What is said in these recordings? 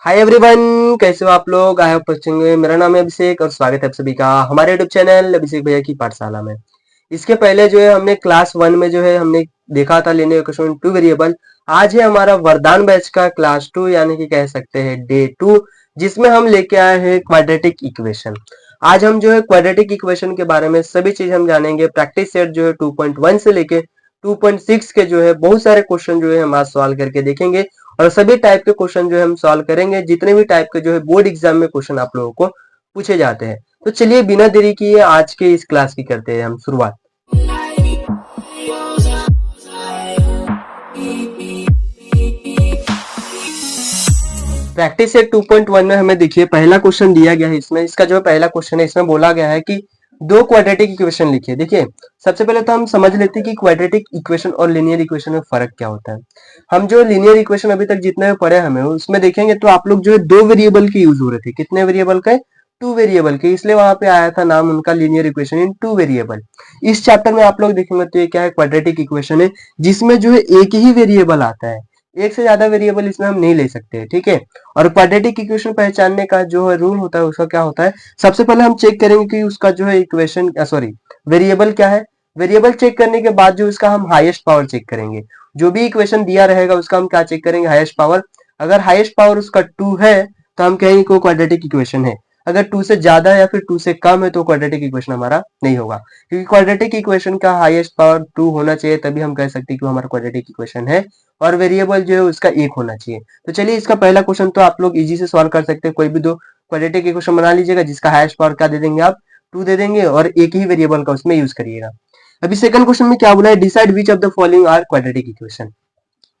Hi everyone, कैसे हो आप लोग। आई होप अच्छे होंगे। मेरा नाम है अभिषेक और स्वागत है आप सभी का हमारे यूट्यूब चैनल अभिषेक भैया की पाठशाला में। इसके पहले जो है हमने क्लास 1 में जो है हमने देखा था लिनियर इक्वेशन टू वेरिएबल। आज है हमारा वरदान बैच का क्लास 2 यानी कि कह सकते हैं डे 2, जिसमें हम लेके आए हैं क्वाड्रेटिक इक्वेशन। आज हम जो है क्वाड्रेटिक इक्वेशन के बारे में सभी चीज हम जानेंगे। प्रैक्टिस सेट जो है 2.1 से लेके 2.6 के जो है बहुत सारे क्वेश्चन जो है हम आज सॉल्व करके देखेंगे और सभी टाइप के क्वेश्चन जो है हम सॉल्व करेंगे, जितने भी टाइप के जो है बोर्ड एग्जाम में क्वेश्चन आप लोगों को पूछे जाते हैं। तो चलिए बिना देरी किए आज के इस क्लास की करते हैं हम शुरुआत। प्रैक्टिस सेट 2.1 में हमें देखिए पहला क्वेश्चन दिया गया है। इसमें इसका जो पहला क्वेश्चन है इसमें बोला गया है कि दो क्वाड्रेटिक इक्वेशन लिखिए। देखिए सबसे पहले तो हम समझ लेते हैं कि क्वाड्रेटिक इक्वेशन और लीनियर इक्वेशन में फर्क क्या होता है। हम जो लीनियर इक्वेशन अभी तक जितने पढ़े हमें उसमें देखेंगे तो आप लोग जो है दो वेरिएबल के यूज हो रहे थे। कितने वेरिएबल के? टू वेरिएबल के, इसलिए वहां पे आया था नाम उनका linear equation in two variable. इस चैप्टर में आप लोग देखेंगे तो ये क्या है, क्वाड्रेटिक इक्वेशन है जिसमें जो है एक ही वेरिएबल आता है। एक से ज्यादा वेरिएबल इसमें हम नहीं ले सकते, ठीक है। और क्वाड्रेटिक इक्वेशन पहचानने का जो है रूल होता है उसका क्या होता है, सबसे पहले हम चेक करेंगे कि उसका जो है इक्वेशन सॉरी वेरिएबल क्या है। वेरिएबल चेक करने के बाद जो इसका हम हाईएस्ट पावर चेक करेंगे। जो भी इक्वेशन दिया रहेगा उसका हम क्या चेक करेंगे, हाईएस्ट पावर। अगर हाईएस्ट पावर उसका 2 है तो हम कहेंगे कि क्वाड्रेटिक इक्वेशन है। अगर 2 से ज्यादा या फिर 2 से कम है तो क्वाड्रेटिक इक्वेशन हमारा नहीं होगा, क्योंकि क्वाड्रेटिक इक्वेशन का हाईएस्ट पावर 2 होना चाहिए, तभी हम कह सकते हैं कि वो हमारा क्वाड्रेटिक इक्वेशन है। और वेरिएबल जो है उसका 1 होना चाहिए। तो चलिए इसका पहला क्वेश्चन तो आप लोग इजी से सॉल्व कर सकते हैं। कोई भी दो क्वाड्रेटिक इक्वेशन बना लीजिएगा जिसका हाईएस्ट पावर क्या दे देंगे आप, 2 दे देंगे और एक ही वेरिएबल का उसमें यूज करिएगा। अभी सेकंड क्वेश्चन में क्या बोला है, decide which of the following are quadratic equation.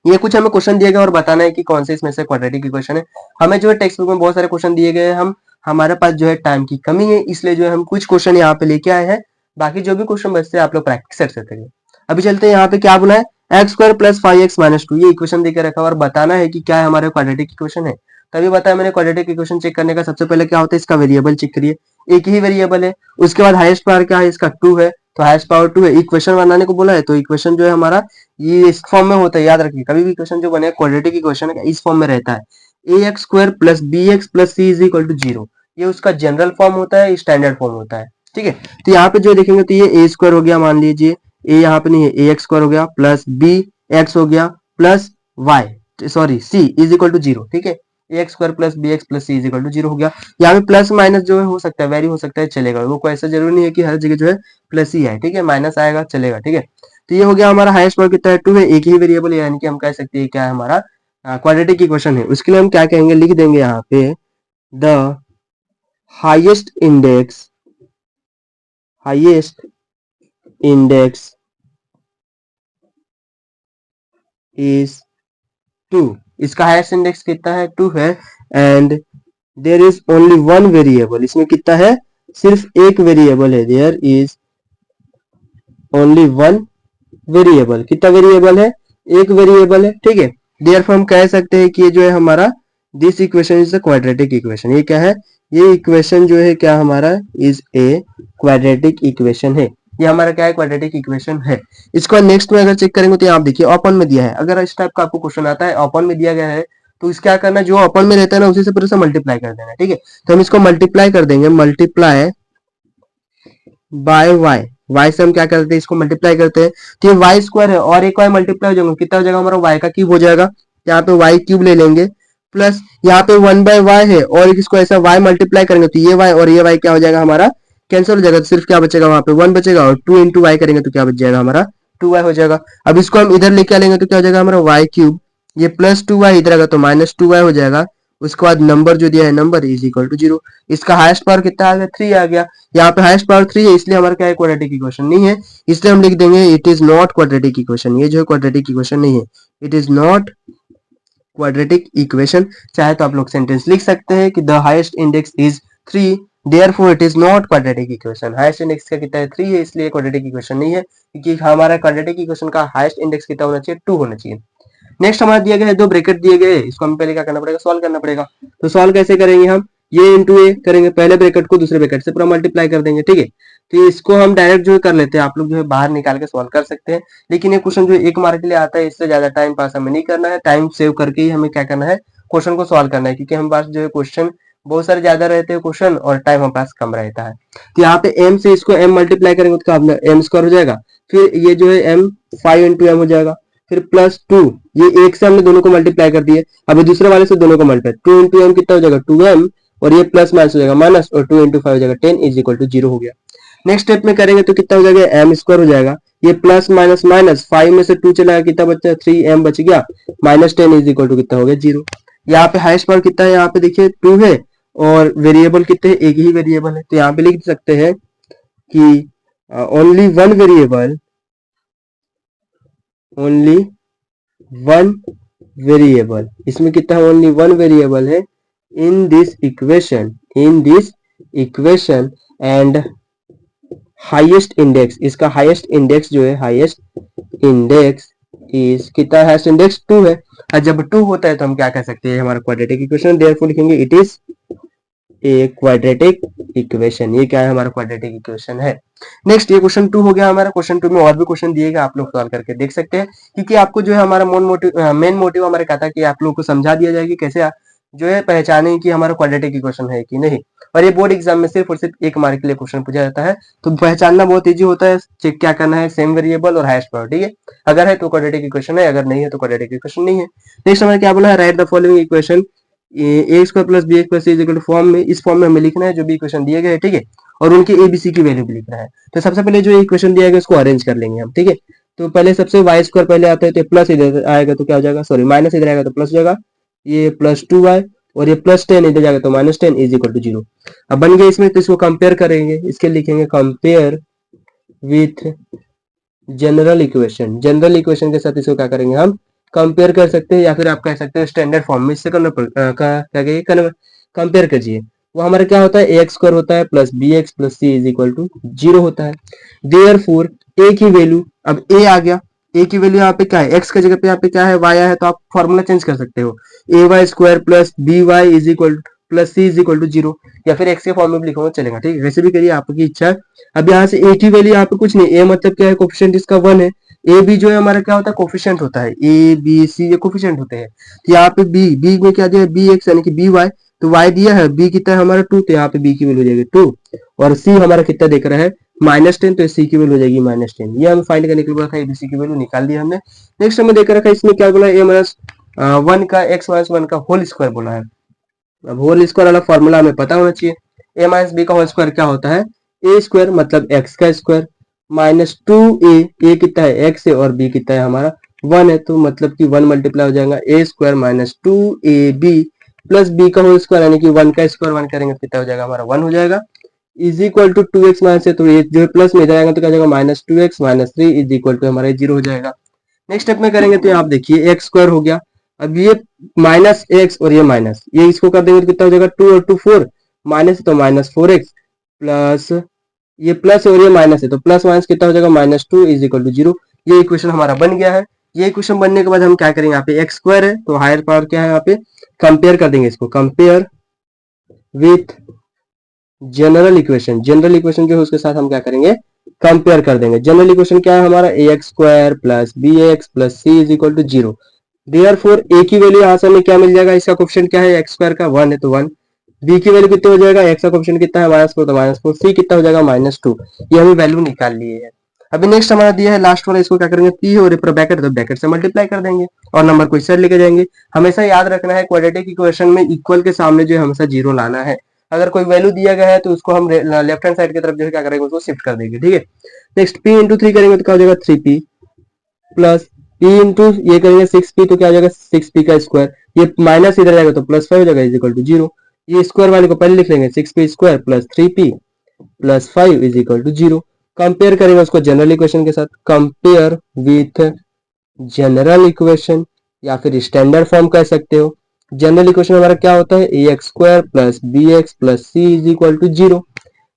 ये कुछ हमें क्वेश्चन दिए गए और बताना है कि कौन से इसमें से क्वाड्रेटिक इक्वेशन है। हमें जो है टेक्स्ट बुक में बहुत सारे क्वेश्चन दिए गए हैं, हम हमारे पास जो है टाइम की कमी है, इसलिए जो है हम कुछ क्वेश्चन यहाँ पे लेके आए हैं। बाकी जो भी क्वेश्चन बचते हैं आप लोग प्रैक्टिस कर सकते हैं। अभी चलते हैं यहाँ पे क्या बोला है, x square plus 5x minus 2, ये इक्वेशन देकर रखा और बताना है कि क्या है हमारे क्वाड्रेटिक इक्वेशन है। तभी बताया मैंने क्वाड्रेटिक इक्वेशन चेक करने का सबसे पहले क्या होता है, इसका वेरिएबल चेक करिए। एक ही वेरिएबल है। उसके बाद हाईएस्ट पावर क्या है, इसका 2 है, तो हाईएस्ट पावर 2 है। इक्वेशन बनाने को बोला है तो इक्वेशन जो है हमारा ये इस फॉर्म में होता है। याद रखिए कभी भी इक्वेशन जो बने क्वाड्रेटिक इक्वेशन इस फॉर्म में रहता है, ए X square plus B x plus C is equal to 0। ये उसका जनरल फॉर्म होता है, स्टैंडर्ड फॉर्म होता है, ठीक है। तो यहाँ पे जो देखेंगे तो ये ए स्क्वायर हो गया, मान लीजिए ए यहाँ पे नहीं है, ए एक्स स्क्वायर हो गया प्लस बी एक्स हो गया plus Y sorry C is equal to 0, ठीक है। ए X square plus B x plus C is equal to 0 हो गया। यहाँ पे प्लस माइनस जो है हो सकता है, वेरी हो सकता है, चलेगा। वो कोई ऐसा जरूरी नहीं है कि हर जगह जो है प्लस ही है, ठीक है, माइनस आएगा चलेगा, ठीक है। तो ये हो गया हमारा हाईएस्ट पावर कितना है, 2 है, एक ही वेरिएबल, यानी कि हम कह सकते हैं क्या है हमारा क्वाड्रेटिक इक्वेशन है। उसके लिए हम क्या कहेंगे, लिख देंगे यहाँ पे द हाईएस्ट इंडेक्स इज 2। इसका हाईएस्ट इंडेक्स कितना है, 2 है। And there is only one variable, इसमें कितना है, सिर्फ एक वेरिएबल है। There is only one variable. कितना वेरिएबल है, एक वेरिएबल है, ठीक है। देयरफॉर हम कह सकते हैं कि ये जो है हमारा this equation is a quadratic equation. ये क्या है, ये इक्वेशन जो है क्या हमारा इज ए क्वाड्रेटिक इक्वेशन है। ये हमारा क्या है, क्वाड्रेटिक इक्वेशन है। इसको नेक्स्ट में अगर चेक करेंगे तो आप देखिए ओपन में दिया है। अगर इस टाइप का आपको क्वेश्चन आता है ओपन में दिया गया है तो इस क्या करना है, जो ओपन में रहता है ना उसी से पूरे से मल्टीप्लाई कर देना, ठीक है। तो हम इसको मल्टीप्लाई कर देंगे, मल्टीप्लाई बाय वाई। वाई से हम क्या करते हैं, इसको मल्टीप्लाई करते हैं तो ये वाई स्क्वायर है और एक वाई मल्टीप्लाई हो जाएगा, कितना हो जाएगा हमारा, वाई का क्यूब हो जाएगा। यहाँ पे वाई क्यूब ले लेंगे प्लस यहाँ पे 1/y है और इसको ऐसा y मल्टीप्लाई करेंगे तो ये y और ये y क्या हो जाएगा हमारा, कैंसिल हो जाएगा। तो सिर्फ क्या बचेगा, वहां पे 1 बचेगा और 2 इंटू वाई करेंगे तो क्या बच जाएगा हमारा, 2y हो जाएगा। अब इसको हम इधर लेके आएंगे तो क्या हो जाएगा हमारा y क्यूब, ये प्लस 2y इधर आएगा तो माइनस 2y हो जाएगा। उसके बाद नंबर जो दिया है नंबर इज इक्वल टू 0। इसका हाईएस्ट पावर कितना आ गया, 3 आ गया। यहाँ पे हाईएस्ट पावर 3 है इसलिए हमारा क्या है, क्वाड्रेटिक इक्वेशन नहीं है। इसलिए हम लिख देंगे it is not quadratic equation. ये जो है क्वाड्रेटिक इक्वेशन नहीं है, it is not quadratic equation. चाहे तो आप लोग सेंटेंस लिख सकते हैं कि the highest index is 3, therefore it is not quadratic equation. Highest index का कितना है, 3 है, इसलिए क्वाड्रेटिक इक्वेशन नहीं है, क्योंकि हमारा क्वाड्रेटिक इक्वेशन का हाईएस्ट इंडेक्स कितना होना चाहिए, 2 होना चाहिए। नेक्स्ट हमारा दिया गया है, दो ब्रैकेट दिए गए, इसको हम पहले क्या करना पड़ेगा, सॉल्व करना पड़ेगा। तो सॉल्व कैसे करेंगे हम, ये इंटू ए करेंगे, पहले ब्रैकेट को दूसरे ब्रैकेट से पूरा मल्टीप्लाई कर देंगे, ठीक है। तो इसको हम डायरेक्ट जो कर लेते हैं, आप लोग जो है बाहर निकाल के सॉल्व कर सकते हैं। लेकिन ये क्वेश्चन जो 1 मार्क के लिए आता है, इससे ज्यादा टाइम पास हमें नहीं करना है, टाइम सेव करके ही हमें क्या करना है, क्वेश्चन को सॉल्व करना है, क्योंकि हम पास जो है क्वेश्चन बहुत सारे ज्यादा रहते हैं क्वेश्चन, और टाइम हमारे पास कम रहता है। तो यहाँ पे m से इसको m मल्टीप्लाई करेंगे तो क्या m स्क्वायर हो जाएगा, फिर ये जो है m 5 इंटू m हो जाएगा, फिर प्लस 2, ये एक से हमने दोनों को मल्टीप्लाई कर दिए, अभी दूसरे वाले से दोनों को मल्टीप्लाई, 2 इंटू m कितना हो जाएगा 2m, और ये प्लस माइनस हो जाएगा माइनस, और 2 इंटू 5 हो जाएगा 10 इज इक्वल टू 0 हो गया। नेक्स्ट स्टेप में करेंगे तो कितना हो जाएगा m स्क्वायर हो जाएगा, ये प्लस माइनस माइनस 5 में से 2 चला गया, कितना बचा 3m बच गया, माइनस 10 इज इक्वल टू कितना हो गया 0। यहाँ पे हाईएस्ट पावर कितना है, यहाँ पे देखिए 2 है, और वेरिएबल कितने हैं, एक ही वेरिएबल है, तो यहाँ पे लिख सकते हैं कि only one variable, only one variable, इसमें कितना है ओनली वन वेरिएबल है in this equation, in this equation, and highest index, इसका हाईएस्ट इंडेक्स जो है, हाईएस्ट इंडेक्स इज कितना, हाईएस्ट इंडेक्स 2 है, और जब 2 होता है तो हम क्या कह सकते हैं, हमारा क्वाड्रेटिक इक्वेशन, देयरफॉर लिखेंगे it is a quadratic equation. ये क्या है, हमारा क्वाड्रेटिक इक्वेशन है। नेक्स्ट ये क्वेश्चन 2 हो गया हमारा। क्वेश्चन 2 में और भी क्वेश्चन दिएगा, आप लोग सॉल्व करके देख सकते हैं, क्योंकि आपको जो है हमारा मेन मोटिव हमारा कहता है कि आप लोग को समझा दिया जाए कि कैसे जो है पहचाने कि हमारा क्वाड्रेटिक इक्वेशन है कि नहीं, और ये बोर्ड एग्जाम में सिर्फ और सिर्फ 1 मार्क के लिए क्वेश्चन पूछा जाता है, तो पहचानना बहुत इजी होता है। चेक क्या करना है, सेम वेरिएबल और हाईएस्ट पावर, ठीक है, अगर है तो क्वाड्रेटिक इक्वेशन है, अगर नहीं है तो क्वाड्रेटिक इक्वेशन नहीं है। नेक्स्ट हमारा क्या बोला है, write the following equation a square plus B x plus C is equal to form में, इस फॉर्म में हमें लिखना है जो भी इक्वेशन दिए गए, ठीक है, और उनके एबीसी की वैल्यू भी लिखना है। तो सबसे पहले जो इक्वेशन दिया गया उसको अरेंज कर लेंगे हम, ठीक है। तो पहले सबसे वाई स्क्वायर पहले आता है, तो प्लस इधर आएगा तो क्या हो जाएगा, सॉरी माइनस इधर आएगा तो प्लस हो जाएगा, ये प्लस 2y, और ये प्लस 10 इधर जाएगा तो माइनस 10 इज इक्वल टू 0। अब बन गया इसमें, तो इसको कंपेयर करेंगे, इसके लिखेंगे compare with general equation, general equation के साथ इसको क्या करेंगे हम कंपेयर कर सकते हैं, या फिर आप कह सकते हैं स्टैंडर्ड फॉर्म में इससे कंपेयर कीजिए। वो हमारा क्या होता है, ए एक्स स्क्वायर होता है plus B x plus C is equal to 0 होता है। देयरफॉर ए की वैल्यू, अब ए आ गया, ए की वैल्यू यहाँ पे क्या है, एक्स की जगह पे यहाँ पे क्या है, वाई है, तो आप फॉर्मूला चेंज कर सकते हो, A Y square plus B Y is equal plus C is equal to 0, या फिर एक्स के फॉर्म में भी लिखोगे चलेगा, ठीक है, वैसे भी करिए आपकी इच्छा है। अब यहाँ से ए की वैल्यू यहाँ पे कुछ नहीं, ए मतलब क्या है, कोफिशिएंट इसका 1 है, ए बी जो है हमारा क्या होता है, कोफिशिएंट होता है, ए बी सी ये कोफिशिएंट होते हैं। तो यहाँ पे बी, बी में क्या दिया है, बी एक्स यानी कि बी वाई, तो वाई दिया है, बी कितना है हमारा 2, तो यहाँ पे बी की वैल्यू हो जाएगी 2, और सी हमारा कितना देख रहा है -10, तो सी की वैल्यू हो जाएगी -10। ये हम फाइंड करने के लिए बोला था, एबीसी की वैल्यू निकाल दिया हमने। नेक्स्ट हमें देख रखा है, इसमें क्या बोला, ए माइनस 1 का x माइनस 1 का होल स्क्वायर बोला है। अब होल स्क्वायर वाला फॉर्मूला हमें पता होना चाहिए, ए माइनस बी का होल स्क्वायर क्या होता है, ए स्क्वायर मतलब एक्स का स्क्वायर माइनस 2a, ए कितना है एक्स है, और बी कितना है हमारा 1 है, तो मतलब कि 1 मल्टीप्लाई हो जाएगा A square minus 2ab plus B का होल स्क्वायर, यानी कि 1 का स्क्वायर 1 करेंगे तो कितना हो जाएगा हमारा 1 हो जाएगा, is equal to 2x minus है, तो ये जो प्लस में इधर आएगा तो क्या जाएगा minus 2x minus 3 is equal to हमारा 0 हो जाएगा। नेक्स्ट स्टेप में करेंगे तो यहाँ आप देखिए एक्स स्क्वायर हो गया, अब ये माइनस एक्स और ये माइनस, ये इसको कर देंगे तो कितना हो जाएगा 2 और 2 4, माइनस तो माइनस 4x प्लस ये प्लस और ये माइनस है, तो प्लस माइनस कितना हो जाएगा -2 इज इक्वल टू 0। ये इक्वेशन हमारा बन गया है। ये इक्वेशन बनने के बाद हम क्या करेंगे, यहाँ पे एक्स स्क्वायर है तो हायर पावर क्या है, यहाँ पे कंपेयर कर देंगे इसको, compare with general equation, general equation जो है उसके साथ हम क्या करेंगे कंपेयर कर देंगे। जनरल इक्वेशन क्या है हमारा, A X square plus B x plus C is equal to 0। Therefore A की वैल्यू यहाँ से हमें क्या मिल जाएगा, इसका कोएफिशिएंट क्या है एक्स स्क्वायर का 1 है तो 1, बी की वैल्यू कितने हो जाएगा, एक्स का कोएफिशिएंट कितना है -4 तो -4, सी कितना हो जाएगा -2, ये हमें वैल्यू निकाल लिए है। अभी नेक्स्ट हमारा दिया है लास्ट वाला, इसको क्या करेंगे पी और ऊपर ब्रैकेट, तो ब्रैकेट से मल्टीप्लाई कर देंगे और नंबर को इस साइड लेके जाएंगे। हमेशा याद रखना है क्वाड्रेटिक इक्वेशन में इक्वल के सामने जो है हमेशा 0 लाना है। अगर कोई वैल्यू दिया गया है तो उसको हम लेफ्ट हैंड साइड की तरफ जो है क्या करेंगे उसको शिफ्ट कर देंगे, ठीक है। नेक्स्ट p इंटू 3 करेंगे तो क्या हो जाएगा 3p प्लस p इंटू ये करेंगे 6p तो क्या हो जाएगा 6p का स्क्वायर, ये माइनस इधर जाएगा तो +5 हो जाएगा इज इक्वल टू 0। ये स्क्वायर वाले को पहले लिख लेंगे 6p square plus 3p plus 5 is equal to 0। Compare करेंगे उसको जनरल इक्वेशन के साथ, कंपेयर विथ जनरल इक्वेशन या फिर स्टैंडर्ड फॉर्म कह सकते हो। जनरल इक्वेशन हमारा क्या होता है, ए X square plus B x plus C is equal to 0।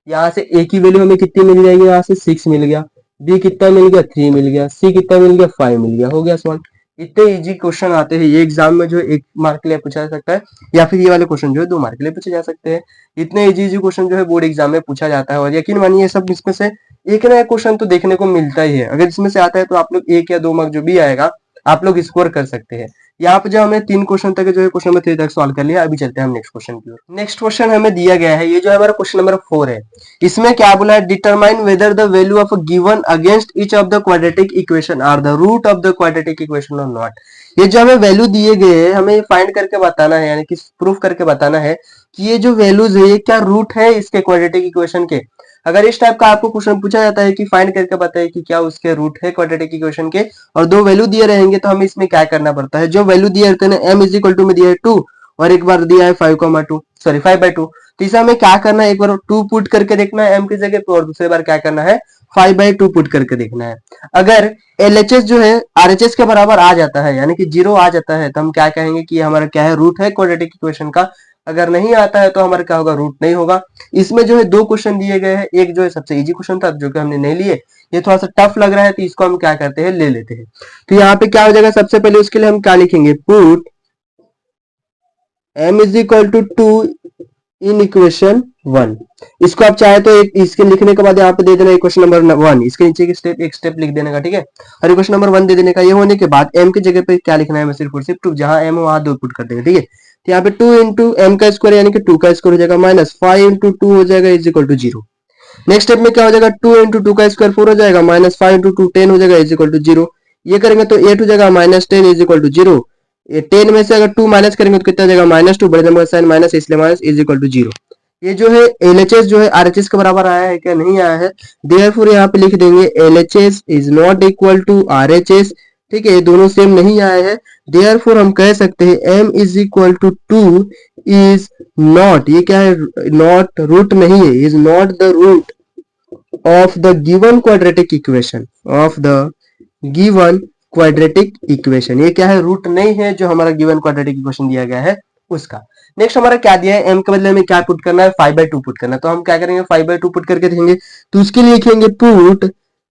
यहाँ से ए की वैल्यू हमें कितनी मिल जाएगी, यहाँ से 6 मिल गया, बी कितना मिल गया 3 मिल गया, सी कितना मिल गया 5 मिल गया, हो गया सॉल्व। इतने इजी क्वेश्चन आते हैं, ये एग्जाम में जो 1 मार्क के लिए पूछा जा सकता है, या फिर ये वाले क्वेश्चन जो है 2 मार्क के लिए पूछे जा सकते हैं। इतने इजी क्वेश्चन जो है बोर्ड एग्जाम में पूछा जाता है, और यकीन मानिए सब इसमें से एक ना एक क्वेश्चन तो देखने को मिलता ही है। अगर इसमें से आता है तो आप लोग 1 या 2 मार्क जो भी आएगा आप लोग स्कोर कर सकते हैं। यहाँ पे जो हमने 3 क्वेश्चन तक जो है क्वेश्चन नंबर 3 तक सॉल्व कर लिया। अभी चलते हैं हम नेक्स्ट क्वेश्चन की ओर। नेक्स्ट क्वेश्चन हमें दिया गया है, ये जो है हमारा क्वेश्चन नंबर 4 है। इसमें क्या बोला है, determine whether the value of given against each of the quadratic equation are the root of the quadratic equation और नॉट। ये जो हमें वैल्यू दिए गए हैं, हमें ये फाइंड करके बताना है, यानी कि प्रूफ करके बताना है कि ये जो वैल्यूज है ये क्या रूट है इसके क्वाड्रेटिक इक्वेशन के। अगर इस टाइप का आपको क्वेश्चन पूछा जाता है कि फाइंड करके बताइए कि क्या उसके रूट है क्वाड्रेटिक इक्वेशन के, और 2 वैल्यू दिए रहेंगे, तो हमें इसमें क्या करना पड़ता है, जो वैल्यू दिए रहते हैं m इज इक्वल टू में दिया है 2 और एक बार दिया है 5,2 सॉरी 5/2, तो इसे हमें क्या करना है, एक बार 2 पुट करके देखना है m की जगह पे और दूसरी बार क्या करना है 5/2 पुट करके देखना है। अगर LHS जो है RHS के बराबर आ जाता है, यानी कि 0 आ जाता है, तो हम क्या कहेंगे कि हमारा क्या है, रूट है क्वाड्रेटिक इक्वेशन का। अगर नहीं आता है तो हमारा क्या होगा, रूट नहीं होगा। इसमें जो है 2 क्वेश्चन दिए गए हैं, एक जो है सबसे इजी क्वेश्चन था जो कि हमने नहीं लिए, ये थोड़ा सा टफ लग रहा है, तो इसको हम क्या करते हैं, ले लेते हैं। तो यहाँ पे क्या हो जाएगा, सबसे पहले उसके लिए हम क्या लिखेंगे, put m is equal to 2 in equation 1। इसको आप चाहे तो एक इसके लिखने के बाद यहाँ पे दे देना इक्वेशन नंबर 1, इसके नीचे एक स्टेप लिख देने का, ठीक है। और इक्वेशन नंबर 1 दे देने का। ये होने के बाद m की जगह पे क्या लिखना है, सिर्फ और सिर्फ 2, जहां m हो वहां 2 पुट कर देंगे, ठीक है। तो यहाँ पे 2 इंटू एम का स्क्वायर यानी कि 2 का स्क्वायर हो जाएगा, माइनस 5 इंटू 2 हो जाएगा is equal to 0। Next step में क्या हो जाएगा, 2 इंटू 2 का स्क्वायर 4 हो जाएगा, माइनस 5 इंटू 2 10 हो जाएगा इज इक्वल टू 0। ये करेंगे तो 8 हो जाएगा, माइनस 10 इज इक्वल टू 0। ये 10 में से अगर 2 माइनस करेंगे तो कितना जाएगा, -2, बड़े नंबर का साइन माइनस, इसलिए माइनस इज इक्वल टू 0। ये जो है LHS जो है RHS के बराबर आया है क्या, नहीं आया है। देयरफॉर यहाँ पे लिख देंगे LHS is not equal to RHS, ठीक है, ये दोनों सेम नहीं आए हैं। देयरफॉर हम कह सकते हैं m is equal to 2 is not, ये क्या है, नॉट रूट नहीं है, is not the root of the given quadratic equation, of the given quadratic equation. ये क्या है, रूट नहीं है जो हमारा गिवन क्वाड्रेटिक इक्वेशन दिया गया है उसका। नेक्स्ट हमारा क्या दिया है, m के बदले में क्या पुट करना है, 5/2 पुट करना है। तो हम क्या करेंगे, 5/2 पुट करके देंगे, तो उसके लिए लिखेंगे put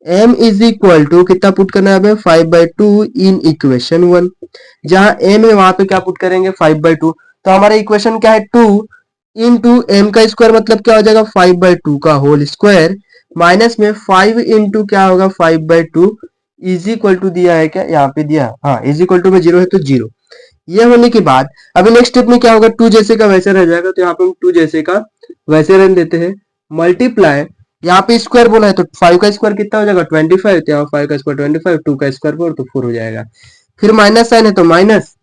m is equal to कितना पुट करना है हमें, 5/2 इन इक्वेशन 1। जहां m है वहां पे क्या पुट करेंगे, 5/2। तो हमारा इक्वेशन क्या है, 2 इंटू एम का स्क्वायर मतलब क्या हो जाएगा, 5/2 का होल स्क्वायर, माइनस में 5 इंटू क्या होगा 5/2 इज इक्वल टू दिया है क्या, यहाँ पे दिया, हाँ इज इक्वल टू में 0 है तो 0। ये होने के बाद अभी नेक्स्ट स्टेप में क्या होगा, 2 जैसे का वैसे रह जाएगा, तो यहाँ पे हम 2 जैसे का वैसे रहने देते हैं, मल्टीप्लाई, यहाँ पे स्क्वायर बोला है तो 5 का स्क्वायर कितना हो जाएगा 25, तो यहाँ 5 का स्क्वायर 25, 2 का स्क्वायर 4 तो 4 हो जाएगा। फिर माइनस साइन है तो माइनस,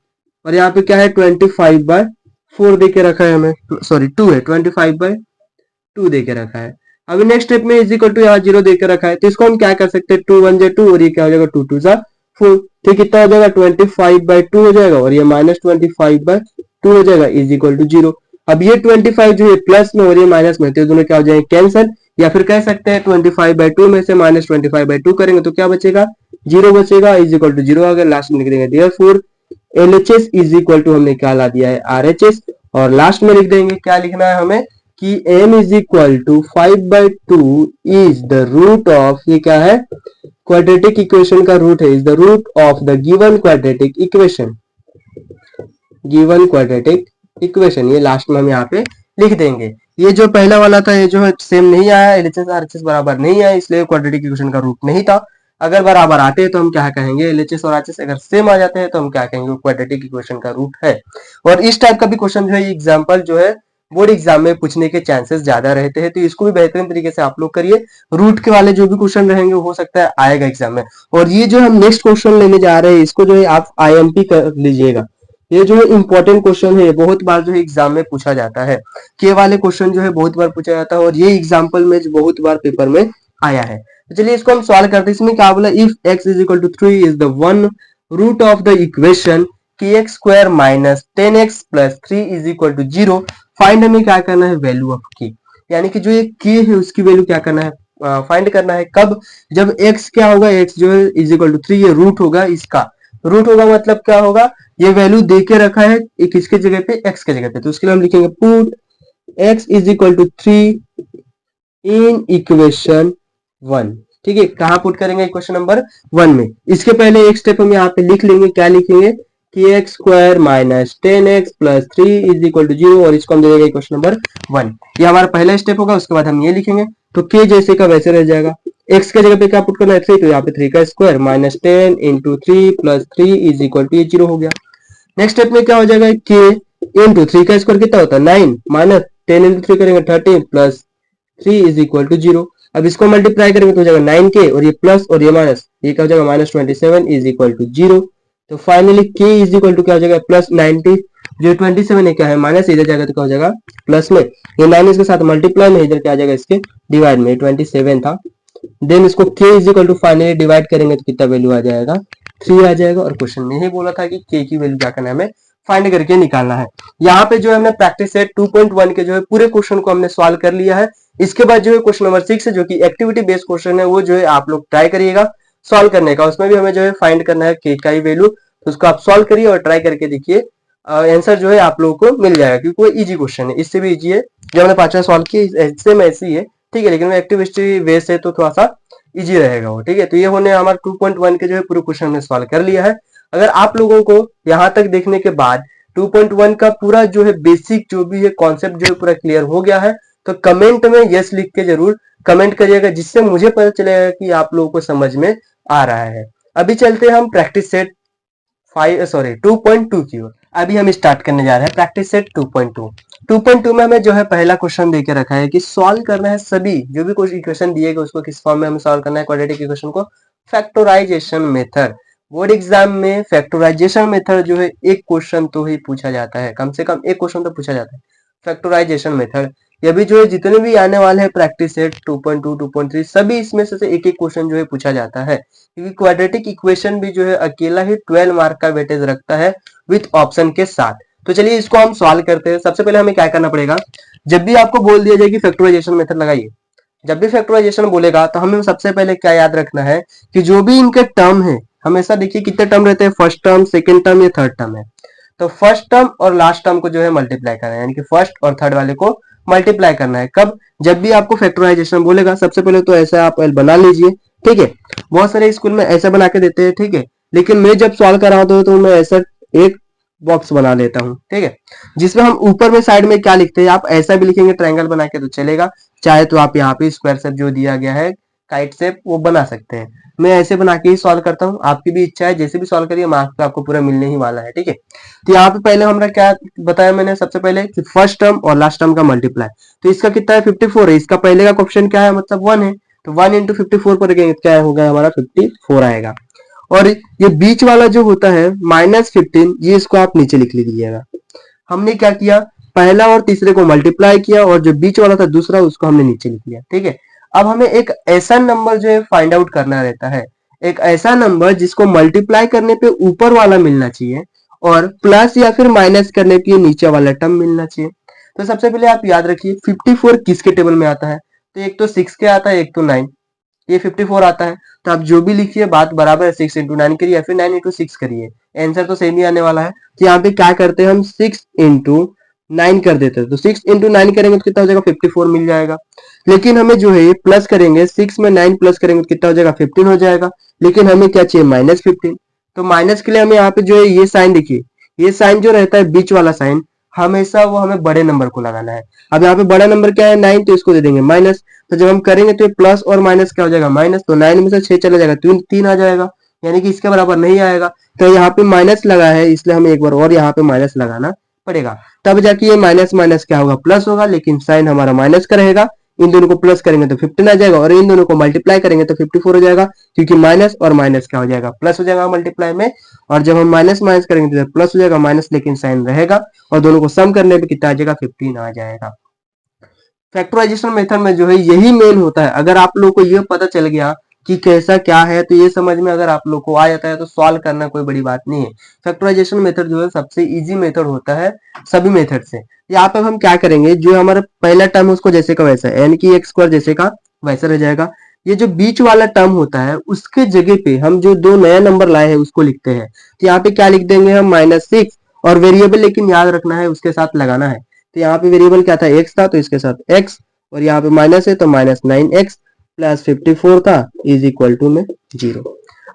और यहाँ पे क्या है 25/4 दे के रखा है हमें, सॉरी 2 है, 25/2 दे के रखा है। अभी नेक्स्ट स्टेप में इज इक्वल टू यहाँ 0 दे के रखा है, तो इसको हम क्या कर सकते हैं, 2 1 2 और ये क्या हो जाएगा 2 2 4, तो कितना हो जाएगा 25/2 हो जाएगा, और ये -25/2 हो जाएगा इज इक्वल टू 0। अब ये 25 जो है प्लस में और ये माइनस में, तो दोनों क्या हो जाएंगे कैंसिल, या फिर कह सकते हैं 25/2 में से -25/2 करेंगे तो क्या बचेगा, 0 बचेगा इज इक्वल टू 0 अगर लास्ट में लिख देंगे। Therefore LHS is equal to हमने क्या ला दिया है RHS, और लास्ट में लिख देंगे, क्या लिखना है हमें कि m is equal to 5/2 is the root of, ये क्या है क्वाड्रेटिक इक्वेशन का रूट है, is the root of the given quadratic equation, given quadratic equation. ये लास्ट में हम यहाँ पे लिख देंगे। ये जो पहला वाला था ये जो है सेम नहीं आया, LHS RHS बराबर नहीं आया, इसलिए क्वाड्रेटिक इक्वेशन का रूट नहीं था। अगर बराबर आते हैं तो हम क्या कहेंगे, LHS और RHS अगर सेम आ जाते हैं तो हम क्या कहेंगे, क्वाड्रेटिक इक्वेशन का रूट है। और इस टाइप का भी क्वेश्चन जो है एग्जाम्पल जो है बोर्ड एग्जाम में पूछने के चांसेस ज्यादा रहते हैं, तो इसको भी बेहतरीन तरीके से आप लोग करिए। रूट के वाले जो भी क्वेश्चन रहेंगे हो सकता है आएगा एग्जाम में। और ये जो हम नेक्स्ट क्वेश्चन लेने जा रहे हैं इसको जो है आप IMP कर लीजिएगा। ये जो है इंपॉर्टेंट क्वेश्चन है, बहुत बार जो है एग्जाम में पूछा जाता है, के वाले क्वेश्चन जो है बहुत बार पूछा जाता है, और ये एग्जाम्पल में बहुत बार पेपर में आया है। तो चलिए इसको हम सॉल्व करते हैं। इसमें क्या बोला, if x is equal to 3 is the one root of the equation kx square minus 10x plus 3 is equal to 0, find हमें क्या करना है, वैल्यू ऑफ k, यानी कि जो ये k है उसकी वैल्यू क्या करना है, फाइंड करना है। कब, जब x क्या होगा, x जो है इज इक्वल टू 3, ये रूट होगा, इसका रूट होगा मतलब क्या होगा, ये वैल्यू दे के रखा है एक इसके जगह पे, x के जगह पे, तो उसके लिए हम लिखेंगे put x is equal to 3 in equation 1। ठीक है, कहां पुट करेंगे, इक्वेशन नंबर 1 में। इसके पहले एक स्टेप हम यहाँ पे लिख लेंगे, क्या लिखेंगे कि x square minus 10x plus 3 is equal to 0, और इसको हम दे देंगे इक्वेशन नंबर 1। ये हमारा पहला स्टेप होगा। उसके बाद हम ये लिखेंगे, तो k जैसे का वैसे रह जाएगा, x के जगह पे क्या पुट करना है 3, तो यहाँ पे 3 का square minus 10 into 3 plus 3 is equal to ये 0 हो गया। नेक्स्ट स्टेप में क्या हो जाएगा k इंटू 3 का स्क्वायर कितना होता है 9 माइनस 10 इंटू 3 करेंगे 13 प्लस 3 इज इक्वल टू 0। अब इसको मल्टीप्लाई करेंगे तो हो जाएगा 9k और ये प्लस और ये माइनस, ये क्या हो जाएगा माइनस 27 इज इक्वल टू 0। तो finally k is equal to क्या हो जाएगा प्लस 90, जो 27 है क्या है माइनस, इधर जाएगा तो क्या हो जाएगा प्लस में, ये 9 इसके साथ मल्टीप्लाई में, इधर क्या आ जाएगा इसके डिवाइड में, 27 था। देन इसको k is equal to finally divide करेंगे तो कितना वैल्यू आ जाएगा 3 आ जाएगा। और क्वेश्चन में ही बोला था कि k की वैल्यू क्या करना है हमें फाइंड करके निकालना है। यहाँ पे जो है हमने प्रैक्टिस सेट 2.1 के जो है पूरे क्वेश्चन को हमने सॉल्व कर लिया है। इसके बाद जो है क्वेश्चन नंबर 6 है जो कि एक्टिविटी बेस्ड क्वेश्चन है, वो जो है आप लोग ट्राई करिएगा सॉल्व करने का। उसमें भी हमें जो है फाइंड करना है k का ही वैल्यू, तो उसको आप सॉल्व करिए और ट्राई करके देखिए, आंसर जो है आप लोगों को मिल जाएगा, क्योंकि वो इजी क्वेश्चन है, इससे भी इजी है। जो हमने 5वां सॉल्व किया सेम ऐसे ही है, ठीक है, लेकिन वो एक्टिविटी बेस्ड है तो थोड़ा सा इजी रहेगा वो, ठीक है। तो ये होने हमारा 2.1 के जो है पूरे क्वेश्चन में सॉल्व कर लिया है। अगर आप लोगों को यहाँ तक देखने के बाद 2.1 का पूरा जो है बेसिक जो भी है कॉन्सेप्ट जो है पूरा क्लियर हो गया है, तो कमेंट में यस लिख के जरूर कमेंट करिएगा, जिससे मुझे पता चलेगा कि आप लोगों को समझ में आ रहा है। अभी चलते हैं हम प्रैक्टिस सेट 2.2 की ओर। अभी हम स्टार्ट करने जा रहे हैं प्रैक्टिस सेट 2.2। 2.2 में हमें जो है पहला क्वेश्चन देके रखा है कि सॉल्व करना है सभी जो भी कुछ इक्वेशन दिए गए उसको किस फॉर्म में हमें सॉल्व करना है, क्वाड्रेटिक इक्वेशन को फैक्टराइजेशन मेथड। बोर्ड एग्जाम में फैक्टराइजेशन मेथड जो है एक क्वेश्चन तो ही पूछा जाता है, कम से कम एक क्वेश्चन तो पूछा जाता है फैक्टराइजेशन मेथड। ये भी जो है जितने भी आने वाले हैं प्रैक्टिस सेट 2.2 2.3 सभी इसमें से एक एक क्वेश्चन जो है पूछा जाता है, क्योंकि क्वाड्रेटिक इक्वेशन भी जो है अकेला ही 12 मार्क का वेटेज रखता है विथ ऑप्शन के साथ। तो चलिए इसको हम सॉल्व करते हैं। सबसे पहले हमें क्या करना पड़ेगा, जब भी आपको बोल दिया जाए कि फैक्टराइजेशन मेथड लगाइए, जब भी फैक्टराइजेशन बोलेगा तो हमें सबसे पहले क्या याद रखना है कि जो भी इनके टर्म है, हमेशा देखिए कितने टर्म रहते हैं, फर्स्ट टर्म, सेकंड टर्म या थर्ड टर्म है, तो फर्स्ट टर्म और लास्ट टर्म को जो है मल्टीप्लाई करना है, यानी कि फर्स्ट और थर्ड वाले को मल्टीप्लाई करना है। कब, जब भी आपको फैक्टराइजेशन बोलेगा। सबसे पहले तो ऐसा आप बना लीजिए, ठीक है। बहुत सारे स्कूल में ऐसा बना के देते हैं, ठीक है, लेकिन मैं जब सॉल्व कर रहा हूँ तो मैं ऐसा एक बॉक्स बना लेता हूँ, ठीक है, जिसमें हम ऊपर में साइड में क्या लिखते हैं, आप ऐसा भी लिखेंगे ट्रायंगल बना के तो चलेगा, चाहे तो आप यहाँ पे स्क्वायर शेप जो दिया गया है काइट शेप वो बना सकते हैं। मैं ऐसे बना के ही सॉल्व करता हूँ, आपकी भी इच्छा है जैसे भी सॉल्व करिए, मार्क्स तो आपको पूरा मिलने ही वाला है, ठीक है। तो यहाँ पे पहले हमारा क्या बताया मैंने, सबसे पहले कि फर्स्ट टर्म और लास्ट टर्म का मल्टीप्लाई, तो इसका कितना है 54 है, इसका पहले का क्वेश्चन क्या है मतलब 1 है, तो 1 इंटू 54 पर क्या होगा हमारा 54 आएगा। और ये बीच वाला जो होता है -15, ये इसको आप नीचे लिख लीजिएगा। हमने क्या किया, पहला और तीसरे को मल्टीप्लाई किया और जो बीच वाला था दूसरा उसको हमने नीचे लिख लिया, ठीक है। अब हमें एक ऐसा नंबर जो है फाइंड आउट करना रहता है, एक ऐसा नंबर जिसको मल्टीप्लाई करने पे ऊपर वाला मिलना चाहिए और प्लस या फिर माइनस करने पे नीचे वाला टर्म मिलना चाहिए। तो सबसे पहले आप याद रखिए 54 किसके टेबल में आता है, तो एक तो 6 के आता है, एक तो 9, ये 54 आता है। तो आप जो भी लिखिए बात बराबर है, 6 इंटू 9 करिए या फिर 9 इंटू 6 करिए, आंसर तो सेम ही आने वाला है। तो यहाँ पे क्या करते हैं हम 6 इंटू 9 कर देते हैं, तो 6 इंटू 9 करेंगे तो कितना हो जाएगा 54 मिल जाएगा। लेकिन हमें जो है प्लस करेंगे, 6 में 9 प्लस करेंगे तो कितना हो जाएगा 15 हो जाएगा। लेकिन हमें क्या चाहिए -15, तो माइनस के लिए हमें यहाँ पे जो है ये साइन देखिए, ये साइन जो रहता है बीच वाला साइन हमेशा वो हमें बड़े नंबर को लगाना है। अब यहाँ पे बड़ा नंबर क्या है 9, तो इसको दे देंगे माइनस, तो जब हम करेंगे तो प्लस और माइनस क्या हो जाएगा माइनस, तो 9 में से 6 चला जाएगा, 3 आ जाएगा, यानी कि इसके बराबर नहीं आएगा। तो यहाँ पे माइनस लगा है इसलिए हमें एक बार और यहाँ पे माइनस लगाना पड़ेगा, तब जाके ये माइनस माइनस क्या होगा प्लस होगा, लेकिन साइन हमारा माइनस का रहेगा। इन दोनों को प्लस करेंगे तो 15 आ जाएगा और इन दोनों को मल्टीप्लाई करेंगे तो 54 हो जाएगा, क्योंकि माइनस और माइनस क्या हो जाएगा प्लस हो जाएगा मल्टीप्लाई में, और जब हम माइनस माइनस करेंगे तो प्लस हो जाएगा माइनस, लेकिन साइन रहेगा और दोनों को सम करने पे कितना आ जाएगा 15 आ जाएगा। फैक्टराइजेशन मेथड में जो है यही मेन होता है। अगर आप लोग को ये पता चल गया कि कैसा क्या है तो ये समझ में अगर आप लोग को आ जाता है तो सॉल्व करना कोई बड़ी बात नहीं है। फैक्टराइजेशन मेथड जो है सबसे इजी मेथड होता है सभी मेथड से। यहाँ पे हम क्या करेंगे, जो हमारा पहला टर्म है उसको जैसे का वैसा है, यानी कि x स्क्वायर जैसे का वैसा रह जाएगा। ये जो बीच वाला टर्म होता है उसके जगह पे हम जो दो नया नंबर लाए हैं उसको लिखते हैं। तो यहाँ पे क्या लिख देंगे हम -6 और वेरिएबल लेकिन याद रखना है उसके साथ लगाना है। तो यहाँ पे वेरिएबल क्या था x था, तो इसके साथ x, और यहाँ पे माइनस है तो -9x प्लस 54 था इज इक्वल टू में 0।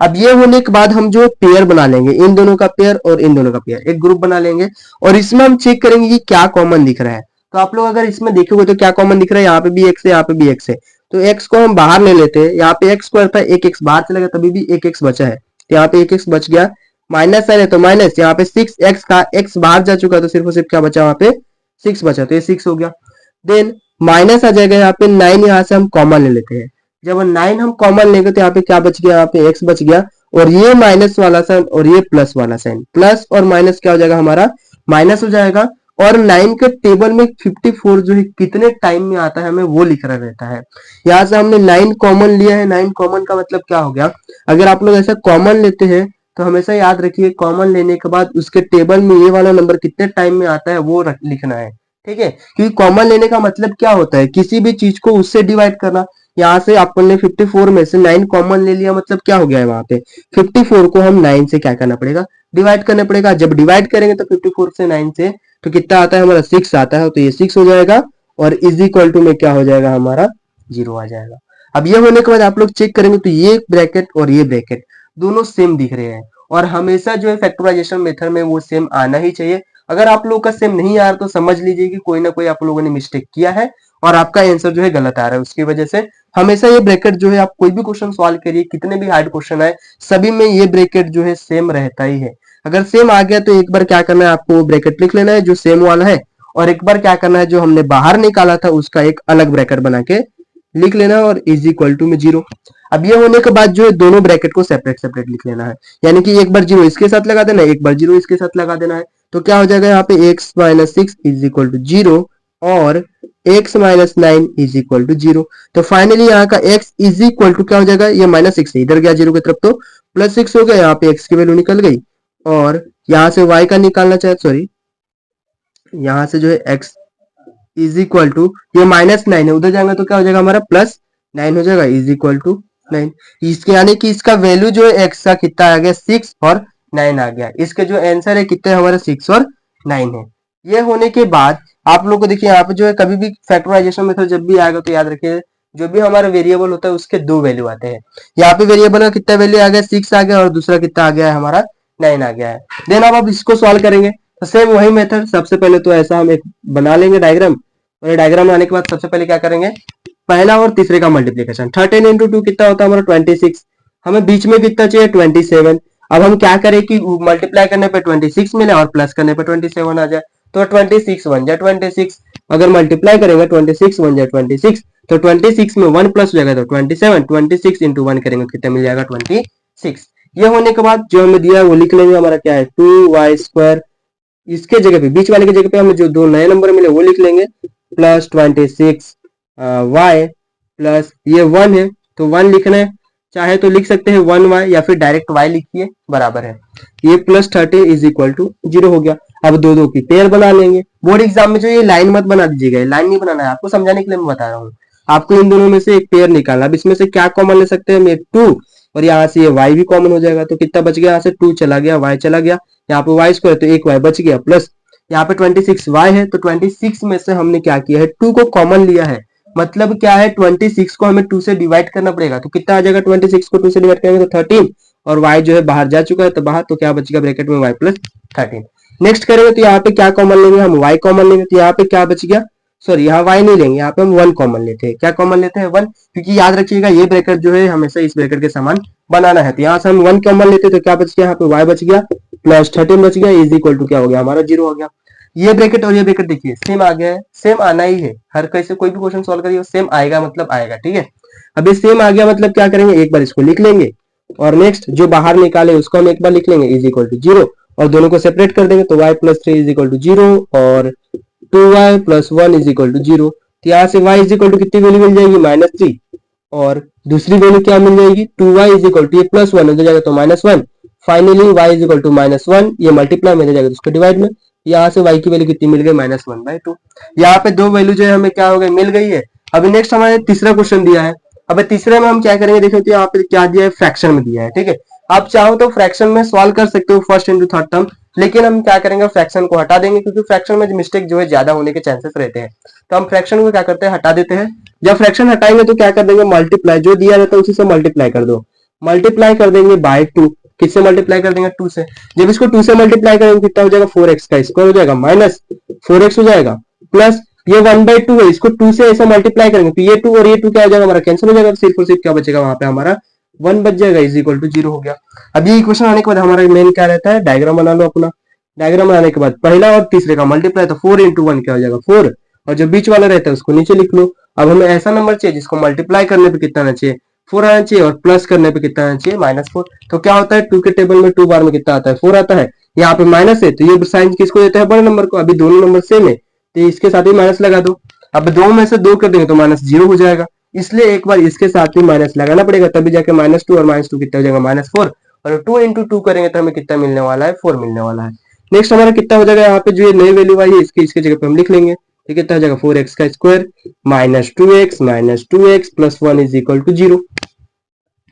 अब ये होने के बाद हम जो पेयर बना लेंगे, इन दोनों का पेयर और इन दोनों का पेयर, एक ग्रुप बना लेंगे और इसमें हम चेक करेंगे कि क्या कॉमन दिख रहा है। तो आप लोग अगर इसमें देखोगे तो क्या कॉमन दिख रहा है, यहाँ पे भी x है यहाँ पे भी x है, तो x को हम बाहर ले लेते हैं, यहाँ पे x स्क्वायर था, एक x बाहर चला गया तभी भी एक x बचा है, तो यहाँ पे एक x बच गया, माइनस साइन है तो माइनस, यहाँ पे 6x था, x बाहर जा चुका तो सिर्फ और सिर्फ क्या बचा, वहां पे 6 बचा, तो ये 6 हो गया। देन माइनस आ जाएगा, यहाँ पे 9 यहाँ से हम कॉमन ले लेते हैं, जब 9 हम कॉमन लेंगे तो यहाँ पे क्या बच गया, यहाँ पे x बच गया, और ये माइनस वाला साइन और ये प्लस वाला साइन, प्लस और माइनस क्या हो जाएगा हमारा, माइनस हो जाएगा। और 9 के टेबल में 54 जो है कितने टाइम में आता है हमें वो लिखना रहता है। यहाँ से हमने 9 कॉमन लिया है, 9 कॉमन का मतलब क्या हो गया, अगर आप लोग ऐसा कॉमन लेते हैं तो हमेशा याद रखिए कॉमन लेने के बाद उसके टेबल में ये वाला नंबर कितने टाइम में आता है वो लिखना है, ठीक है। क्योंकि कॉमन लेने का मतलब क्या होता है, किसी भी चीज को उससे डिवाइड करना। यहाँ से अपन ने 54 में से 9 कॉमन ले लिया, मतलब क्या हो गया है, वहां पे 54 को हम 9 से क्या करना पड़ेगा, डिवाइड करना पड़ेगा। जब डिवाइड करेंगे तो 54 से 9 से तो कितना आता है हमारा, 6 आता है, तो ये 6 हो जाएगा, और इज इक्वल टू में क्या हो जाएगा हमारा, 0 आ जाएगा। अब ये होने के बाद आप लोग चेक करेंगे तो ये ब्रैकेट और ये ब्रैकेट दोनों सेम दिख रहे हैं, और हमेशा जो है फैक्टराइजेशन मेथड में वो सेम आना ही चाहिए। अगर आप लोगों का सेम नहीं आ रहा तो समझ लीजिए कि कोई ना कोई आप लोगों ने मिस्टेक किया है और आपका आंसर जो है गलत आ रहा है, उसकी वजह से हमेशा ये ब्रैकेट जो है, आप कोई भी क्वेश्चन सॉल्व करिए, कितने भी हार्ड क्वेश्चन आए सभी में ये ब्रैकेट जो है सेम रहता ही है। अगर सेम आ गया तो एक बार क्या करना है, आपको वो ब्रैकेट लिख लेना है जो सेम वाला है, और एक बार क्या करना है, जो हमने बाहर निकाला था उसका एक अलग ब्रैकेट बना के लिख लेना है, और इज इक्वल टू में 0। अब ये होने के बाद जो है दोनों ब्रैकेट को सेपरेट सेपरेट लिख लेना है, यानी कि एक बार 0 इसके साथ लगा देना है, एक बार 0 इसके साथ लगा देना है, तो क्या हो जाएगा यहाँ पे x minus 6 is equal to 0 और x minus 9 is equal to 0। तो फाइनली यहाँ का x इज इक्वल टू क्या हो जाएगा, ये माइनस 6 इधर गया 0 की तरफ तो प्लस 6 हो गया, यहाँ पे x की वैल्यू निकल गई, और यहाँ से y का निकालना चाहे, सॉरी यहाँ से जो है x इज इक्वल टू, ये माइनस 9 है, उधर जाएगा तो क्या हो जाएगा हमारा प्लस 9 हो जाएगा, इज इक्वल टू 9। इसके यानी कि इसका वैल्यू जो है x का कितना आ गया, 6 और 9 आ गया। इसके जो आंसर है कितने हमारा 6 और 9 है। ये होने के बाद आप लोग को देखिए यहाँ पे जो है कभी भी फैक्टराइजेशन मेथड जब भी आएगा तो याद रखिए जो भी हमारा वेरिएबल होता है उसके दो वैल्यू आते हैं। यहाँ पे वेरिएबल का कितना वैल्यू आ गया, 6 आ गया, और दूसरा कितना आ गया है हमारा 9 आ गया है। देन अब इसको सॉल्व करेंगे तो सेम वही मेथड, सबसे पहले तो ऐसा हम एक बना लेंगे डायग्राम, और ये डायग्राम बनाने के बाद सबसे पहले क्या करेंगे, पहला और तीसरे का मल्टीप्लीकेशन। 13 इंटू 2 कितना होता है हमारा 26, हमें बीच में कितना चाहिए 27। अब हम क्या करें कि मल्टीप्लाई करने पे 26 मिले और प्लस करने पे 27 आ जाए, तो 26 बन जाए 26। अगर मल्टीप्लाई करेंगे 26 बन जाए 26, तो 26 में 1 प्लस हो जाएगा तो 27, 26 इंटू 1 करेंगे कितना मिल जाएगा 26। ये होने के बाद जो हमें दिया है वो लिख लेंगे, हमारा क्या है 2y स्क्वायर, इसके जगह पे बीच वाले की जगह पे हमें जो दो नए नंबर मिले वो लिख लेंगे, प्लस 26 y प्लस ये 1 है तो 1 लिखना है, चाहे तो लिख सकते हैं 1y या फिर डायरेक्ट y लिखिए बराबर है, ये प्लस 30 इज इक्वल टू 0 हो गया। अब दो दो की पेयर बना लेंगे। बोर्ड एग्जाम में जो ये लाइन मत बना दीजिएगा, लाइन नहीं बनाना है, आपको समझाने के लिए मैं बता रहा हूँ। आपको इन दोनों में से एक पेयर निकालना। अब इसमें से क्या कॉमन ले सकते हैं हम, 2 और यहाँ से ये y भी कॉमन हो जाएगा, तो कितना बच गया, यहाँ से 2 चला गया, y चला गया, यहाँ पे y स्क्वायर तो एक y बच गया, प्लस यहाँ पे 26y है तो 26 में से हमने क्या किया है 2 को कॉमन लिया है, मतलब क्या है 26 को हमें 2 से डिवाइड करना पड़ेगा, तो कितना आ जाएगा 26 को 2 से डिवाइड करेंगे तो 13, और y जो है बाहर जा चुका है तो बाहर, तो क्या बचेगा ब्रैकेट में y प्लस 13। नेक्स्ट करेंगे तो यहाँ पे क्या कॉमन लेंगे हम, y कॉमन लेंगे, तो यहाँ पे क्या बच गया, सॉरी यहाँ y नहीं लेंगे, यहाँ पे हम 1 कॉमन लेते हैं। क्या कॉमन लेते हैं 1, क्योंकि याद रखिएगा ये ब्रैकेट जो है हमेशा इस ब्रैकेट के समान बनाना है, तो यहाँ से हम 1 कॉमन लेते हैं तो क्या बच गया, यहाँ पे y बच गया प्लस 13 बच गया, इज इक्वल टू क्या हो गया हमारा 0 हो गया। ये ब्रैकेट और ये ब्रैकेट देखिए सेम आ गया है, सेम आना ही है, हर कैसे कोई भी क्वेश्चन सॉल्व करिए सेम आएगा मतलब आएगा, ठीक है। अब ये सेम आ गया मतलब क्या करेंगे, एक बार इसको लिख लेंगे, और नेक्स्ट जो बाहर निकाले उसको हम एक बार लिख लेंगे इज इक्वल टू 0, और दोनों को सेपरेट कर देंगे तो y plus 3 is equal to 0 और 2y plus 1 is equal to 0। तो यहाँ से y इज इक्वल टू कितनी वैल्यू मिल जाएगी -3, और दूसरी वैल्यू क्या मिल जाएगी 2y इज इक्वल टू, ये प्लस 1 हो जाएगा तो -1, finally y is equal to -1, ये मल्टीप्लाई में जाएगा तो उसको डिवाइड में, यहाँ से y की वैल्यू कितनी मिल गई -1/2। यहाँ पे दो वैल्यू जो है हमें क्या हो गई, मिल गई है। अभी नेक्स्ट हमारे तीसरा क्वेश्चन दिया है। अब तीसरे में हम क्या करेंगे, देखो तो यहाँ पे क्या दिया है, फ्रैक्शन में दिया है, ठीक है। आप चाहो तो फ्रैक्शन में सॉल्व कर सकते हो फर्स्ट इंटू थर्ड टर्म, लेकिन हम क्या करेंगे फ्रैक्शन को हटा देंगे, क्योंकि फ्रैक्शन में मिस्टेक जो है ज्यादा होने के चांसेस रहते हैं, तो हम फ्रैक्शन को क्या करते हैं हटा देते हैं। जब फ्रैक्शन हटाएंगे तो क्या कर देंगे, मल्टीप्लाई जो दिया रहता है उसी से मल्टीप्लाई कर दो, मल्टीप्लाई कर देंगे बाय 2, किससे मल्टीप्लाई कर देंगे 2 से। जब इसको 2 से मल्टीप्लाई करेंगे कितना हो जाएगा 4x का स्क्वायर हो जाएगा माइनस 4x हो जाएगा, प्लस ये 1/2 है, इसको 2 से ऐसा मल्टीप्लाई करेंगे तो ये 2 और ये 2 क्या हो जाएगा हमारा, कैंसिल हो जाएगा, सिर्फ और सिर्फ क्या बचेगा वहां पे हमारा 1 बच जाएगा, इज इक्वल टू 0 हो गया। अब ये इक्वेशन आने के बाद हमारा मेन क्या रहता है, डायग्राम बना लो अपना। डायग्राम बनाने के बाद पहला और तीसरे का मल्टीप्लाई, तो 4 इंटू 1 क्या हो जाएगा 4, और जो बीच वाला रहता है उसको नीचे लिख लो। अब हमें ऐसा नंबर चाहिए जिसको मल्टीप्लाई करने पे कितना आना चाहिए, 4 आना चाहिए, और प्लस करने पे कितना आना चाहिए, -4। तो क्या होता है 2 के टेबल में 2 बार में कितना आता है, 4 आता है। यहाँ पे माइनस है तो ये साइन किसको देता है, बड़े नंबर को। अभी दोनों नंबर सेम है तो इसके साथ ही माइनस लगा दो। अब दो में से 2 कर देंगे तो -0 हो जाएगा, इसलिए एक बार इसके साथ ही माइनस लगाना पड़ेगा, तभी जाके -2 और -2 कितना हो जाएगा -4, और 2 इंटू 2 करेंगे तो हमें कितना मिलने वाला है, 4 मिलने वाला है। नेक्स्ट हमारा कितना हो जाएगा, यहाँ पे जो ये नई वैल्यू आई है इसके जगह पे हम लिख लेंगे, तो कितना हो जाएगा 4x का square -2x plus 1 is equal to 0।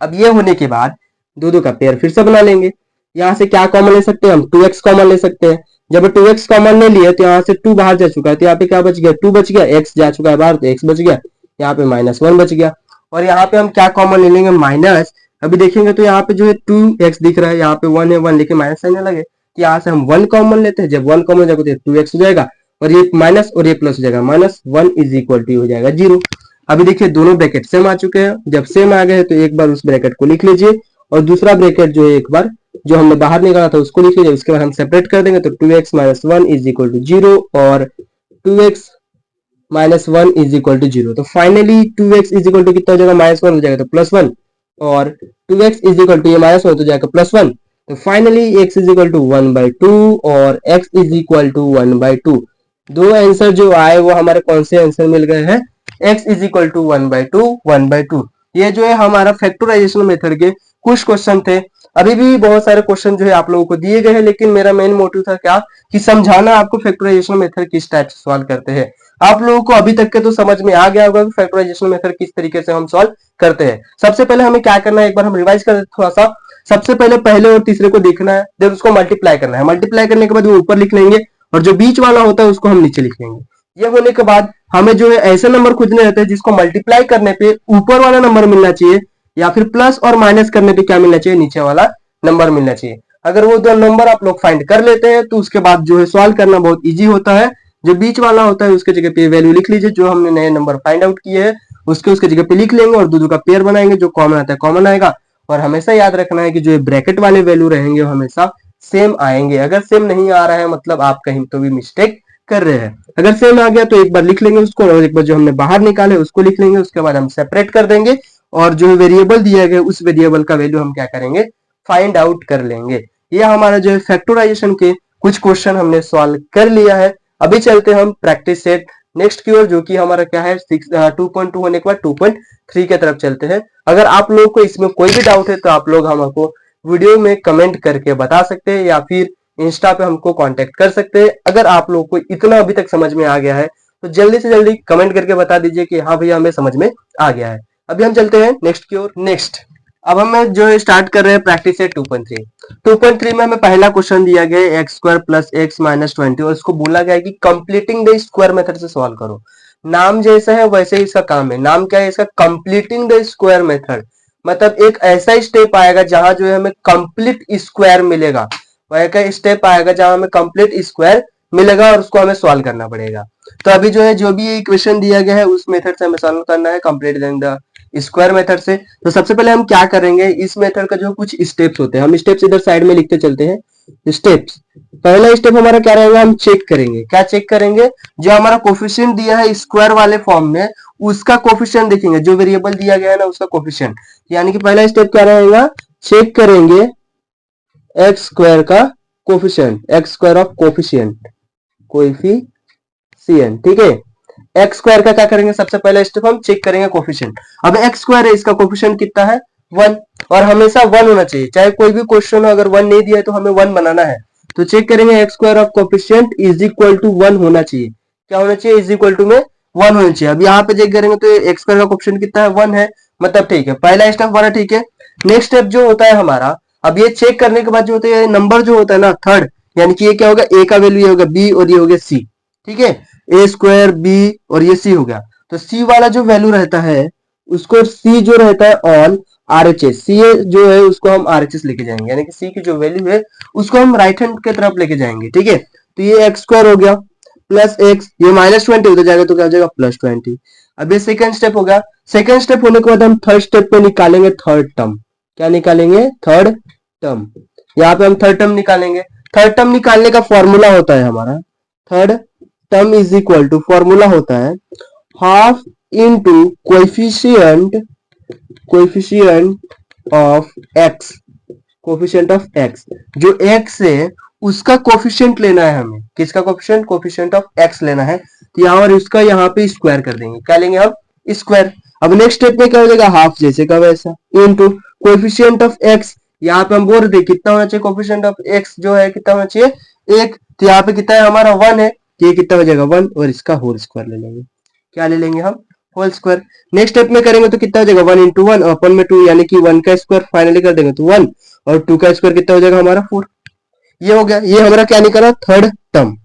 अब ये होने के बाद दो दो का पेयर फिर से बना लेंगे। यहाँ से क्या कॉमन ले सकते हैं हम, 2x कॉमन ले सकते हैं। जब 2x कॉमन ले लिए तो यहाँ से 2 बाहर जा चुका है, तो यहाँ पे क्या बच गया, 2 बच गया, x जा चुका है बाहर तो x बच गया, यहाँ पे -1 बच गया। और यहाँ पे हम क्या कॉमन ले लेंगे, माइनस। अभी देखेंगे तो यहाँ पे जो है 2x दिख रहा है, यहाँ पे 1 है, 1 लेके माइनस आने लगे, तो यहाँ से हम 1 कॉमन लेते हैं। जब 1 कॉमन जाएगा तो 2x हो जाएगा, और ये माइनस और ये प्लस हो जाएगा, -1 इज इक्वल टू हो जाएगा 0। अभी देखिए दोनों ब्रैकेट सेम आ चुके हैं, जब सेम आ गए तो एक बार उस ब्रैकेट को लिख लीजिए, और दूसरा ब्रैकेट जो है एक बार जो हमने बाहर निकाला था उसको लिख लीजिए। उसके बाद हम सेपरेट कर देंगे तो 2x - 1 इज इक्वल टू 0 और 2x - 1 इज इक्वल टू 0। तो finally 2x is equal to कितना हो जाएगा, -1 हो जाएगा तो +1, और 2x इज इक्वल टू ये -1 हो जाएगा +1। तो finally x is equal to 1/2 और x इज इक्वल टू 1/2। दो आंसर जो आए वो हमारे कौन से आंसर मिल गए हैं, x इज इक्वल टू 1/2। ये जो है हमारा फैक्टराइजेशन मेथड के कुछ क्वेश्चन थे। अभी भी बहुत सारे क्वेश्चन जो है आप लोगों को दिए गए हैं, लेकिन मेरा मेन मोटिव था क्या, कि समझाना आपको फैक्टराइजेशन मेथड किस टाइप से सॉल्व करते हैं। आप लोगों को अभी तक के तो समझ में आ गया होगा कि फैक्टराइजेशन मेथड किस तरीके से हम सॉल्व करते हैं। सबसे पहले हमें क्या करना है, एक बार हम रिवाइज कर देते थोड़ा सा। सबसे पहले पहले और तीसरे को देखना है, फिर उसको मल्टीप्लाई करना है। मल्टीप्लाई करने के बाद वो ऊपर लिख लेंगे, और जो बीच वाला होता है उसको हम नीचे लिख लेंगे। ये होने के बाद हमें जो है ऐसे नंबर खोजने रहते हैं जिसको मल्टीप्लाई करने पे ऊपर वाला नंबर मिलना चाहिए, या फिर प्लस और माइनस करने पे क्या मिलना चाहिए, नीचे वाला नंबर मिलना चाहिए। अगर वो दो नंबर आप लोग फाइंड कर लेते हैं तो उसके बाद जो है सॉल्व करना बहुत इजी होता है। जो बीच वाला होता है उसके जगह पे वैल्यू लिख लीजिए, जो हमने नए नंबर फाइंड आउट किए हैं उसके जगह पे लिख लेंगे, और दो का पेयर बनाएंगे, जो कॉमन आता है कॉमन आएगा। और हमेशा याद रखना है कि जो ब्रैकेट वाले वैल्यू रहेंगे वो हमेशा सेम आएंगे। अगर सेम नहीं आ रहा है मतलब आप कहीं तो भी मिस्टेक कर रहे हैं। अगर सेम आ गया तो एक बार लिख लेंगे उसको, और एक बार जो हमने बाहर निकाले उसको लिख लेंगे। उसके बाद हम सेपरेट कर देंगे, और जो वेरिएबल दिया गया उस वेरिएबल का वैल्यू हम क्या करेंगे, फाइंड आउट कर लेंगे। ये हमारा जो है फैक्टराइजेशन के कुछ क्वेश्चन हमने सॉल्व कर लिया है। अभी चलते हैं हम प्रैक्टिस सेट नेक्स्ट की ओर, जो कि हमारा क्या है 2.2 होने के बाद 2.3 की तरफ चलते हैं। अगर आप लोगों को इसमें कोई भी डाउट है तो आप लोग हमको वीडियो में कमेंट करके बता सकते हैं, या फिर इंस्टा पे हमको कांटेक्ट कर सकते हैं। अगर आप लोगों को इतना अभी तक समझ में आ गया है तो जल्दी से जल्दी कमेंट करके बता दीजिए कि हाँ भैया हमें समझ में आ गया है। अभी हम चलते हैं नेक्स्ट की ओर। नेक्स्ट अब हमें जो है स्टार्ट कर रहे हैं प्रैक्टिस से 2.3। 2.3 में हमें पहला क्वेश्चन दिया गया है x² + x - 20, और इसको बोला गया है कि कंप्लीटिंग द स्क्वायर मेथड से सॉल्व करो। नाम जैसा है वैसे ही इसका काम है। नाम क्या है इसका, कंप्लीटिंग द स्क्वायर मेथड। मतलब एक ऐसा स्टेप आएगा जहां जो है हमें कंप्लीट स्क्वायर मिलेगा, वह का स्टेप आएगा जहां हमें कंप्लीट स्क्वायर मिलेगा, और उसको हमें सॉल्व करना पड़ेगा। तो अभी जो है जो भी इक्वेशन दिया गया है उस मेथड से हमें सॉल्व करना है, कंप्लीट द स्क्वायर मेथड से। तो सबसे पहले हम क्या करेंगे, इस मेथड का जो कुछ स्टेप्स होते हैं हम स्टेप्स इधर साइड में लिखते चलते हैं। स्टेप्स, पहला स्टेप हमारा क्या रहेगा, हम चेक करेंगे। क्या चेक करेंगे, जो हमारा कोफिशिएंट दिया है स्क्वायर वाले फॉर्म में उसका कोफिशिएंट देखेंगे, जो वेरिएबल दिया गया है ना उसका कोफिशिएंट। यानी कि पहला स्टेप क्या रहेगा, चेक करेंगे x² का coefficient, x² of coefficient, coefficient, ठीक है। x² का क्या करेंगे, सबसे पहला स्टेप हम चेक करेंगे कोफिशिएंट। अब x² है, इसका कोफिशिएंट कितना है 1, और हमेशा 1 होना चाहिए, चाहे कोई भी क्वेश्चन हो। अगर 1 नहीं दिया है तो हमें 1 बनाना है। तो चेक करेंगे x² of coefficient is equal to 1 होना चाहिए। क्या होना चाहिए, इज इक्वल टू में 1 होना चाहिए। अब यहाँ पे चेक करेंगे तो x² का कोफिशिएंट कितना है 1 है, मतलब ठीक है, पहला स्टेप हमारा ठीक है। नेक्स्ट स्टेप जो होता है हमारा, अब ये चेक करने के बाद जो होता है नंबर जो होता है ना थर्ड, यानी कि ये क्या होगा, a का वैल्यू ये होगा b और ये हो गया c, ठीक है। a² b और ये c हो गया। तो c वाला जो वैल्यू रहता है उसको c जो रहता है ऑन RHS, c जो है उसको हम RHS लेके जाएंगे, यानी कि c की जो वैल्यू है उसको हम राइट हैंड की तरफ लेके जाएंगे, ठीक है। तो ये x² हो गया। प्लस एक्स, ये -20 उधर जाएगा तो क्या हो जाएगा +20। अब ये सेकंड स्टेप होगा। सेकंड स्टेप होने के बाद हम थर्ड स्टेप पे निकालेंगे थर्ड टर्म। क्या निकालेंगे? Third term. यहाँ पे हम थर्ड टर्म निकालेंगे। थर्ड टर्म निकालने का फॉर्मूला होता है हमारा, third term is equal to, formula होता है half into coefficient of x, coefficient of x. जो एक्स है उसका कोफिशिएंट लेना है हमें। किसका कोफिशिएंट? कोफिशिएंट ऑफ एक्स लेना है। तो यहाँ और इसका यहाँ पे स्क्वायर कर देंगे। क्या लेंगे हम? स्क्वायर। अब नेक्स्ट स्टेप में क्या हो जाएगा? हाफ जैसे का वैसा इनटू कोफिशिएंट ऑफ एक्स। यहाँ पे हम बोल रहे कितना होना चाहिए? कोफिशिएंट ऑफ एक्स जो है कितना होना चाहिए? 1। तो यहाँ पे कितना है हमारा? 1 है। तो ये कितना हो जाएगा? 1 और इसका होल स्क्वायर ले लेंगे। क्या ले लेंगे हम? Whole square. नेक्स्ट स्टेप में करेंगे तो कितना हो जाएगा? 1 इंटू 1 अपन में 2, यानी कि 1 का स्क्वायर फाइनली कर देंगे तो 1 और 2 का स्क्वायर कितना हो जाएगा हमारा? 4। ये हो गया। ये हमारा क्या निकाला? Third term.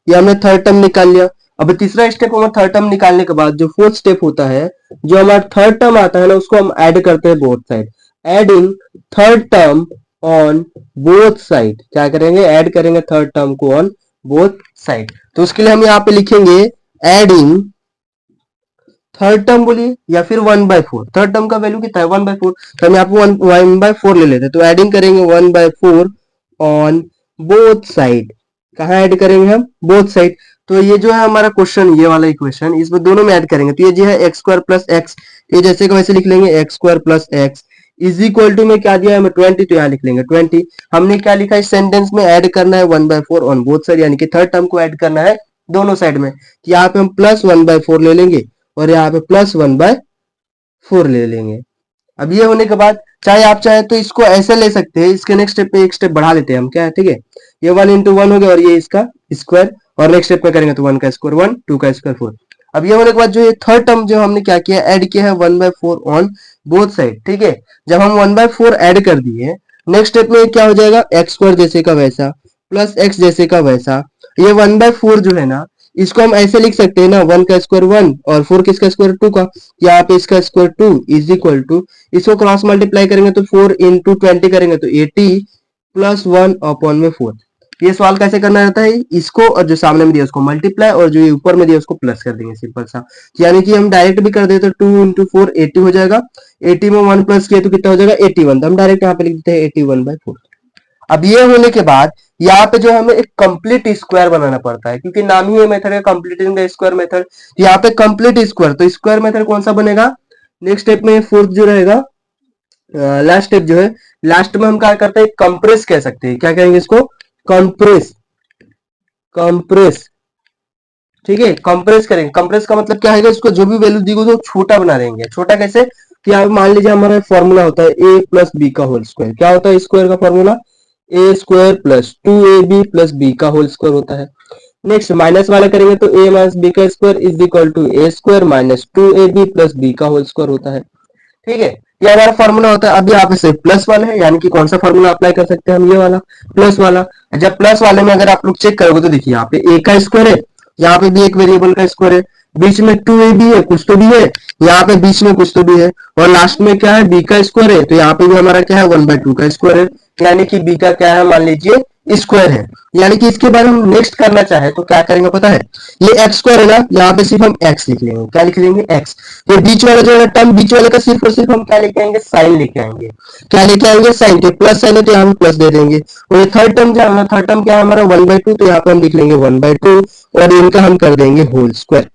ये हमने थर्ड टर्म निकाल लिया। अब तीसरा स्टेप हमारा थर्ड टर्म निकालने के बाद जो फोर्थ स्टेप होता है, जो हमारा थर्ड टर्म आता है ना, उसको हम ऐड करते हैं both side. Adding third term on both side. क्या करेंगे? ऐड करेंगे थर्ड टर्म को ऑन बोथ साइड। तो उसके लिए हम यहाँ पे लिखेंगे एडिंग थर्ड टर्म बोलिए या फिर 1/4। थर्ड टर्म का वैल्यू कितना है? 1/4। तो हम यहाँ पे 1/4 ले लेते हैं। तो एडिंग करेंगे 1/4 ऑन बोथ साइड। कहाँ ऐड करेंगे हम? Both side. तो ये जो है हमारा क्वेश्चन, ये वाला इक्वेशन, इसमें दोनों में ऐड करेंगे। तो ये जो है एक्स स्क्वायर प्लस एक्स, ये जैसे को वैसे लिख लेंगे x square plus x is equal to में क्या दिया है हमें? 20। तो यहाँ लिख लेंगे 20। हमने क्या लिखा है सेंटेंस में? ऐड करना है 1/4 ऑन बोथ साइड, यानी कि थर्ड टर्म को ऐड करना है दोनों साइड में। तो यहाँ पे हम प्लस 1/4 ले लेंगे और यहाँ पे प्लस 1/4 ले लेंगे। अब ये होने के बाद चाहे आप चाहे तो इसको ऐसे ले सकते हैं। इसके नेक्स्ट स्टेप पे एक स्टेप बढ़ा लेते हैं हम। क्या है? ठीक है, ये 1 इंटू 1 हो गया और ये इसका स्क्वायर, और नेक्स्ट स्टेप में करेंगे तो 1 का स्क्वायर 1, 2 का स्क्वायर 4। अब ये होने के बाद जो ये थर्ड टर्म जो हमने क्या किया? ऐड किया है 1/4 ऑन बोथ साइड। ठीक है, जब हम 1/4 ऐड कर दिए, नेक्स्ट स्टेप में क्या हो जाएगा? एक्स स्क्वायर जैसे का वैसा प्लस एक्स जैसे का वैसा। ये 1/4 जो है ना, इसको हम ऐसे लिख सकते हैं ना, 1 का स्क्वायर 1 और 4 किसका स्क्वायर? 2 का। यहाँ पे इसका स्क्वायर 2 इज इक्वल टू, इसको क्रॉस मल्टीप्लाई करेंगे तो 4 इंटू 20 करेंगे तो 80 प्लस 1 अपॉन में 4। ये सवाल कैसे करना रहता है? इसको और जो सामने में दिया उसको मल्टीप्लाई और जो ये ऊपर में दिया उसको प्लस कर देंगे, सिंपल सा। यानी कि हम डायरेक्ट भी कर देते तो 2 इंटू 4 80 हो जाएगा। 80 में 1 प्लस किया तो कितना हो जाएगा? 81। तो हम डायरेक्ट यहाँ पे लिख देते हैं 81/4। अब ये होने के बाद यहाँ पे जो हमें एक कंप्लीट स्क्वायर बनाना पड़ता है, क्योंकि नाम ही मेथड है कंप्लीटिंग द स्क्वायर मेथड। यहाँ पे कंप्लीट स्क्वायर, तो स्क्वायर मेथड कौन सा बनेगा? नेक्स्ट स्टेप में फोर्थ जो रहेगा, लास्ट स्टेप जो है, लास्ट में हम क्या करते हैं? कंप्रेस कह सकते हैं। क्या कहेंगे इसको? कंप्रेस। कंप्रेस, ठीक है, कंप्रेस करेंगे। कंप्रेस का मतलब क्या है? इसको जो भी वैल्यू दी गई छोटा बना देंगे। छोटा कैसे? कि आप मान लीजिए हमारा फॉर्मूला होता है a प्लस बी का होल स्क्वायर। क्या होता है स्क्वायर का formula? a square plus 2ab plus B का होल स्क्वायर होता है। नेक्स्ट माइनस वाला करेंगे तो a माइनस बी का square is equal to a square minus 2ab plus B का होल स्क्वायर होता है। ठीक है, ये हमारा फॉर्मूला होता है। अभी यहाँ पे सिर्फ प्लस वाला है, यानी कि कौन सा फॉर्मूला अप्लाई कर सकते हैं हम? ये वाला प्लस वाला। जब प्लस वाले में अगर आप लोग चेक करोगे तो देखिए यहाँ पे a का स्क्वायर है, यहाँ पे भी एक वेरिएबल का स्क्वायर है, बीच में 2ab है, कुछ तो भी है, यहाँ पे बीच में कुछ तो भी है, और लास्ट में क्या है? b का स्क्वायर है। तो यहाँ पे भी हमारा क्या है? 1/2 का स्क्वायर है, यानी कि b का क्या है? मान लीजिए स्क्वायर है। यानी कि इसके बाद हम नेक्स्ट करना चाहे तो क्या करेंगे पता है? ये एक्स स्क्वायर है ना, यहाँ पे सिर्फ हम एक्स लिख लेंगे। क्या लिख लेंगे? एक्स। ये बीच वाला जो है टर्म, बीच वाले का सिर्फ और सिर्फ हम क्या लेके आएंगे? साइन लेके आएंगे। क्या लेके आएंगे? साइन के। प्लस साइन है तो यहाँ पे प्लस दे देंगे। और ये थर्ड टर्म क्या है? थर्ड टर्म क्या है हमारा? 1/2। तो यहाँ पे हम लिख लेंगे 1/2 और इनका हम कर देंगे होल स्क्वायर।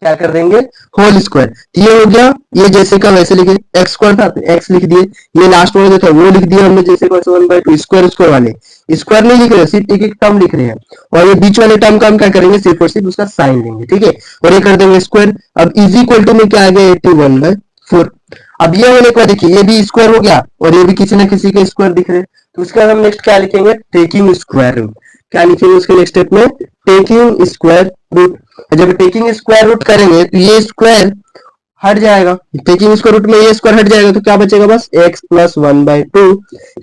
क्या कर देंगे? Whole square. ये हो गया, ये जैसे का वैसे लिखे। एक्स स्क्वायर था तो एक्स लिख दिए, ये लास्ट वाला जो था वो लिख दिया हमने जैसे का 1/2। स्क्वायर स्क्वायर वाले स्क्वायर नहीं लिख रहे, सिर्फ एक एक टर्म लिख रहे हैं। और ये बीच वाले टर्म का हम क्या करेंगे? सिर्फ और सिर्फ उसका साइन लेंगे। ठीक है, और ये कर देंगे स्क्वायर। अब इज इक्वल टू में क्या आ गया? 81/4। अब ये होने के बाद देखिए ये भी स्क्वायर हो गया और ये भी किसी ना किसी के स्क्वायर दिख रहे हैं। तो उसके बाद हम नेक्स्ट क्या लिखेंगे? Taking square root. क्या लिखेंगे उसके नेक्स्ट स्टेप में? Taking square root. जब टेकिंग स्क्वायर रूट करेंगे तो ये स्क्वायर हट जाएगा। टेकिंग स्क्वायर रूट में ये स्क्वायर हट जाएगा तो क्या बचेगा? बस x plus 1/2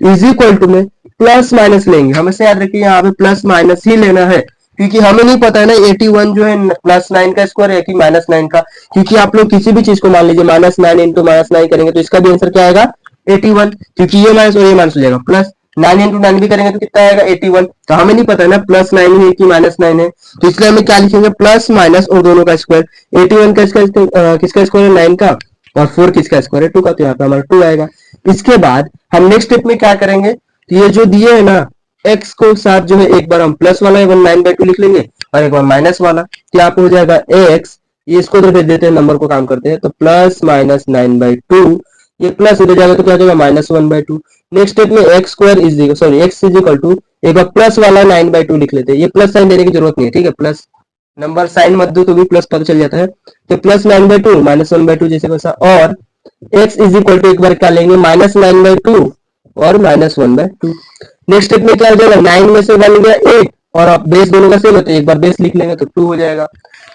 is equal to में प्लस माइनस लेंगे। हमेशा याद रखिए यहाँ पे प्लस माइनस ही लेना है, क्योंकि हमें नहीं पता है ना 81 जो है +9 का स्क्वायर है कि -9 का। क्योंकि आप लोग किसी भी चीज को मान लीजिए -9 इंटू -9 करेंगे तो इसका भी आंसर क्या आएगा? 81, क्योंकि ये माइनस और ये माइनस हो जाएगा प्लस। 9 इंटू 9 भी करेंगे तो कितना आएगा 81। तो हमें नहीं पता है ना प्लस 9 है कि माइनस 9 है, तो इसलिए हमें क्या लिखेंगे प्लस माइनस और दोनों का स्क्वायर। 81 का किसका स्क्वायर है 9 का, और 4 किसका स्क्वायर है 2 का, तो यहाँ पे हमारा 2 आएगा। इसके बाद हम नेक्स्ट स्टेप में क्या करेंगे, तो ये जो दिए है ना x को साथ जो है एक बार हम प्लस वाला 9/2 लिख लेंगे और एक बार माइनस वाला, तो यहाँ पे हो जाएगा x, ये इसको तो भेज देते हैं नंबर को काम करते हैं, तो प्लस माइनस 9/2, ये प्लस इधर जाएगा तो क्या हो जाएगा -1/2। नेक्स्ट स्टेप में x square is equal sorry x is equal to एक बार प्लस वाला 9/2 लिख लेते हैं, ये प्लस साइन देने की जरूरत नहीं है, ठीक है, प्लस नंबर साइन मत दो तो भी प्लस पता चल जाता है, तो प्लस 9/2 -1/2 जैसे वैसा, और एक्स इज इक्वल टू एक बार क्या लेंगे -9/2 और -1/2। नेक्स्ट स्टेप में क्या हो जाएगा 9 में से 1 गया 8, और आप बेस दोनों का सेम होता है, एक बार बेस लिख लेंगे तो 2 हो जाएगा।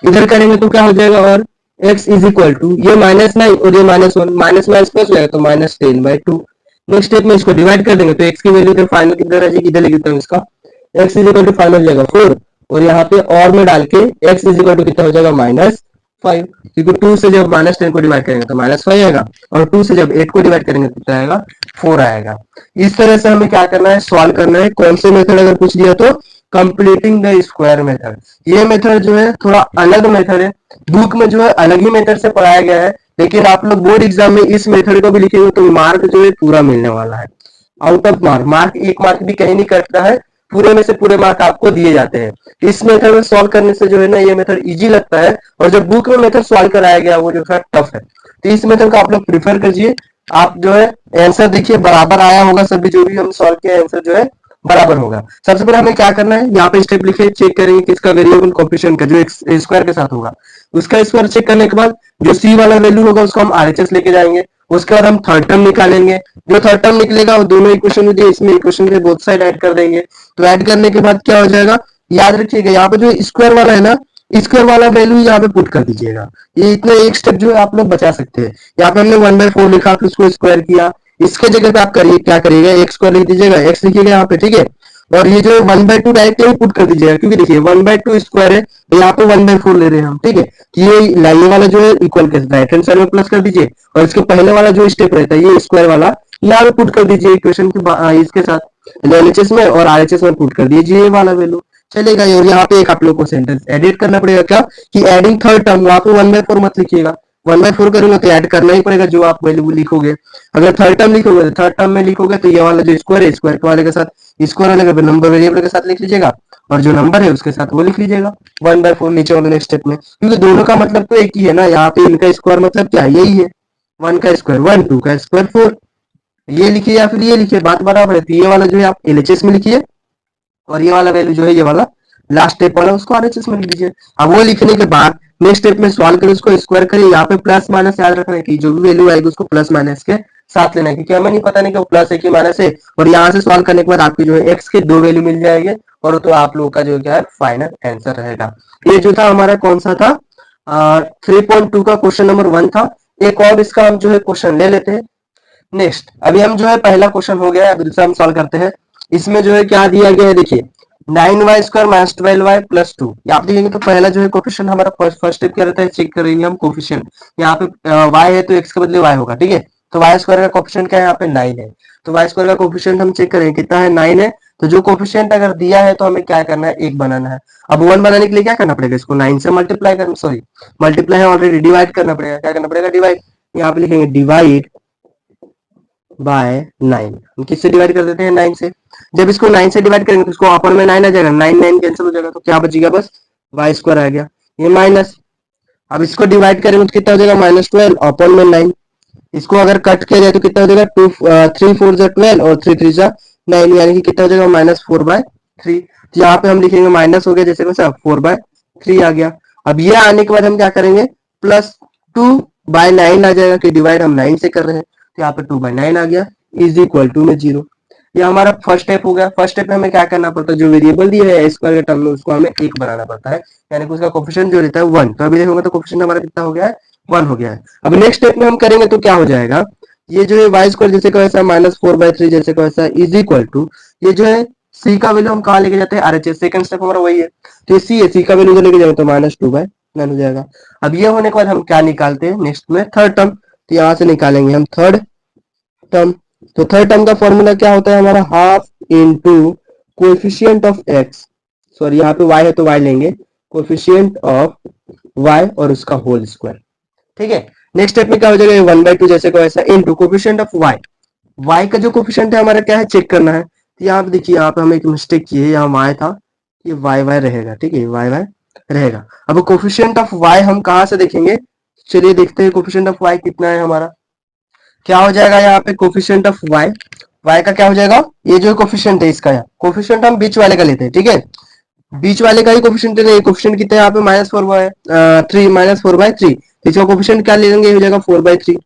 इधर करेंगे तो क्या हो जाएगा, और x इज इक्वल टू ये -9 और ये -1, माइनस माइनस प्लस हो जाएगा तो -10/2। नेक्स्ट स्टेप में इसको डिवाइड कर देंगे तो x की वैल्यू इधर फाइनल किधर आ जाएगी, इधर लिख देता हूँ इसका, x is equal to final हो जाएगा 4, और यहाँ पे और में डाल के x इज इक्वल टू कितना हो जाएगा -5, क्योंकि 2 से जब -10 को डिवाइड करेंगे तो -5 आएगा, और 2 से जब 8 को डिवाइड करेंगे तो कितना आएगा 4 आएगा। इस तरह से हमें क्या करना है, सॉल्व करना है। कौन से मेथड अगर पूछ दिया तो कंप्लीटिंग द स्क्वायर मेथड। ये मेथड जो है थोड़ा अलग मेथड है, बुक में जो है अलग ही मेथड से पढ़ाया गया है, लेकिन आप लोग बोर्ड एग्जाम में इस मेथड को भी लिखेंगे तो मार्क जो है पूरा मिलने वाला है, out of mark, mark 1 mark भी कहीं नहीं कटता है, पूरे में से पूरे मार्क आपको दिए जाते हैं। इस मेथड में सॉल्व करने से जो है ना ये मेथड इजी लगता है, और जब बुक में मेथड सॉल्व कराया गया वो जो है टफ है, तो इस मेथड को आप लोग प्रिफर कीजिए। आप जो है आंसर देखिए बराबर आया होगा, सभी जो भी हम सॉल्व किया आंसर जो है बराबर होगा। सबसे पहले हमें क्या करना है, यहाँ पे स्टेप लिखे, चेक करेंगे किसका वेरिएबल कोफिशिएंट का जो स्क्वायर के साथ होगा, उसका स्क्वायर चेक करने के बाद जो सी वाला वैल्यू होगा उसको हम आरएचएस लेके जाएंगे, उसके बाद हम थर्ड टर्म निकालेंगे, जो थर्ड टर्म निकलेगा वो दोनों इक्वेशन में दिए इसमें इक्वेशन के बोथ साइड ऐड कर देंगे, तो ऐड करने के बाद क्या हो जाएगा, याद रखिएगा यहाँ पे जो स्क्वायर वाला है ना, स्क्वायर वाला वैल्यू यहाँ पे पुट कर दीजिएगा, ये इतना एक स्टेप जो है आप लोग बचा सकते हैं। यहाँ पे हमने 1/4 लिखा फिर उसको स्क्वायर किया, इसके जगह पे आप करिए क्या करिएगा, एक्स स्क्वायर लिख दीजिएगा, एक्स लिखिएगा यहाँ पे, ठीक है, और ये जो 1/2 डायरेक्ट यही पुट कर दीजिएगा, क्योंकि देखिए 1/2 स्क्वायर है तो यहाँ पे 1/4 ले रहे हैं हम, ठीक है, तो ये लाइने वाला जो है इक्वल के राइट हैंड साइड में प्लस कर दीजिए, और इसके पहले वाला जो स्टेप रहता है ये स्क्वायर वाला यहाँ पे पुट कर दीजिए इक्वेशन के इसके साथ एलएचएस में, और आरएचएस में पुट कर दीजिए ये वाला वैल्यू चलेगा। और यहाँ पे एक आप लोग को सेंटेंस एडिट करना पड़ेगा, क्या कि एडिंग थर्ड टर्म, वहां पे 1/4 मत लिखिएगा, 1/4 करूंगा तो ऐड करना ही पड़ेगा जो आप वैल्यू लिखोगे। अगर थर्ड टर्म लिखोगे तो थर्ड टर्म में लिखोगे तो ये वाला जो स्क्वायर है स्क्वायर वाले के साथ स्क्वायर वाले का नंबर वेरिएबल के साथ लिख लीजिएगा, और जो नंबर है उसके साथ वो लिख लीजिएगा 1/4 नीचे वाले नेक्स्ट स्टेप में, क्योंकि दोनों का मतलब तो एक ही है ना, यहाँ पे इनका स्क्वायर मतलब क्या यही है, 1 का स्क्वायर 1, 2 का स्क्वायर 4, ये लिखिए या फिर ये लिखिए, बात बराबर है। तो ये वाला जो है आप एलएचएस में लिखिए, और ये वाला वैल्यू जो है ये वाला लास्ट स्टेप वाला उसको आरएचएस में लिख दीजिए। अब वो लिखने के बाद नेक्स्ट स्टेप में सॉल्व करें, उसको स्क्वायर करिए, यहाँ पे प्लस माइनस याद रखना है कि जो भी वैल्यू आएगी उसको प्लस माइनस के साथ लेना है, क्योंकि हमें नहीं पता नहीं कि वो प्लस है कि माइनस है, और यहाँ से सॉल्व करने के बाद आपकी जो है एक्स के 2 वैल्यू मिल जाएंगे, और तो आप लोगों का जो क्या है फाइनल आंसर रहेगा। ये जो था हमारा कौन सा था 3.2 का क्वेश्चन नंबर 1 था। एक और इसका हम जो है क्वेश्चन ले लेते हैं। नेक्स्ट अभी हम जो है पहला क्वेश्चन हो गया है, अभी दूसरा हम सॉल्व करते हैं। इसमें जो है क्या दिया गया है देखिए 9y² माइनस 12y प्लस 2, यहाँ पे देखेंगे तो पहला जो है कोफिशिएंट हमारा फर्स्ट स्टेप क्या रहता है, चेक करेंगे हम कोफिशिएंट, यहाँ पे y है तो x के बदले y होगा, ठीक है, तो y स्क्वायर का कोफिशिएंट क्या है यहाँ पे 9 है, तो y स्क्वायर का कोफिशिएंट हम चेक करेंगे कितना है 9 है, तो जो कोफिशिएंट अगर दिया है तो हमें क्या करना है 1 बनाना है। अब 1 बनाने के लिए क्या करना पड़ेगा, इसको 9 से मल्टीप्लाई करना, सॉरी मल्टीप्लाई है ऑलरेडी, डिवाइड करना पड़ेगा, क्या करना पड़ेगा डिवाइड, यहाँ पे लिखेंगे डिवाइड बाय 9, हम किससे डिवाइड कर देते हैं 9 से, जब इसको 9 से डिवाइड करेंगे तो इसको अपर में 9 आ जाएगा, 9 9 कैंसिल हो जाएगा, तो क्या बचेगा बस y स्क्वायर आ गया, ये माइनस, अब इसको डिवाइड करेंगे तो कितना हो जाएगा -12 अपर में 9, इसको अगर कट किया जाए तो कितना हो जाएगा 3 4 जा 12 और 3 3 जा 9, यानी कि कितना हो जाएगा -4/3, तो यहाँ पे हम लिखेंगे माइनस हो गया जैसे वैसा 4/3 आ गया। अब ये आने के बाद हम क्या करेंगे +2/9 आ जाएगा, कि डिवाइड हम 9 से कर रहे हैं, तो यहाँ पे 2/9 आ गया इज इक्वल टू में 0। ये हमारा फर्स्ट स्टेप हो गया। फर्स्ट स्टेप में हमें क्या करना पड़ता है, जो वेरिएबल दिया है स्क्वायर के टर्म में उसको हमें 1 बनाना पड़ता है, यानी कि उसका कोफिशिएंट जो रहता है 1, तो अभी देखोगे तो कोफिशिएंट हमारा कितना हो गया है 1 हो गया है। अब नेक्स्ट स्टेप में हम करेंगे तो क्या हो जाएगा, ये जो है वाई स्क्वायर जैसे का वैसा -4/3 जैसे का वैसा इज इक्वल टू, ये जो है सी का वैल्यू हम कहाँ लेके जाते हैं आरएचएस, सेकंड स्टेप हमारा वही है, तो सी का वैल्यू लेके जाएंगे तो -2/9 हो जाएगा। अब ये होने के बाद हम क्या निकालते हैं नेक्स्ट में थर्ड टर्म, तो यहाँ से निकालेंगे हम थर्ड टर्म, तो थर्ड टर्म का फॉर्मूला क्या होता है हमारा, half into coefficient of x, sorry यहाँ पे y है तो y लेंगे, कोएफिशिएंट ऑफ y और उसका होल स्क्वायर। ठीक है, नेक्स्ट स्टेप में क्या हो जाएगा, 1/2 जैसे को ऐसा into coefficient of y, y का जो कोएफिशिएंट है हमारा क्या है, चेक करना है। तो यहाँ पे देखिए, यहाँ पे हम एक मिस्टेक की है, यहाँ y था, ये y रहेगा। ठीक है, y रहेगा। अब कोएफिशिएंट ऑफ y हम कहाँ से देखेंगे, चलिए देखते हैं कोएफिशिएंट ऑफ y कितना है हमारा। क्या हो जाएगा यहाँ पे कोफिशिएंट ऑफ y, y का क्या हो जाएगा, ये जो कोफिशिएंट है इसका, यहाँ कोफिशिएंट हम बीच वाले का लेते हैं। ठीक है, बीच वाले का ही कोफिशिएंट है, कोफिशिएंट कितना है यहाँ पे -4/3, -4/3, इसका कोफिशिएंट क्या ले लेंगे, हो जाएगा 4/3,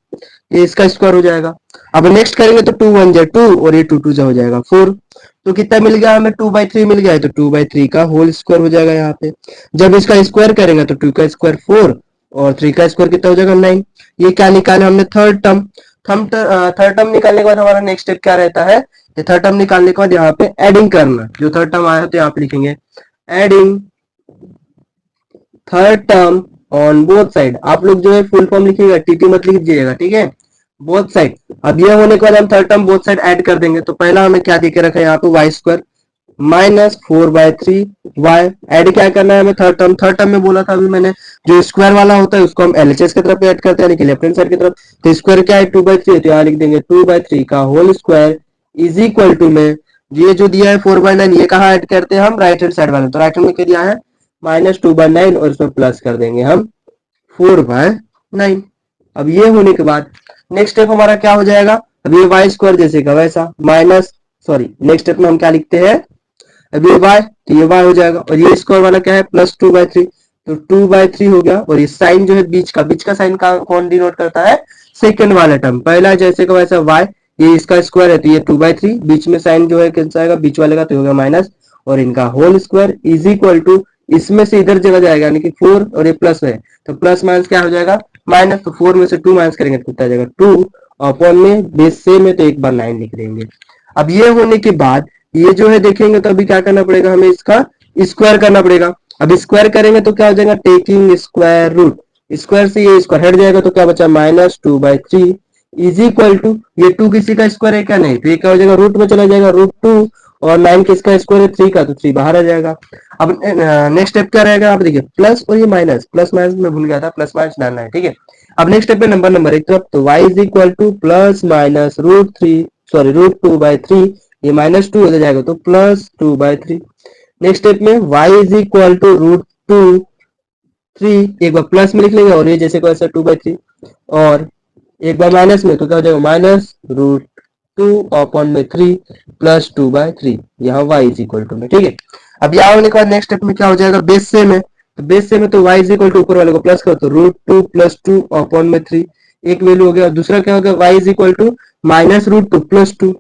ये इसका स्क्वायर हो जाएगा। अब नेक्स्ट करेंगे तो 2 1 2 और ये 2 2 हो जाएगा 4, तो कितना मिल गया हमें, 2/3 मिल गया है, तो 2/3 का होल स्क्वायर हो जाएगा यहाँ पे। जब इसका स्क्वायर करेंगे तो 2 का स्क्वायर 4 और 3 का स्क्वायर कितना हो जाएगा 9। ये क्या निकाले हमने, थर्ड टर्म। थर्ड टर्म निकालने के बाद हमारा नेक्स्ट स्टेप क्या रहता है, ये थर्ड टर्म निकालने के बाद यहाँ पे एडिंग करना, जो थर्ड टर्म आया तो यहाँ पे लिखेंगे adding third term on both side. आप लोग जो है फुल फॉर्म लिखिएगा, टीटी मत लिखिएगा। ठीक है, बोथ साइड। अब ये होने के बाद हम third term both side add कर देंगे, तो पहला हमें क्या देके रखा है यहाँ पे, वाई स्क्वायर -4/3 वाई। ऐड क्या करना है हमें, थर्ड टर्म में बोला था अभी मैंने, जो स्क्वायर वाला होता है उसको हम एलएचएस की तरफ ऐड करते हैं, यानी कि लेफ्ट हैंड साइड की तरफ। तो स्क्वायर क्या है, 2/3, तो यहाँ लिख देंगे 2/3 का whole square is equal to में, ये जो दिया है 4/9, ये कहाँ ऐड करते हैं हम, राइट हैंड साइड वाले। तो राइट हैंड में क्या दिया है, -2/9 और इसमें प्लस कर देंगे हम 4/9। अब ये होने के बाद नेक्स्ट स्टेप हमारा क्या हो जाएगा, अब ये वाई स्क्वायर जैसे का वैसा माइनस, सॉरी नेक्स्ट स्टेप में हम क्या लिखते हैं, अब ये y, तो ये y हो जाएगा, और ये स्क्वायर वाला क्या है, +2/3, तो 2/3 हो गया। और ये साइन जो है बीच का साइन का कौन डिनोट करता है, सेकंड वाला टर्म, पहला जैसे का वैसा y, ये इसका स्क्वायर है तो ये 2/3, बीच में साइन जो है कैंसिल आएगा बीच वाले का, तो होगा माइनस, और इनका whole square is equal to, इसमें से इधर जगह जाएगा, यानी कि 4 और ये प्लस है, तो प्लस माइनस क्या हो जाएगा, माइनस। तो 4 में से 2 माइनस करेंगे तो कितना आ जाएगा 2, अपॉन में बेस से में तो एक बार 9 लिख देंगे। अब ये होने के बाद ये जो है देखेंगे तो अभी क्या करना पड़ेगा, हमें इसका स्क्वायर करना पड़ेगा। अब स्क्वायर करेंगे तो क्या हो जाएगा, टेकिंग स्क्वायर रूट, स्क्वायर से ये स्क्वायर हट जाएगा तो क्या बचा, -2/3 इज इक्वल टू, ये 2 किसी का स्क्वायर है क्या, नहीं, तो ये क्या हो जाएगा, रूट में चला जाएगा √2, और 9 किसका स्क्वायर है 3 का, तो 3 बाहर आ जाएगा। अब नेक्स्ट स्टेप क्या रहेगा, आप देखिए प्लस और ये माइनस, प्लस माइनस में भूल गया था, प्लस माइनस डालना है। ठीक है, अब नेक्स्ट स्टेप पे नंबर एक तरफ, तो y is equal two plus minus √2/3, ये -2 हो जाएगा तो +2/3। नेक्स्ट स्टेप में y इज इक्वल टू √2/3, एक बार प्लस में लिख लेंगे, और ये जैसे को ऐसा 2/3, और एक बार माइनस में तो क्या हो जाएगा, -√2/3 +2/3, यहाँ y इज इक्वल टू में। ठीक है, अब यहाँ होने के बाद नेक्स्ट स्टेप में क्या हो जाएगा, बेस से में, तो बेस से में तो y इज इक्वल टू ऊपर वाले को प्लस करो तो √2 + 2/3, एक वैल्यू हो गया। और दूसरा क्या हो गया, y is equal to -√2 + 2,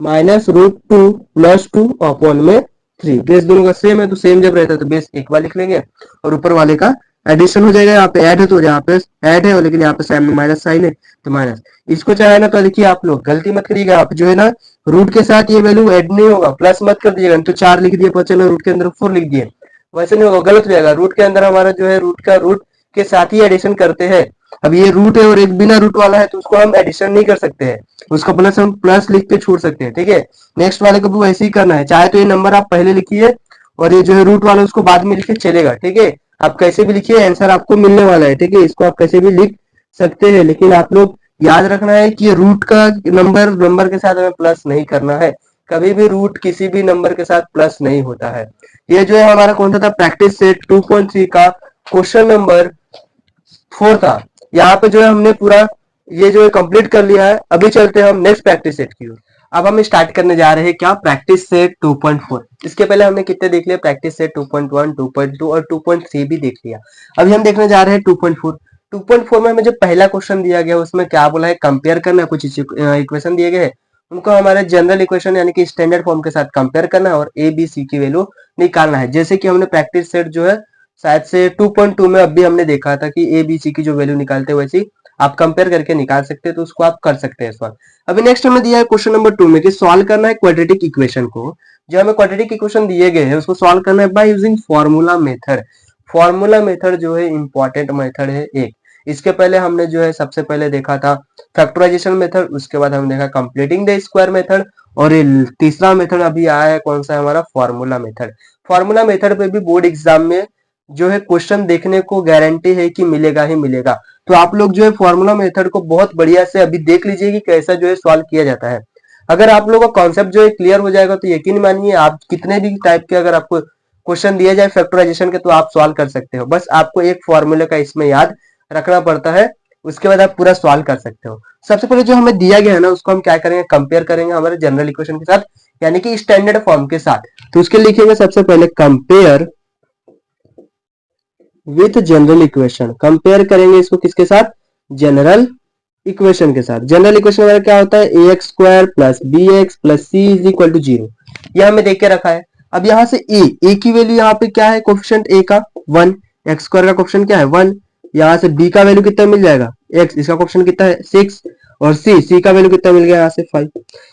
-√2 + 2/3, base दोनों का सेम है, तो सेम जब रहता है तो बेस एक बार लिख लेंगे, और ऊपर वाले का एडिशन हो जाएगा। यहाँ पे ऐड है तो यहाँ पे ऐड है, लेकिन यहाँ पे साइन में माइनस साइन है तो माइनस। इसको चाहे ना तो देखिए, आप लोग गलती मत करिएगा, आप जो है ना रूट के साथ ये वैल्यू ऐड नहीं होगा, प्लस मत कर दीजिएगा, तो 4 लिख दिए, पता चलो रूट के अंदर 4 लिख दिए, वैसे नहीं होगा, गलत हो जाएगा। रूट के अंदर हमारा जो है रूट के साथ ही एडिशन करते हैं। अब ये रूट है और एक बिना रूट वाला है, तो उसको हम एडिशन नहीं कर सकते हैं, उसका प्लस हम प्लस लिख के छोड़ सकते हैं। ठीक है, नेक्स्ट वाले को भी वैसे ही करना है, चाहे तो ये नंबर आप पहले लिखिए और ये जो है रूट वाला उसको बाद में लिखिए, चलेगा। ठीक है, आप कैसे भी लिखिए, आंसर आपको मिलने वाला है। ठीक है, इसको आप कैसे भी लिख सकते हैं, लेकिन आप लोग याद रखना है कि रूट का नंबर के साथ हमें प्लस नहीं करना है, कभी भी रूट किसी भी नंबर के साथ प्लस नहीं होता है। ये जो है हमारा कौन सा था, प्रैक्टिस सेट 2.3 का क्वेश्चन नंबर 4 था। यहाँ पे जो है हमने पूरा ये जो है कंप्लीट कर लिया है। अभी चलते हैं हम नेक्स्ट प्रैक्टिस सेट की ओर। अब हम स्टार्ट करने जा रहे हैं क्या, प्रैक्टिस सेट 2.4। इसके पहले हमने कितने देख लिया, प्रैक्टिस सेट 2.1, 2.2 और 2.3 भी देख लिया। अभी हम देखने जा रहे हैं 2.4। 2.4 में हमें जो पहला क्वेश्चन दिया गया उसमें क्या बोला है, कंपेयर करना, कुछ इक्वेशन दिए गए हैं, उनको हमारे जनरल इक्वेशन यानी कि स्टैंडर्ड फॉर्म के साथ कंपेयर करना है और ए बी सी की वैल्यू निकालना है। जैसे कि हमने प्रैक्टिस सेट जो है शायद से 2.2 में अभी हमने देखा था कि ए बी सी की जो वैल्यू निकालते हैं वैसी आप कंपेयर करके निकाल सकते हैं, तो उसको आप कर सकते हैं सॉल्व। अभी नेक्स्ट हमें दिया है क्वेश्चन नंबर 2 में कि सॉल्व करना है क्वाड्रेटिक इक्वेशन को। जो हमें क्वाड्रेटिक इक्वेशन दिए गए हैं उसको सॉल्व करना है bye using formula method. Formula method जो है इंपॉर्टेंट मेथड है एक। इसके पहले हमने जो है सबसे पहले देखा था फैक्टराइजेशन मेथड, उसके बाद हमने देखा कंप्लीटिंग द स्क्वायर मेथड, और ये तीसरा मेथड अभी आया है कौन सा है हमारा फॉर्मूला मेथड। फॉर्मूला मेथड पे भी बोर्ड एग्जाम में जो है क्वेश्चन देखने को गारंटी है कि मिलेगा ही मिलेगा। तो आप लोग जो है फॉर्मूला मेथड को बहुत बढ़िया से अभी देख लीजिए कि कैसा जो है सॉल्व किया जाता है। अगर आप लोगों का कॉन्सेप्ट जो है क्लियर हो जाएगा तो यकीन मानिए आप कितने भी टाइप के अगर आपको क्वेश्चन दिया जाए फैक्टराइजेशन के तो आप सॉल्व कर सकते हो। बस आपको एक फॉर्मूले का इसमें याद रखना पड़ता है, उसके बाद आप पूरा सॉल्व कर सकते हो। सबसे पहले जो हमें दिया गया है ना उसको हम क्या करेंगे, कंपेयर करेंगे हमारे जनरल इक्वेशन के साथ, यानी कि स्टैंडर्ड फॉर्म के साथ। तो उसके लिखेंगे सबसे पहले compare with general equation. Compare करेंगे इसको किसके साथ, जनरल इक्वेशन के साथ। जनरल इक्वेशन हमारा क्या होता है, ए X square plus B x plus C is equal to 0। यह हमें देख के रखा है। अब यहाँ से ए की वैल्यू यहाँ पे क्या है, कोफिशिएंट ए का 1, एक्स स्क्वायर का कोफिशिएंट क्या है 1, यहाँ से बी का वैल्यू कितना मिल जाएगा एक्स, इसका कोफिशिएंट कितना है 6, और सी का वैल्यू कितना मिल गया यहाँ से 5।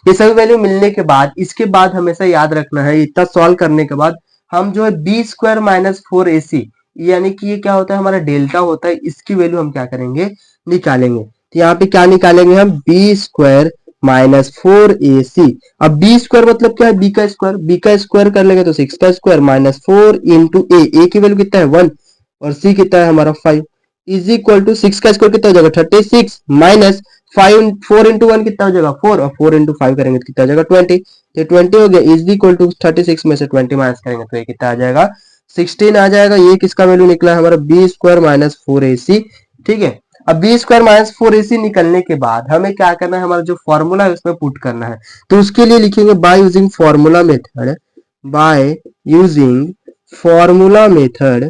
ये सभी वैल्यू मिलने के बाद इसके बाद हमेशा याद रखना है, इतना सॉल्व करने के बाद हम जो है बी स्क्वायर माइनस 4ac, यानी कि ये क्या होता है हमारा डेल्टा होता है, इसकी वैल्यू हम क्या करेंगे, निकालेंगे। तो यहाँ पे क्या निकालेंगे हम, बी स्क्वायर माइनस 4ac। अब बी स्क्वायर मतलब क्या है, बी का स्क्वायर, बी का स्क्वायर कर लेंगे तो 6 का स्क्वायर माइनस 4 इंटू ए की वैल्यू कितना है 1 और सी कितना है हमारा 5, इज इक्वल टू 6 का स्क्वायर कितना हो जाएगा 36 माइनस 4 इंटू 1 कितना हो जाएगा 4, और 4 इंटू 5 करेंगे तो कितना हो जाएगा 20। तो 20 हो गया, इज इक्वल टू 36 में से 20 माइनस करेंगे तो ये कितना आ जाएगा 16 आ जाएगा। ये किसका वैल्यू निकला है हमारा बी स्क्वायर माइनस 4ac। ठीक है, अब बी स्क्वायर माइनस 4ac निकलने के बाद हमें क्या करना है, हमारा जो फॉर्मूला है उसमें पुट करना है। तो उसके लिए लिखेंगे bye using formula method, by using formula method.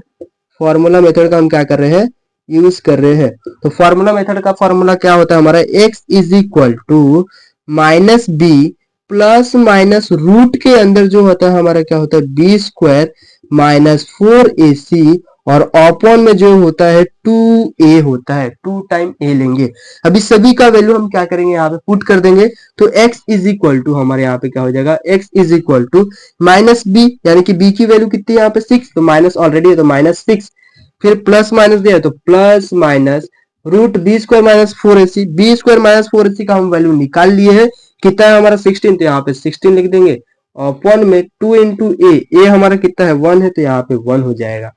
Formula method का हम क्या कर रहे हैं, यूज कर रहे हैं। तो फॉर्मूला मेथड का फॉर्मूला क्या होता है हमारा, x is equal to minus b plus minus root के अंदर जो होता है हमारा क्या होता है बी स्क्वायर माइनस 4ac, और अपॉन में जो होता है 2a होता है, 2 टाइम a लेंगे। अभी सभी का वैल्यू हम क्या करेंगे यहाँ पे पुट कर देंगे। तो x इज इक्वल टू हमारे यहाँ पे क्या हो जाएगा, x is equal to minus b, यानी कि b की वैल्यू कितनी है यहाँ पे 6, तो माइनस ऑलरेडी है तो माइनस 6, फिर प्लस माइनस दिया है तो plus minus root b square minus 4ac। B square minus 4ac का हम वैल्यू निकाल लिए हैं, कितना है हमारा 16, तो यहाँ पे 16 लिख देंगे, अपॉन में 2 इंटू ए हमारा कितना है 1 है तो यहाँ पे 1 हो जाएगा।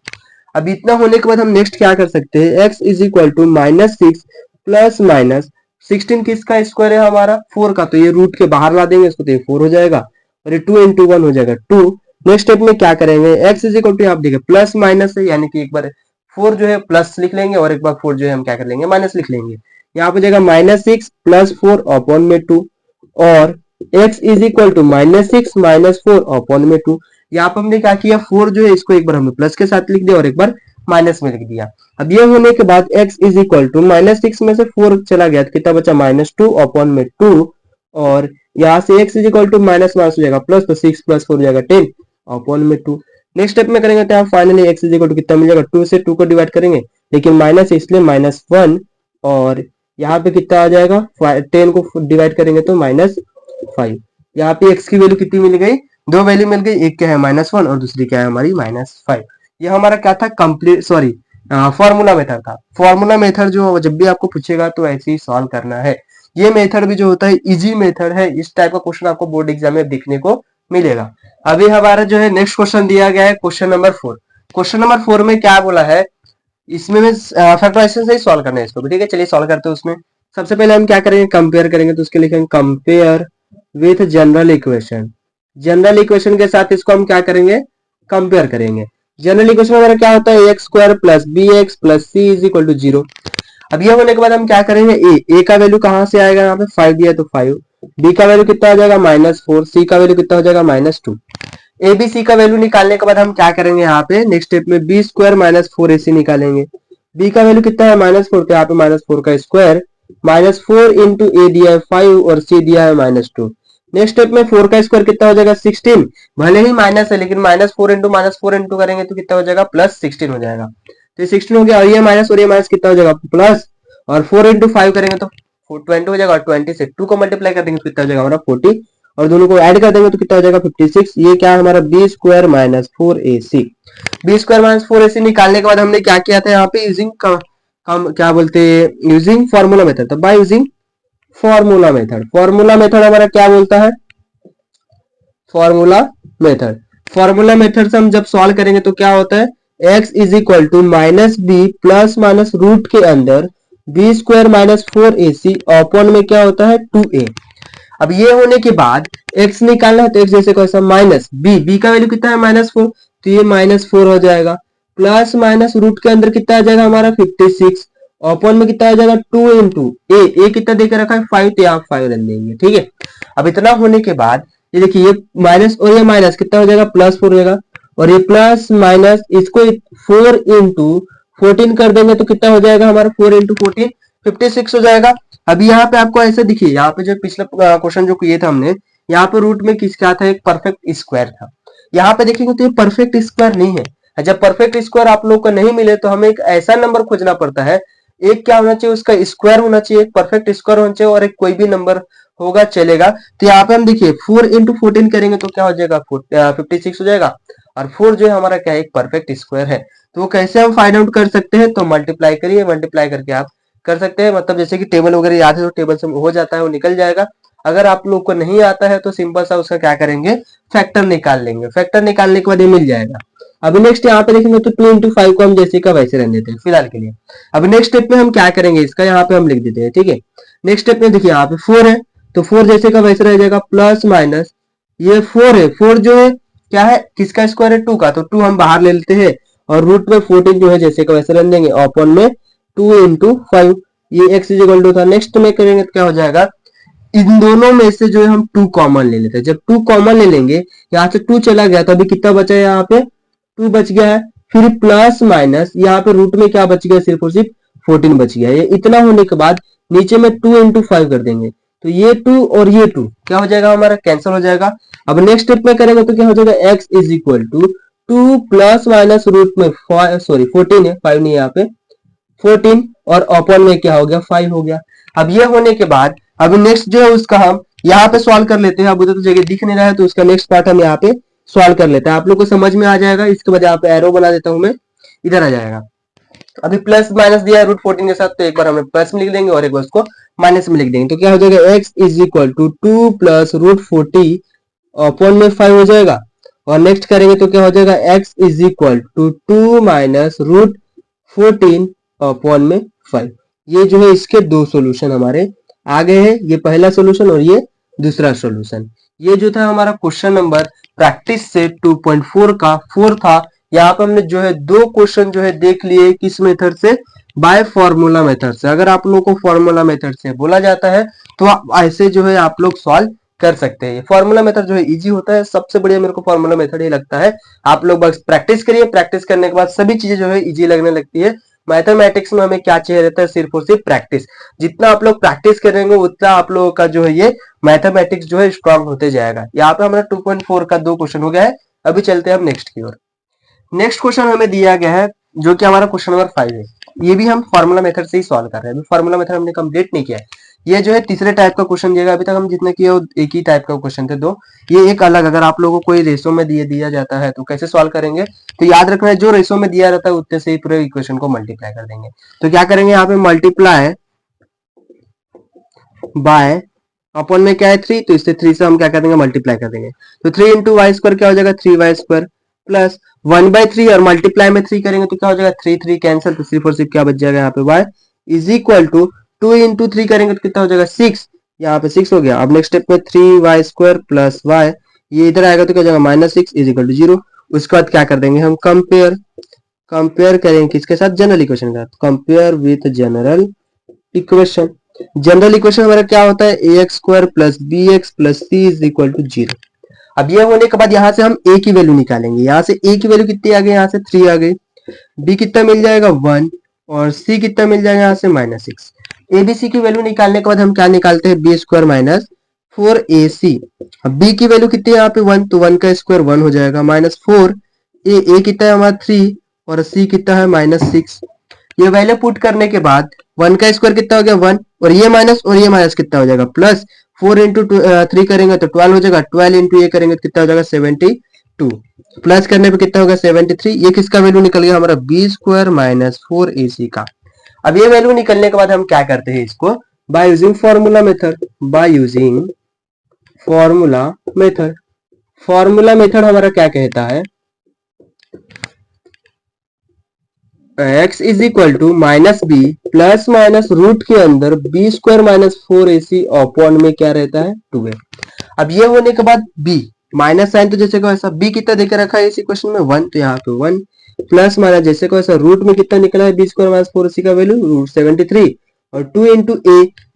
अब इतना होने के बाद हम नेक्स्ट क्या कर सकते हैं, x is equal to minus 6 plus minus 16 किसका स्क्वायर है हमारा 4 का, तो ये रूट के बाहर ला देंगे इसको तो ये 4 हो जाएगा, और ये 2 इंटू 1 हो जाएगा 2। नेक्स्ट स्टेप में क्या करेंगे, x इज इक्वल टू आप देखिए प्लस माइनस है, यानी कि एक बार 4 जो है प्लस लिख लेंगे और एक बार 4 जो है हम क्या कर लेंगे माइनस लिख लेंगे। यहाँ पे जाएगा माइनस 6 प्लस 4 अपॉन में 2, और x is equal to minus 6 minus 4 upon में 2। यहाँ पर हमने क्या किया 4 जो है इसको एक बार हमने प्लस के साथ लिख दिया और एक बार माइनस में लिख दिया। अब ये होने के बाद x is equal to minus 6 में से 4 चला गया तो कितना बचा माइनस 2 अपॉन में 2, और यहाँ से x is equal to minus minus हो जाएगा प्लस, तो 6 प्लस 4 हो जाएगा 10 अपॉन में 2। नेक्स्ट स्टेप में करेंगे तो finally x is equal to कितना मिल जाएगा, 2 से 2 को डिवाइड करेंगे लेकिन माइनस है इसलिए माइनस 1, और यहाँ पे कितना आ जाएगा 10 को डिवाइड करेंगे तो माइनस 5। यहाँ पे x की वैल्यू कितनी मिल गई, 2 वैल्यू मिल गई, एक क्या है -1 और दूसरी क्या है हमारी -5। ये हमारा क्या था कंप्लीट सॉरी फॉर्मूला मेथड था। फॉर्मूला मेथड जो जब भी आपको पूछेगा तो ऐसे ही सॉल्व करना है। ये मेथड भी जो होता है इजी मेथड है, इस टाइप का क्वेश्चन आपको बोर्ड एग्जाम में देखने को मिलेगा। अभी हमारा जो है नेक्स्ट क्वेश्चन दिया गया है क्वेश्चन नंबर 4। क्वेश्चन नंबर 4 में क्या बोला है, इसमें फैक्टराइजेशन से ही सॉल्व करना है इसको भी, ठीक है चलिए सॉल्व करते हैं। उसमें सबसे पहले हम क्या करेंगे, कंपेयर करेंगे, तो उसके लिखेंगे compare with general equation. General equation के साथ इसको हम क्या करेंगे, कंपेयर करेंगे। जनरल इक्वेशन वगैरह क्या होता है x square plus B x plus C is equal to 0। अब ये होने के बाद हम क्या करेंगे, ए का वैल्यू कहां से आएगा, यहाँ पे 5 दिया तो 5, बी का वैल्यू कितना आ जाएगा -4, सी का वैल्यू कितना हो जाएगा -2। ए बी सी का वैल्यू निकालने के बाद हम क्या करेंगे, यहाँ पे नेक्स्ट स्टेप में बी स्क्वायर माइनस 4ac निकालेंगे। बी का वैल्यू कितना है -4, तो यहाँ पे -4 का स्क्वायर -4 इंटू ए दिया है 5 और सी दिया है -2। नेक्स्ट स्टेप में 4 का स्क्वायर कितना हो जाएगा 16, भले ही माइनस है लेकिन -4 इंटू करेंगे तो कितना हो जाएगा +16 हो जाएगा। तो ये 16 हो गया, और ये माइनस कितना हो जाएगा प्लस, और 4 इंटू 5 करेंगे तो 20 हो जाएगा, और 20 से 2 को मल्टीप्लाई कर देंगे तो कितना हो जाएगा हमारा 40, और दोनों को ऐड कर देंगे तो कितना हो जाएगा 56। ये क्या है हमारा b square minus 4ac। B square minus 4ac निकालने के बाद हमने क्या किया था, यहाँ पे यूजिंग हम क्या बोलते हैं, यूजिंग फॉर्मूला मेथड। तो bye using formula method, formula method हमारा क्या बोलता है, फॉर्मूला मेथड। फॉर्मूला मेथड से हम जब सॉल्व करेंगे तो क्या होता है, x is equal to minus b plus minus root के अंदर B square minus 4ac upon में क्या होता है 2a। अब ये होने के बाद x निकालना है, तो x जैसे कैसा माइनस बी का वैल्यू कितना है -4, तो ये -4 हो जाएगा, प्लस माइनस रूट के अंदर कितना आ जाएगा हमारा 56, अपॉन में कितना आ जाएगा 2 इंटू ए कितना देकर रखा है 5, तो आप 5 रख देंगे, ठीक है। अब इतना होने के बाद ये देखिए, ये माइनस और ये माइनस कितना हो जाएगा +4 हो जाएगा, और ये प्लस माइनस इसको 4 इंटू 14 कर देंगे तो कितना हो जाएगा हमारा 4 इंटू 14 56 हो जाएगा। अभी यहाँ पे आपको ऐसे दिखिए, यहाँ पे जो पिछला क्वेश्चन जो किए थे हमने, यहाँ पे रूट में किस क्या था, एक परफेक्ट स्क्वायर था। यहाँ पे देखेंगे तो ये परफेक्ट स्क्वायर नहीं है। जब परफेक्ट स्क्वायर आप लोग को नहीं मिले तो हमें एक ऐसा नंबर खोजना पड़ता है, एक क्या होना चाहिए, उसका स्क्वायर होना चाहिए, एक परफेक्ट स्क्वायर होना चाहिए, और एक कोई भी नंबर होगा चलेगा। तो यहाँ पे हम देखिए 4 इंटू 14 करेंगे तो क्या हो जाएगा 56 हो जाएगा, और 4 जो है हमारा क्या है, एक परफेक्ट स्क्वायर है। तो वो कैसे हम फाइंड आउट कर सकते हैं, तो मल्टीप्लाई करिए, मल्टीप्लाई करके आप कर सकते हैं। मतलब जैसे कि टेबल वगैरह याद है तो टेबल से हो जाता है, वो निकल जाएगा। अगर आप लोग को नहीं आता है तो सिंपल सा उसका क्या करेंगे, फैक्टर निकाल लेंगे, फैक्टर निकालने के बाद ये मिल जाएगा। अभी नेक्स्ट यहाँ पे देखेंगे तो 2 इंटू 5 को हम जैसे का वैसे रहने देते हैं फिलहाल के लिए। अब नेक्स्ट स्टेप में हम क्या करेंगे, इसका यहाँ पे हम लिख देते हैं, ठीक है। नेक्स्ट स्टेप में देखिए यहाँ पे 4 है, तो 4 जैसे का वैसे रह जाएगा, प्लस माइनस ये 4 है, 4 जो है क्या है, किसका स्क्वायर है 2 का, तो 2 हम बाहर ले लेते हैं, और रूट में 14 जो है जैसे का वैसे रख देंगे, अपॉन में 2 इंटू 5, ये x इज इक्वल टू था। नेक्स्ट में करेंगे तो क्या हो जाएगा, इन दोनों में से जो है हम 2 कॉमन ले लेते हैं। जब 2 कॉमन ले लेंगे, यहाँ से 2 चला गया तो अभी कितना बचा है, यहाँ पे 2 बच गया है, फिर प्लस माइनस यहाँ पे रूट में क्या बच गया, सिर्फ और सिर्फ 14 बच गया है। ये इतना होने के बाद नीचे में 2 इंटू 5 कर देंगे, तो ये 2 और ये 2 क्या हो जाएगा हमारा, कैंसिल हो जाएगा। अब नेक्स्ट स्टेप में करेंगे तो क्या हो जाएगा, x is equal to 2 plus minus root में 14 है, 5 नहीं यहाँ पे 14, और अपॉन में क्या हो गया 5 हो गया। अब ये होने के बाद अब नेक्स्ट जो है उसका हम यहाँ पे सॉल्व कर लेते हैं। अब उधर तो जगह दिख नहीं रहा है तो उसका नेक्स्ट पार्ट हम यहाँ पे सॉल्व कर लेते हैं, आप लोग को समझ में आ जाएगा। इसके बाद यहाँ पे एरो बना देता हूं मैं, इधर आ जाएगा। अभी प्लस माइनस दिया है रूट 14 के साथ, तो एक बार हमें प्लस में लिख देंगे और एक बार उसको माइनस में लिख देंगे, तो क्या हो जाएगा x is equal to 2 plus root 40 upon में 5 हो जाएगा। और नेक्स्ट करेंगे तो क्या हो जाएगा, x is equal to 2 minus root 14 upon में 5। ये जो है इसके दो सॉल्यूशन हमारे आ गए हैं, ये पहला सॉल्यूशन और ये दूसरा सॉल्यूशन। ये जो था हमारा क्वेश्चन नंबर प्रैक्टिस से 2.4 का 4 था। यहाँ पे हमने जो है दो क्वेश्चन जो है देख लिए, किस मेथड से, बाय फॉर्मूला मेथड से। अगर आप लोगों को फॉर्मूला मेथड से बोला जाता है तो आप ऐसे जो है आप लोग सॉल्व कर सकते हैं। फॉर्मूला मेथड जो है इजी होता है, सबसे बढ़िया मेरे को फॉर्मूला मेथड ही लगता है। आप लोग बस प्रैक्टिस करिए, प्रैक्टिस करने के बाद सभी चीजें जो है इजी लगने लगती है। मैथमेटिक्स में हमें क्या चाहिए रहता है, सिर्फ और सिर्फ प्रैक्टिस। जितना आप लोग प्रैक्टिस करेंगे उतना आप लोगों का जो है ये मैथमेटिक्स जो है स्ट्रांग होते जाएगा। यहाँ पे हमारा 2.4 का दो क्वेश्चन हो गया है। अभी चलते हैं हम नेक्स्ट की ओर। नेक्स्ट क्वेश्चन हमें दिया गया है जो कि हमारा क्वेश्चन नंबर 5 है। ये भी हम फॉर्मूला मेथड से ही सॉल्व कर रहे हैं। अभी फॉर्मूला मेथड हमने कंप्लीट नहीं किया है। ये जो है तीसरे टाइप का क्वेश्चन दिया गया। अभी तक हम जितने किए एक ही टाइप का क्वेश्चन थे दो। ये एक अलग, अगर आप लोगों को कोई रेशो में दिया जाता है तो कैसे सॉल्व करेंगे, तो याद रखना है जो रेशो में दिया रहता है उतने से ही पूरे इक्वेशन को मल्टीप्लाई कर देंगे। तो क्या करेंगे, यहाँ पे मल्टीप्लाई बाय अपॉन में क्या है 3, तो इससे 3 से हम क्या कर देंगे, मल्टीप्लाई कर देंगे। तो 3 इंटू वाई स्क्वायर क्या हो जाएगा 3y स्क्वायर प्लस 1/3, और मल्टीप्लाई में 3 करेंगे तो क्या हो जाएगा 3 कैंसिल, तो सिर्फ और सिर्फ क्या बच जाएगा यहाँ पे y is equal to 2 into 3 करेंगे तो कितना हो जाएगा 6, यहाँ पे 6 हो गया। अब नेक्स्ट स्टेप में 3y स्क्वायर प्लस y, ये इधर आएगा तो क्या हो जाएगा -6 इज इक्वल टू 0। उसके बाद क्या कर देंगे हम, कंपेयर करेंगे किसके साथ, जनरल इक्वेशन के साथ, compare with general equation. General equation हमारा क्या होता है, ax square plus bx plus c is equal to 0। अब ये होने के बाद यहाँ से हम a की वैल्यू निकालेंगे। यहाँ से a की वैल्यू कितनी आ गई, यहाँ से 3 आ गई, b कितना मिल जाएगा 1, और c कितना मिल जाएगा यहाँ से -6। a b c की वैल्यू निकालने के बाद हम क्या निकालते हैं, b स्क्वायर माइनस 4ac। अब b की वैल्यू कितनी है यहाँ पे 1, तो 1 का स्क्वायर 1 हो जाएगा, -4 a कितना है हमारा 3, और c कितना है -6। ये वैल्यू पुट करने के बाद 1 का स्क्वायर कितना हो गया 1, और ये माइनस कितना हो जाएगा प्लस, 4 इंटू 3 करेंगे तो 12 हो जाएगा, 12 इंटू ये करेंगे तो कितना हो जाएगा 72, प्लस करने पे कितना होगा 73। ये किसका वैल्यू निकल गया हमारा, बी स्क्वायर माइनस 4ac का। अब ये वैल्यू निकलने के बाद हम क्या करते हैं इसको, by using formula method, by using formula method. Formula method हमारा क्या कहता है, x is equal to minus b plus minus root के अंदर B square minus 4ac upon में क्या रहता है 2a। अब ये होने के बाद b माइनस साइन तो जैसे को ऐसा b कितना देकर रखा है इस इक्वेशन में 1, तो यहाँ पे 1 प्लस माइनस जैसे को ऐसा रूट में कितना निकला है बी स्क्वायर माइनस 4ac का वैल्यू रूट 73 और 2 इंटू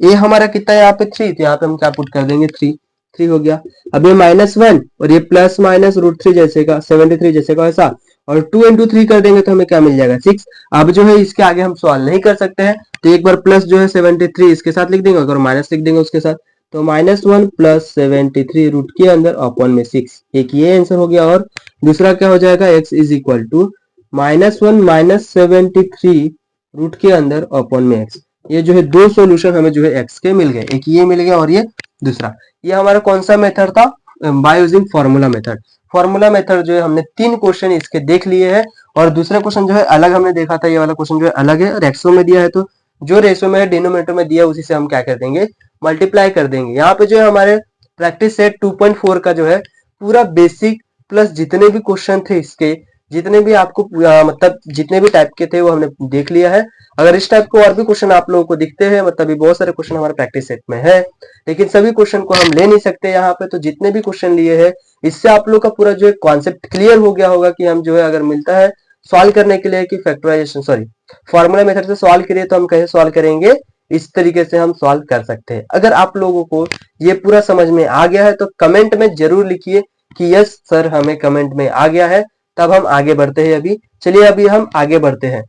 ए हमारा कितना है यहाँ पे 3, तो यहाँ पे हम क्या पुट कर देंगे 3 हो गया। अब ये -1 और ये प्लस माइनस रूट 3 जैसे का 73 जैसे का ऐसा और 2 इंटू 3 कर देंगे तो हमें क्या मिल जाएगा 6। अब जो है इसके आगे हम सॉल्व नहीं कर सकते हैं, तो एक बार प्लस जो है 73 इसके साथ लिख देंगे और माइनस लिख देंगे उसके साथ, तो -1 प्लस 73 रूट के अंदर अपॉन में 6, एक ये आंसर हो गया। और दूसरा क्या हो जाएगा, x is equal to -1 minus 73 root के अंदर अपॉन में x। ये जो है दो सॉल्यूशन हमें जो है x के मिल गए, एक ये मिल गया और ये दूसरा। ये हमारा कौन सा मेथड था, bye using formula method. Formula method जो है हमने 3 क्वेश्चन इसके देख लिए हैं और दूसरा क्वेश्चन जो है अलग हमने देखा था, ये वाला क्वेश्चन जो है अलग है और एक्सो में दिया है, तो जो रेशो में है डिनोमिनेटर में दिया उसी से हम क्या कर देंगे मल्टीप्लाई कर देंगे। यहाँ पे जो है हमारे प्रैक्टिस सेट 2.4 का जो है पूरा बेसिक प्लस जितने भी क्वेश्चन थे इसके, जितने भी आपको मतलब जितने भी टाइप के थे वो हमने देख लिया है। अगर इस टाइप को और भी क्वेश्चन आप लोगों को दिखते हैं, मतलब बहुत सारे क्वेश्चन हमारे प्रैक्टिस सेट में है, लेकिन सभी क्वेश्चन को हम ले नहीं सकते यहाँ पे, तो जितने भी क्वेश्चन लिए हैं इससे आप लोग का पूरा जो है कॉन्सेप्ट क्लियर हो गया होगा कि हम जो है अगर मिलता है सॉल्व करने के लिए कि फैक्टराइजेशन सॉरी फॉर्मूला मेथड से सॉल्व करिए तो हम कैसे सॉल्व करेंगे, इस तरीके से हम सॉल्व कर सकते हैं। अगर आप लोगों को ये पूरा समझ में आ गया है तो कमेंट में जरूर लिखिए कि यस सर हमें कमेंट में आ गया है, तब हम आगे बढ़ते हैं। अभी चलिए अभी हम आगे बढ़ते हैं।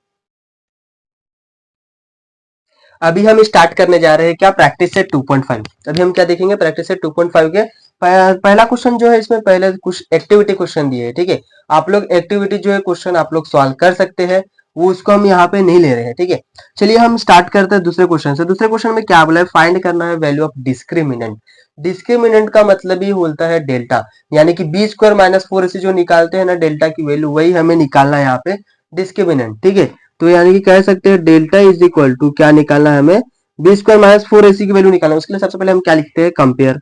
अभी हम स्टार्ट करने जा रहे हैं क्या, प्रैक्टिस सेट 2.5। अभी हम क्या देखेंगे प्रैक्टिस सेट 2.5 के पहला क्वेश्चन जो है इसमें पहले कुछ एक्टिविटी क्वेश्चन दिए है, ठीक है। आप लोग एक्टिविटी जो है क्वेश्चन आप लोग सॉल्व कर सकते हैं, वो उसको हम यहाँ पे नहीं ले रहे हैं, ठीक है। चलिए हम स्टार्ट करते हैं दूसरे क्वेश्चन से। दूसरे क्वेश्चन में क्या बोला है, फाइंड करना है वैल्यू ऑफ डिस्क्रिमिनेंट। डिस्क्रिमिनेंट का मतलब ही होता है डेल्टा, यानी कि बी स्क्वायर माइनस 4ac जो निकालते हैं ना डेल्टा की वैल्यू, वही हमें निकालना है यहाँ पे डिस्क्रिमिनेंट, ठीक है। तो यानी कि कह सकते हैं डेल्टा इज इक्वल टू क्या निकालना है हमें, बी स्क्वायर माइनस 4ac की वैल्यू निकालना है। उसके लिए सबसे पहले हम क्या लिखते हैं, कंपेयर।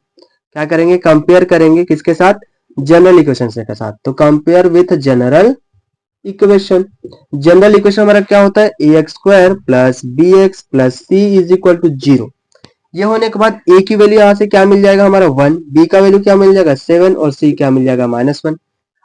क्या करेंगे, कंपेयर करेंगे किसके साथ, जनरल इक्वेशन से के साथ। तो compare with general equation. General equation हमारा क्या होता है, ए X square plus B x plus C is equal to 0। ये होने के बाद ए की वैल्यू यहाँ से क्या मिल जाएगा हमारा 1, बी का वैल्यू क्या मिल जाएगा 7 और सी क्या मिल जाएगा -1।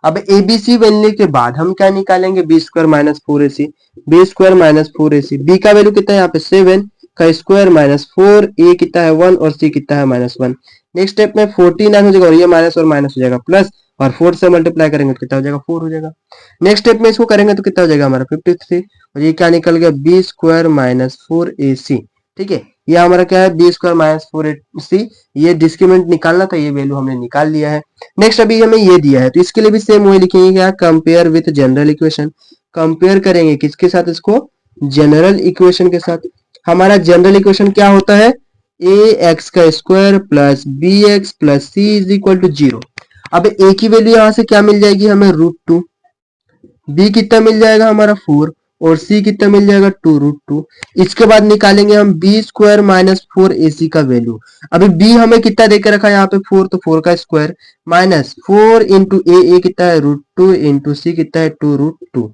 अब एबीसी बनने के बाद हम क्या निकालेंगे, b square minus 4ac, b square minus 4ac, b का वैल्यू कितना है यहाँ पे 7 का स्क्वायर माइनस 4, ए कितना है 1 और सी कितना है -1। नेक्स्ट स्टेप में 49 हो जाएगा और ये माइनस और माइनस हो जाएगा प्लस, और 4 से मल्टीप्लाई करेंगे तो कितना हो जाएगा 4 हो जाएगा। नेक्स्ट स्टेप में इसको करेंगे तो कितना हो जाएगा हमारा 53 और ये क्या निकल गया बी स्क्वायर माइनस 4ac, ठीक है। ये हमारा क्या है बी स्क्वायर माइनस 4ac, ये डिस्क्रिमिनेंट निकालना था, ये वैल्यू हमने निकाल लिया है। नेक्स्ट अभी हमें ये दिया है तो इसके लिए भी सेम वही लिखेंगे क्या, compare with general equation. Compare करेंगे किसके साथ, इसको जनरल इक्वेशन के साथ। हमारा जनरल इक्वेशन क्या होता है, ए एक्स का square plus B x plus C is equal to 0। अब ए की वैल्यू यहां से क्या मिल जाएगी हमें √2, बी कितना मिल जाएगा हमारा 4 और सी कितना मिल जाएगा 2√2। इसके बाद निकालेंगे हम बी स्क्वायर माइनस 4ac का वैल्यू। अभी बी हमें कितना देकर रखा है यहाँ पे 4, तो 4 का स्क्वायर माइनस 4 इंटू ए कितना है √2 इंटू सी कितना है 2√2।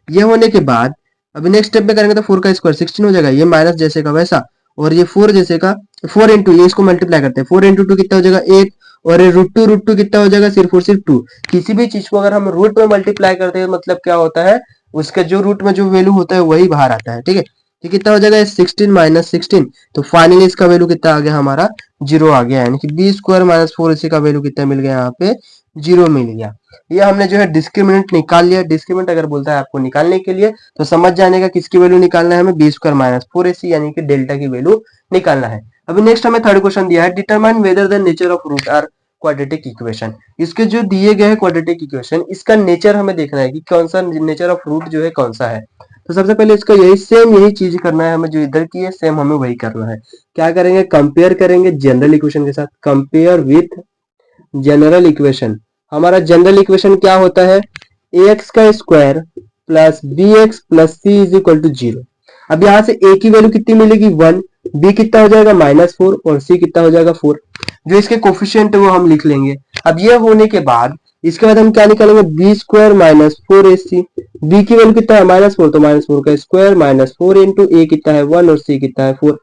ये होने के बाद अभी नेक्स्ट स्टेप में करेंगे तो 4 का स्क्वायर 16 हो जाएगा, ये माइनस जैसे का वैसा और ये 4 जैसे का 4 इंटू ये इसको मल्टीप्लाई करते हैं, 4 इंटू 2 कितना हो जाएगा 8 और ये √2 कितना हो जाएगा सिर्फ और सिर्फ 2। किसी भी चीज को अगर हम रूट में मल्टीप्लाई करते हैं मतलब क्या होता है, उसके जो रूट में जो वैल्यू होता है वही बाहर आता है, ठीक है। ये कितना हो जाएगा 16 माइनस 16, तो फाइनली इसका वैल्यू कितना आ गया हमारा 0 आ गया, यानी कि बी स्क्वायर माइनस 4ac का वैल्यू कितना मिल गया यहाँ पे 0 मिल गया। ये हमने जो है डिस्क्रिमिनेंट निकाल लिया। डिस्क्रिमिनेंट अगर बोलता है आपको निकालने के लिए तो समझ जाने का किसकी वैल्यू निकालना है हमें, बी स्क्वायर माइनस 4ac यानी कि डेल्टा की वैल्यू निकालना है। अभी नेक्स्ट हमें थर्ड क्वेश्चन दिया है, determine whether the nature of root are quadratic equation. इसके जो दिए गए हैं क्वाड्रेटिक इक्वेशन, इसका नेचर हमें देखना है कि कौन सा नेचर ऑफ रूट जो है कौन सा है। तो सबसे पहले इसका यही चीज करना है हमें, जो इधर की है सेम हमें वही करना है। क्या करेंगे, कंपेयर करेंगे जनरल इक्वेशन के साथ। Compare with general equation. हमारा जनरल इक्वेशन क्या होता है, ए एक्स का square plus B x plus C is equal to 0। अब यहाँ से a की वैल्यू कितनी मिलेगी 1, b कितना हो जाएगा -4 और c कितना हो जाएगा 4। जो इसके कोफिशिएंट है वो हम लिख लेंगे। अब ये होने के बाद इसके बाद हम क्या निकालेंगे b square minus 4ac। b की वैल्यू कितना है -4 तो -4 का स्क्वायर माइनस 4 इंटू ए कितना है 1 और c कितना है 4।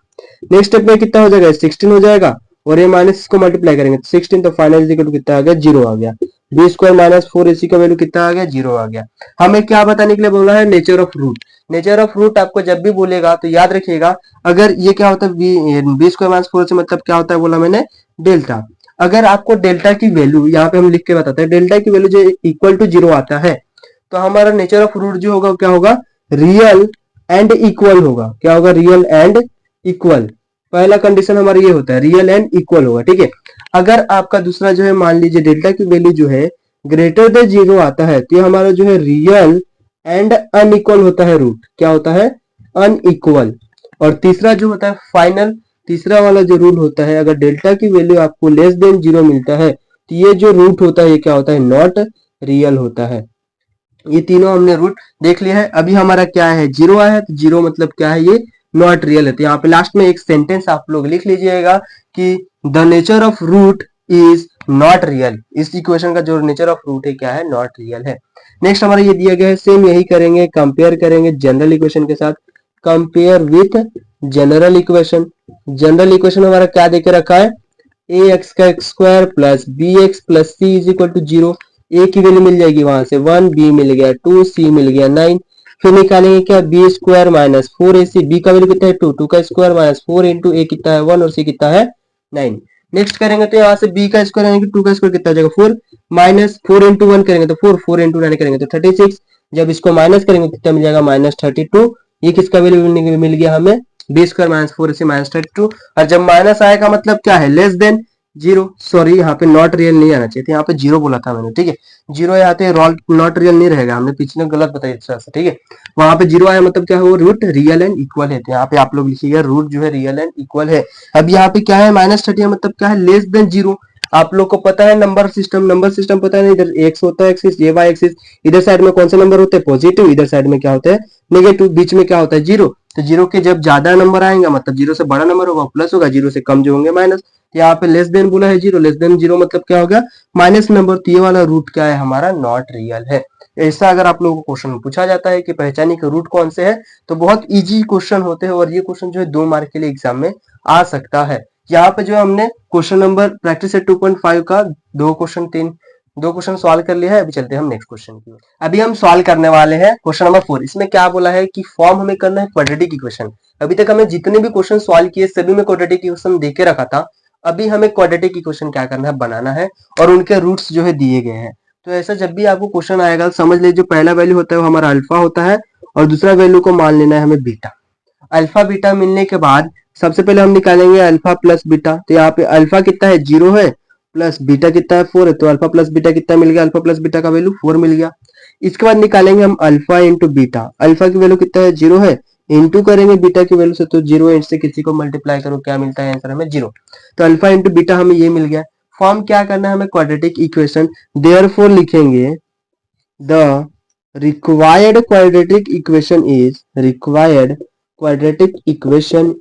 नेक्स्ट स्टेप में कितना हो जाएगा 16 हो जाएगा और ये माइनस इसको मल्टीप्लाई करेंगे तो 16 तो फाइनल इक्वल टू कितना आ गया 0 आ गया। बी स्क्वायर माइनस 4ac का वैल्यू कितना आ गया 0 आ गया। हमें क्या बताने के लिए बोला है nature of root. Nature of root आपको जब भी बोलेगा तो याद रखिएगा, अगर ये क्या होता है बी स्क्वायर माइनस 4 से मतलब क्या होता है बोला मैंने डेल्टा। अगर आपको डेल्टा की वैल्यू यहाँ पे हम लिख के बताते हैं, डेल्टा की वैल्यू जो इक्वल टू 0 आता है तो हमारा नेचर ऑफ रूट जो होगा क्या होगा रियल एंड इक्वल होगा। क्या होगा रियल एंड इक्वल। पहला कंडीशन हमारा ये होता है रियल एंड इक्वल होगा, ठीक है। अगर आपका दूसरा जो है मान लीजिए डेल्टा की वैल्यू जो है ग्रेटर देन 0 आता है तो ये हमारा जो है रियल एंड अनइक्वल होता है रूट। क्या होता है अनइक्वल। और तीसरा जो होता है फाइनल, तीसरा वाला जो रूल होता है अगर डेल्टा की वैल्यू आपको लेस देन 0 मिलता है तो ये जो रूट होता है ये क्या होता है नॉट रियल होता है। ये तीनों हमने रूट देख लिया है। अभी हमारा क्या है 0 आया है तो 0 मतलब क्या है ये नॉट रियल है। तो यहाँ पे लास्ट में एक सेंटेंस आप लोग लिख लीजिएगा कि the nature of root is not real. इस इक्वेशन का जो नेचर ऑफ रूट है क्या है नॉट रियल है। नेक्स्ट हमारा ये दिया गया है सेम यही करेंगे, कंपेयर करेंगे जनरल इक्वेशन के साथ। Compare with general equation. General equation हमारा क्या देके रखा है ए एक्स का x square plus B x plus C is equal to 0। A की वैल्यू मिल जाएगी वहां से 1, बी मिल गया 2, सी मिल गया 9। फिर निकालेंगे क्या b square minus 4ac। B का वैल्यू कितना है 2, 2 का स्क्वायर माइनस 4 इंटू ए कितना है 1 और सी कितना है 9। नेक्स्ट करेंगे तो यहाँ से बी का स्क्वायर यानी कि 2 का स्क्वायर कितना हो जाएगा 4 माइनस 4 इंटू 1 करेंगे तो 4, 4 इंटू 9 करेंगे तो 36। जब इसको माइनस करेंगे तो कितना मिल जाएगा -32। ये किसका वैल्यू मिल गया हमें बी स्क्वायर माइनस 4ac -32। और जब माइनस आएगा मतलब क्या है लेस देन 0। सॉरी यहाँ पे नॉट रियल नहीं आना चाहिए था, यहाँ पे 0 बोला था मैंने, ठीक है। 0 यहाँ पे नॉट रियल नहीं रहेगा, हमने पिछले गलत बताया इस तरह से, ठीक है। वहां पे 0 आया मतलब क्या है वो रूट रियल एंड इक्वल है। तो यहाँ पे आप लोग लिखिएगा रूट जो है रियल एंड इक्वल है। अब यहाँ पे क्या है -30 मतलब क्या है लेस देन 0। आप लोग को पता है नंबर सिस्टम पता है ना, इधर एक्स होता है एक्सिस, ये वाई एक्सिस। इधर साइड में कौन से नंबर होते हैं पॉजिटिव, इधर साइड में क्या होता है नेगेटिव, बीच में क्या होता है 0। तो 0 के जब ज्यादा नंबर आएगा मतलब 0 से बड़ा नंबर होगा प्लस होगा, 0 से कम जो होंगे माइनस। यहाँ पे लेस देन बोला है 0, लेस देन 0 मतलब क्या होगा माइनस नंबर। तो ये वाला रूट क्या है हमारा नॉट रियल है। ऐसा अगर आप लोगों को क्वेश्चन पूछा जाता है कि पहचानिए कि रूट कौन से है तो बहुत इजी क्वेश्चन होते हैं और ये क्वेश्चन जो है 2 मार्क के लिए एग्जाम में आ सकता है। यहाँ पे जो हमने क्वेश्चन नंबर प्रैक्टिस है 2.5 का दो क्वेश्चन सॉल्व कर लिया है। अभी चलते हैं हम नेक्स्ट क्वेश्चन की ओर। अभी हम सॉल्व करने वाले हैं क्वेश्चन नंबर 4। इसमें क्या बोला है कि फॉर्म हमें करना है क्वाड्रेटिक इक्वेशन। अभी तक हमें जितने भी क्वेश्चन सॉल्व किए सभी में क्वाड्रेटिक इक्वेशन दे के रखा था। अभी हमें क्वाड्रेटिक इक्वेशन क्या करना है बनाना है और उनके रूट्स जो है दिए गए हैं। तो ऐसा जब भी आपको क्वेश्चन आएगा समझ लीजिए पहला वैल्यू होता है वो हमारा अल्फा होता है और दूसरा वैल्यू को मान लेना है हमें बीटा। अल्फा बीटा मिलने के बाद सबसे पहले हम निकालेंगे अल्फा प्लस बीटा। तो यहाँ पे अल्फा कितना है 0 है प्लस बीटा कितना है 4 है, तो अल्फा प्लस बीटा कितना मिल गया अल्फा प्लस बीटा का वैल्यू 4 मिल गया। इसके बाद निकालेंगे हम अल्फा इंटू बीटा। अल्फा की वैल्यू कितना है 0 है, इंटू करेंगे बीटा की वैल्यू से तो 0 इंट से किसी को मल्टीप्लाई करो क्या मिलता है आंसर हमें 0। तो अल्फा इंटू बीटा हमें ये मिल गया। फॉर्म क्या करना है हमें क्वाड्रेटिक इक्वेशन। देयरफॉर लिखेंगे the required quadratic equation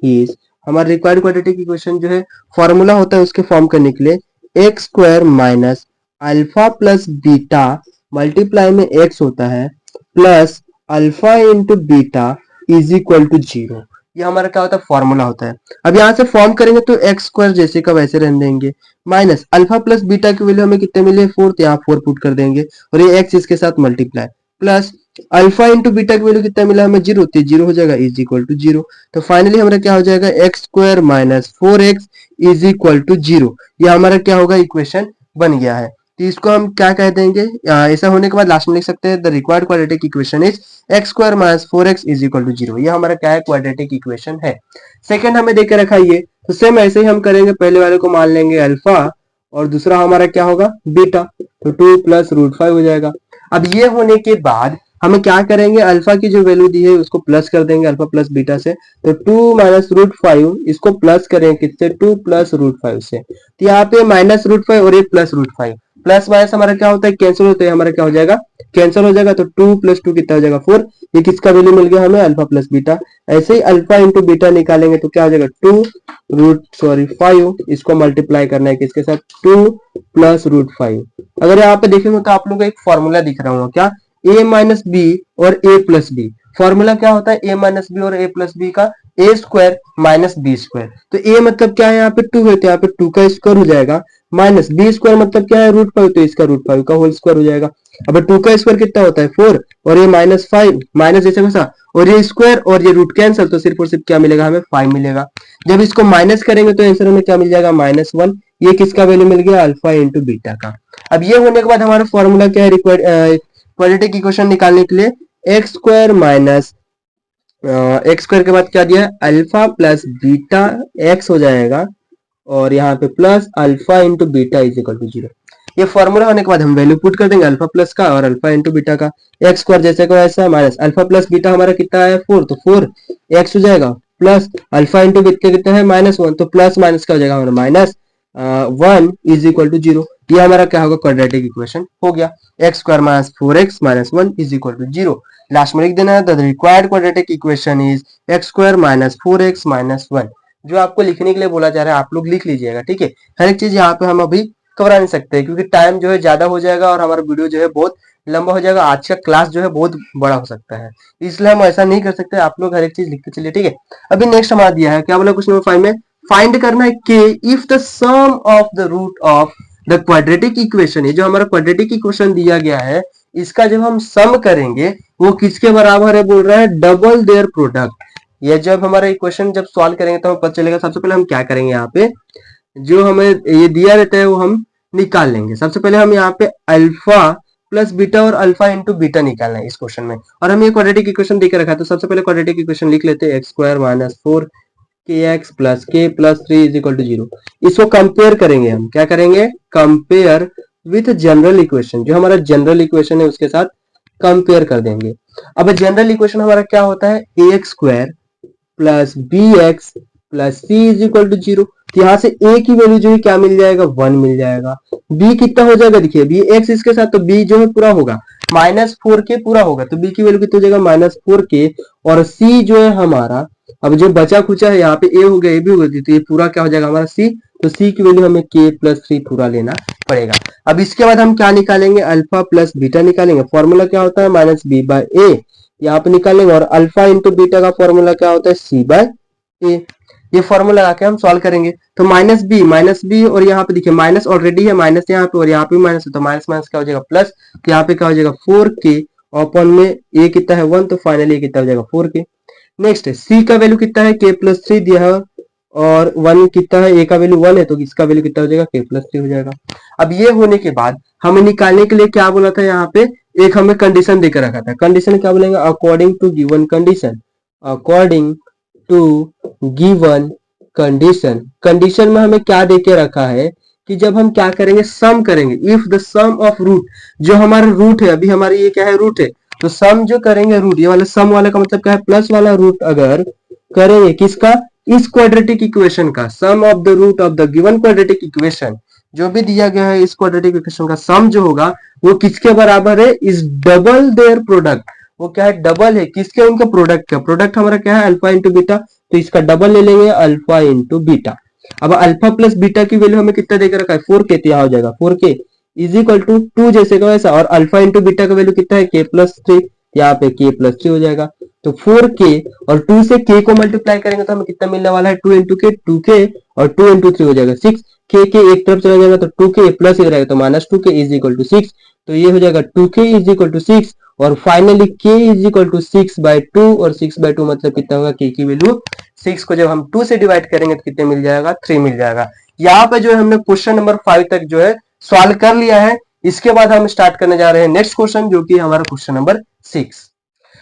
is हमारा रिक्वायर्ड क्वाड्रेटिक इक्वेशन जो है फॉर्मूला होता है उसके फॉर्म करने के लिए x square minus alpha plus beta multiply में एक्स होता है plus alpha into beta is equal to 0। ये हमारा क्या होता है फॉर्मूला होता है। अब यहाँ से फॉर्म करेंगे तो एक्स स्क्वायर जैसे का वैसे रहने देंगे माइनस अल्फा प्लस बीटा की वैल्यू हमें कितने मिले 4, तो यहाँ 4 पुट कर देंगे और ये एक्स इसके साथ multiply plus alpha into beta की वैल्यू कितना मिला हमें 0, तो 0 हो जाएगा इज इक्वल टू 0। तो फाइनली हमारा क्या हो जाएगा x square minus 4x is equal to 0। ये हमारा क्या होगा इक्वेशन बन गया है। तो इसको हम क्या कह देंगे ऐसा होने के बाद लास्ट में लिख सकते हैं the required quadratic equation is x square minus 4x is equal to 0। ये हमारा क्या है क्वाड्रेटिक इक्वेशन है। सेकंड हमें देके रखा ये, तो सेम ऐसे ही हम करेंगे, पहले वाले को मान लेंगे अल्फा और दूसरा हमारा क्या होगा बीटा, तो 2 प्लस रूट 5 हो जाएगा। अब ये होने के बाद हमें क्या करेंगे, अल्फा की जो वैल्यू दी है उसको प्लस कर देंगे अल्फा प्लस बीटा से। तो 2 माइनस रूट 5 इसको प्लस करेंगे किससे, 2 प्लस रूट 5 से। तो यहाँ पे माइनस रूट 5 और ये प्लस रूट 5, प्लस माइनस हमारा क्या होता है, कैंसिल होता है, हमारा क्या हो जाएगा, कैंसिल हो जाएगा। तो 2 प्लस 2 कितना हो जाएगा, 4। ये किसका वैल्यू मिल गया हमें, अल्फा प्लस बीटा। ऐसे ही अल्फा इंटू बीटा निकालेंगे तो क्या हो जाएगा, 5 इसको मल्टीप्लाई करना है किसके साथ, 2 प्लस रूट 5। अगर यहाँ पे देखेंगे तो आप लोगों को एक फॉर्मूला दिख रहा होगा, क्या, a माइनस बी और a प्लस बी। फॉर्मूला क्या होता है, a माइनस बी और a प्लस बी का, a square minus b square. तो a मतलब क्या है, यहाँ पे 2 है तो यहाँ पे 2 का स्क्वायर हो जाएगा, माइनस बी स्क्वायर मतलब क्या है, रूट 5, तो इसका रूट 5 का होल स्क्वायर हो जाएगा। अब 2 का स्क्वायर कितना होता है, 4, और ये माइनस 5, माइनस जैसे वैसा, और ये स्क्वायर और ये रूट कैंसल, तो सिर्फ और सिर्फ क्या मिलेगा हमें, 5 मिलेगा। जब इसको माइनस करेंगे तो आंसर में क्या मिल जाएगा, -1। ये किसका वैल्यू मिल गया, अल्फा इंटू बीटा का। अब ये होने के बाद हमारा फॉर्मूला क्या है, क्वाड्रेटिक इक्वेशन निकालने के लिए, x square minus x square के बाद क्या दिया है, अल्फा प्लस बीटा एक्स हो जाएगा, और यहाँ पे plus alpha into beta is equal to 0। ये फॉर्मूला होने के बाद हम वैल्यू पुट कर देंगे अल्फा प्लस का और अल्फा इंटू बीटा का। एक्स स्क्वायर जैसे को वैसा माइनस अल्फा प्लस बीटा हमारा कितना है, 4, तो 4 एक्स हो जाएगा, प्लस अल्फा इंटू बीटा कितना है, -1, तो प्लस माइनस का हो जाएगा हमारा -1 इज इक्वल टू 0। ये हमारा क्या होगा, क्वाड्रेटिक इक्वेशन हो गया। X square minus 4x minus 1 is equal to 0। Last में लिख देना है, the required quadratic equation is x square minus 4x minus 1। जो आपको लिखने के लिए बोला जा रहा है आप लोग लिख लीजिएगा, ठीक है। हर एक चीज यहाँ पे हम अभी कवर नहीं सकते हैं क्योंकि टाइम जो है ज्यादा हो जाएगा और हमारा वीडियो जो है बहुत लंबा हो जाएगा, आज का क्लास जो है बहुत बड़ा हो सकता है, इसलिए हम ऐसा नहीं कर सकते। आप लोग हर एक चीज लिखते चलिए, ठीक है। अभी नेक्स्ट हमारा दिया है, क्या बोला क्वेश्चन नंबर 5 में, फाइंड करना है के if the sum of the root of the quadratic equation. ये जो हमारा क्वाड्रेटिक इक्वेशन दिया गया है इसका जब हम सम करेंगे वो किसके बराबर है, बोल रहा है डबल देयर प्रोडक्ट। ये जब हमारा इक्वेशन जब सॉल्व करेंगे तो हमें पता चलेगा। सबसे पहले हम क्या करेंगे, यहाँ पे जो हमें ये दिया रहता है वो हम निकाल लेंगे। सबसे पहले हम यहाँ पे अल्फा प्लस बीटा और अल्फा इंटू बीटा निकालना है इस क्वेश्चन में, और हम ये क्वाड्रेटिक इक्वेशन देकर रखा है। तो सबसे पहले क्वाड्रेटिक इक्वेशन लिख लेते हैं, x square minus 4kx plus k plus 3 is equal to 0। इसको कंपेयर करेंगे, हम क्या करेंगे, कंपेयर विथ जनरल इक्वेशन। जो हमारा जनरल इक्वेशन है उसके साथ कंपेयर कर देंगे। अब जनरल इक्वेशन हमारा क्या होता है, ax square plus B x plus C is equal to 0। तो यहाँ से a की वैल्यू जो है क्या मिल जाएगा, 1 मिल जाएगा। b कितना हो जाएगा, देखिए b x इसके साथ, तो b जो है पूरा होगा -4k पूरा होगा, तो b की वैल्यू कितना हो जाएगा, -4k। और c जो है हमारा, अब जो बचा खुचा है यहाँ पे a हो गया, a भी हो गया, तो ये पूरा क्या हो जाएगा हमारा c। तो c की वैल्यू हमें k प्लस 3 पूरा लेना पड़ेगा। अब इसके बाद हम क्या निकालेंगे, अल्फा प्लस बीटा निकालेंगे। फॉर्मूला क्या होता है, -b/a यहाँ पे निकालेंगे, और अल्फा इंटू बीटा का फॉर्मूला क्या होता है, c/a। ये फॉर्मूला लगा के हम सॉल्व करेंगे। तो माइनस बी और यहाँ पे देखिए माइनस ऑलरेडी है, माइनस यहाँ पे और यहाँ पे माइनस है, तो माइनस माइनस क्या हो जाएगा प्लस। तो यहाँ पे क्या हो जाएगा 4k ओपन में a कितना है 1, तो फाइनली कितना हो जाएगा 4k। नेक्स्ट है c का वैल्यू कितना है, k प्लस 3 दिया है, और 1 कितना है, a का वैल्यू 1 है, तो इसका वैल्यू कितना हो जाएगा, k प्लस 3 हो जाएगा। अब ये होने के बाद हमें निकालने के लिए क्या बोला था, यहाँ पे एक हमें कंडीशन देकर रखा था। कंडीशन क्या बोलेंगे, according to given condition, according to given condition. Condition में हमें क्या देके रखा है कि जब हम क्या करेंगे, सम करेंगे, if the sum of root, जो हमारा रूट है, अभी हमारे ये क्या है, रूट है, तो सम जो करेंगे रूट, ये वाला सम वाला का मतलब क्या है, प्लस वाला रूट अगर करेंगे किसका, इस क्वाड्रेटिक इक्वेशन का, sum of the root of the given quadratic equation, जो भी दिया गया है इस क्वाड्रेटिक इक्वेशन का सम जो होगा वो किसके बराबर है, इज डबल देयर प्रोडक्ट। वो क्या है, डबल है किसके, उनका प्रोडक्ट का। प्रोडक्ट हमारा क्या है, अल्फा इंटू बीटा, तो इसका डबल ले लेंगे, अल्फा इंटू बीटा। अब अल्फा प्लस बीटा की वैल्यू हमें कितना देकर रखा है, 4k, तो यहाँ हो जाएगा 4k इज इक्वल टू 2 जैसे का वैसा, और अल्फा इंटू बीटा का वैल्यू कितना है, k प्लस 3, यहाँ पे k प्लस 3 हो जाएगा। तो 4k और 2 से k को मल्टीप्लाई करेंगे तो हमें कितना मिलने वाला है, 2 इंटू k, 2k और 2 इंटू 3 हो जाएगा 6, k एक तरफ चला जाएगा तो 2k प्लस इधर आएगा तो -2k इज इक्वल टू 6, तो ये हो जाएगा 2k इज इक्वल टू 6, और finally k is equal to 6/2, और 6/2 मतलब कितना होगा, k की वैल्यू 6 को जब हम 2 से डिवाइड करेंगे तो कितने मिल जाएगा, 3 मिल जाएगा। यहाँ पे जो है हमने क्वेश्चन नंबर 5 तक जो है सॉल्व कर लिया है। इसके बाद हम स्टार्ट करने जा रहे हैं नेक्स्ट क्वेश्चन, जो कि हमारा क्वेश्चन नंबर 6।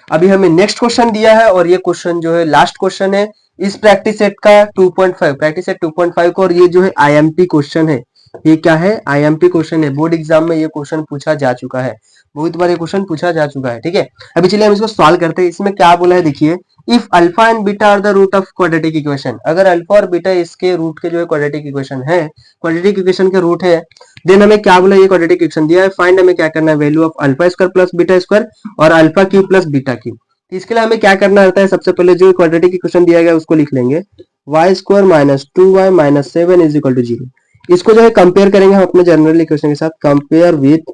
अभी हमें नेक्स्ट क्वेश्चन दिया है और ये क्वेश्चन जो है लास्ट क्वेश्चन है इस प्रैक्टिस सेट का 2.5, प्रैक्टिस सेट 2.5 का, और ये जो है आईएमपी क्वेश्चन है। ये क्या है, आईएमपी क्वेश्चन है, बोर्ड एग्जाम में ये क्वेश्चन पूछा जा चुका है। बहुत बार ये क्वेश्चन पूछा जा चुका है। ठीक है, अभी चलिए हम इसको सॉल्व करते हैं। इसमें क्या बोला है देखिए, if alpha and beta are the root of quadratic equation, अगर अल्फा और बीटा इसके रूट के जो है क्वाड्रेटिक इक्वेशन है, क्वाड्रेटिक इक्वेशन के रूट है, देन हमें क्या बोला, ये क्वाड्रेटिक इक्वेशन दिया है, फाइंड हमें क्या करना है, value of alpha square plus beta square और alpha cube plus beta cube. इसके लिए हमें क्या करना रहता है, सबसे पहले जो क्वाड्रेटिक इक्वेशन दिया गया है उसको लिख लेंगे, y square minus 2y minus 7 is equal to 0। इसको जो है कंपेयर करेंगे हम अपने जनरल इक्वेशन के साथ, compare with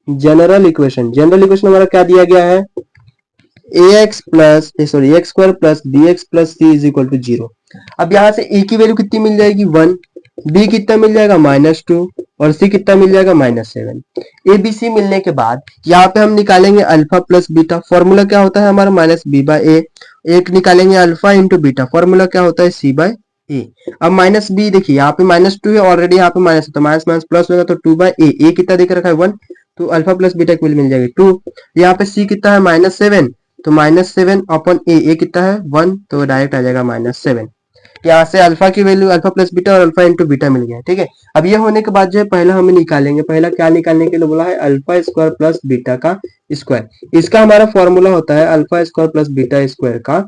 general equation. General equation हमारा क्या दिया गया है, ax plus sorry x square plus bx plus c is equal to 0। अब यहाँ से a की वैल्यू कितनी मिल जाएगी 1, b कितना मिल जाएगा -2 और c कितना मिल जाएगा -7। a b c मिलने के बाद यहाँ पे हम निकालेंगे अल्फा प्लस बीटा, फॉर्मूला क्या होता है हमारा माइनस बी बाय ए। एक निकालेंगे अल्फा इंटू बीटा, फॉर्मूला क्या होता है सी बाय ए। अब माइनस बी देखिए यहाँ पे -2 है ऑलरेडी, यहाँ पे माइनस है तो माइनस माइनस प्लस होगा तो 2 बाय ए कितना देकर रखा है 1, तो अल्फा प्लस बीटा की वैल्यू मिल जाएगी 2। यहाँ पे c कितना है -7 तो -7 अपॉन ए कितना है 1 तो डायरेक्ट आ जाएगा -7। यहाँ से अल्फा की वैल्यू अल्फा प्लस बीटा और अल्फा इंटू बीटा मिल गया। ठीक है, अब ये होने के बाद जो है पहला हमें निकालेंगे, पहला क्या निकालने के लिए बोला है, अल्फा स्क्वायर प्लस बीटा का स्क्वायर। इसका हमारा फॉर्मूला होता है alpha square plus beta square का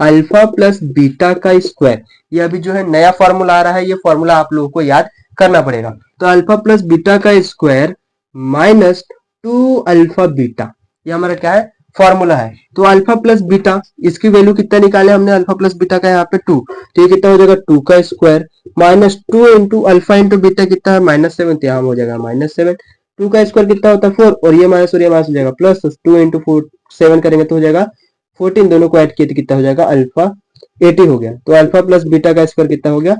अल्फा प्लस बीटा का स्क्वायर। ये अभी जो है नया फॉर्मूला आ रहा है, ये फॉर्मूला आप लोगों को याद करना पड़ेगा। तो अल्फा प्लस बीटा का स्क्वायर माइनस 2 अल्फा बीटा, ये हमारा क्या है फॉर्मूला है। तो अल्फा प्लस बीटा इसकी वैल्यू कितना निकाले हमने, अल्फा प्लस बीटा का यहाँ पे 2, तो ये कितना हो जाएगा 2 का square minus 2 into alpha into beta कितना है -7, तो यहाँ हो जाएगा -7। 2 का स्क्वायर कितना होता है 4 और ये माइनस हो जाएगा प्लस 2 इंटू 4 7 करेंगे तो हो जाएगा 14, दोनों को ऐड किए तो कितना हो जाएगा अल्फा 80 हो गया। तो अल्फा प्लस बीटा का स्क्वायर कितना हो गया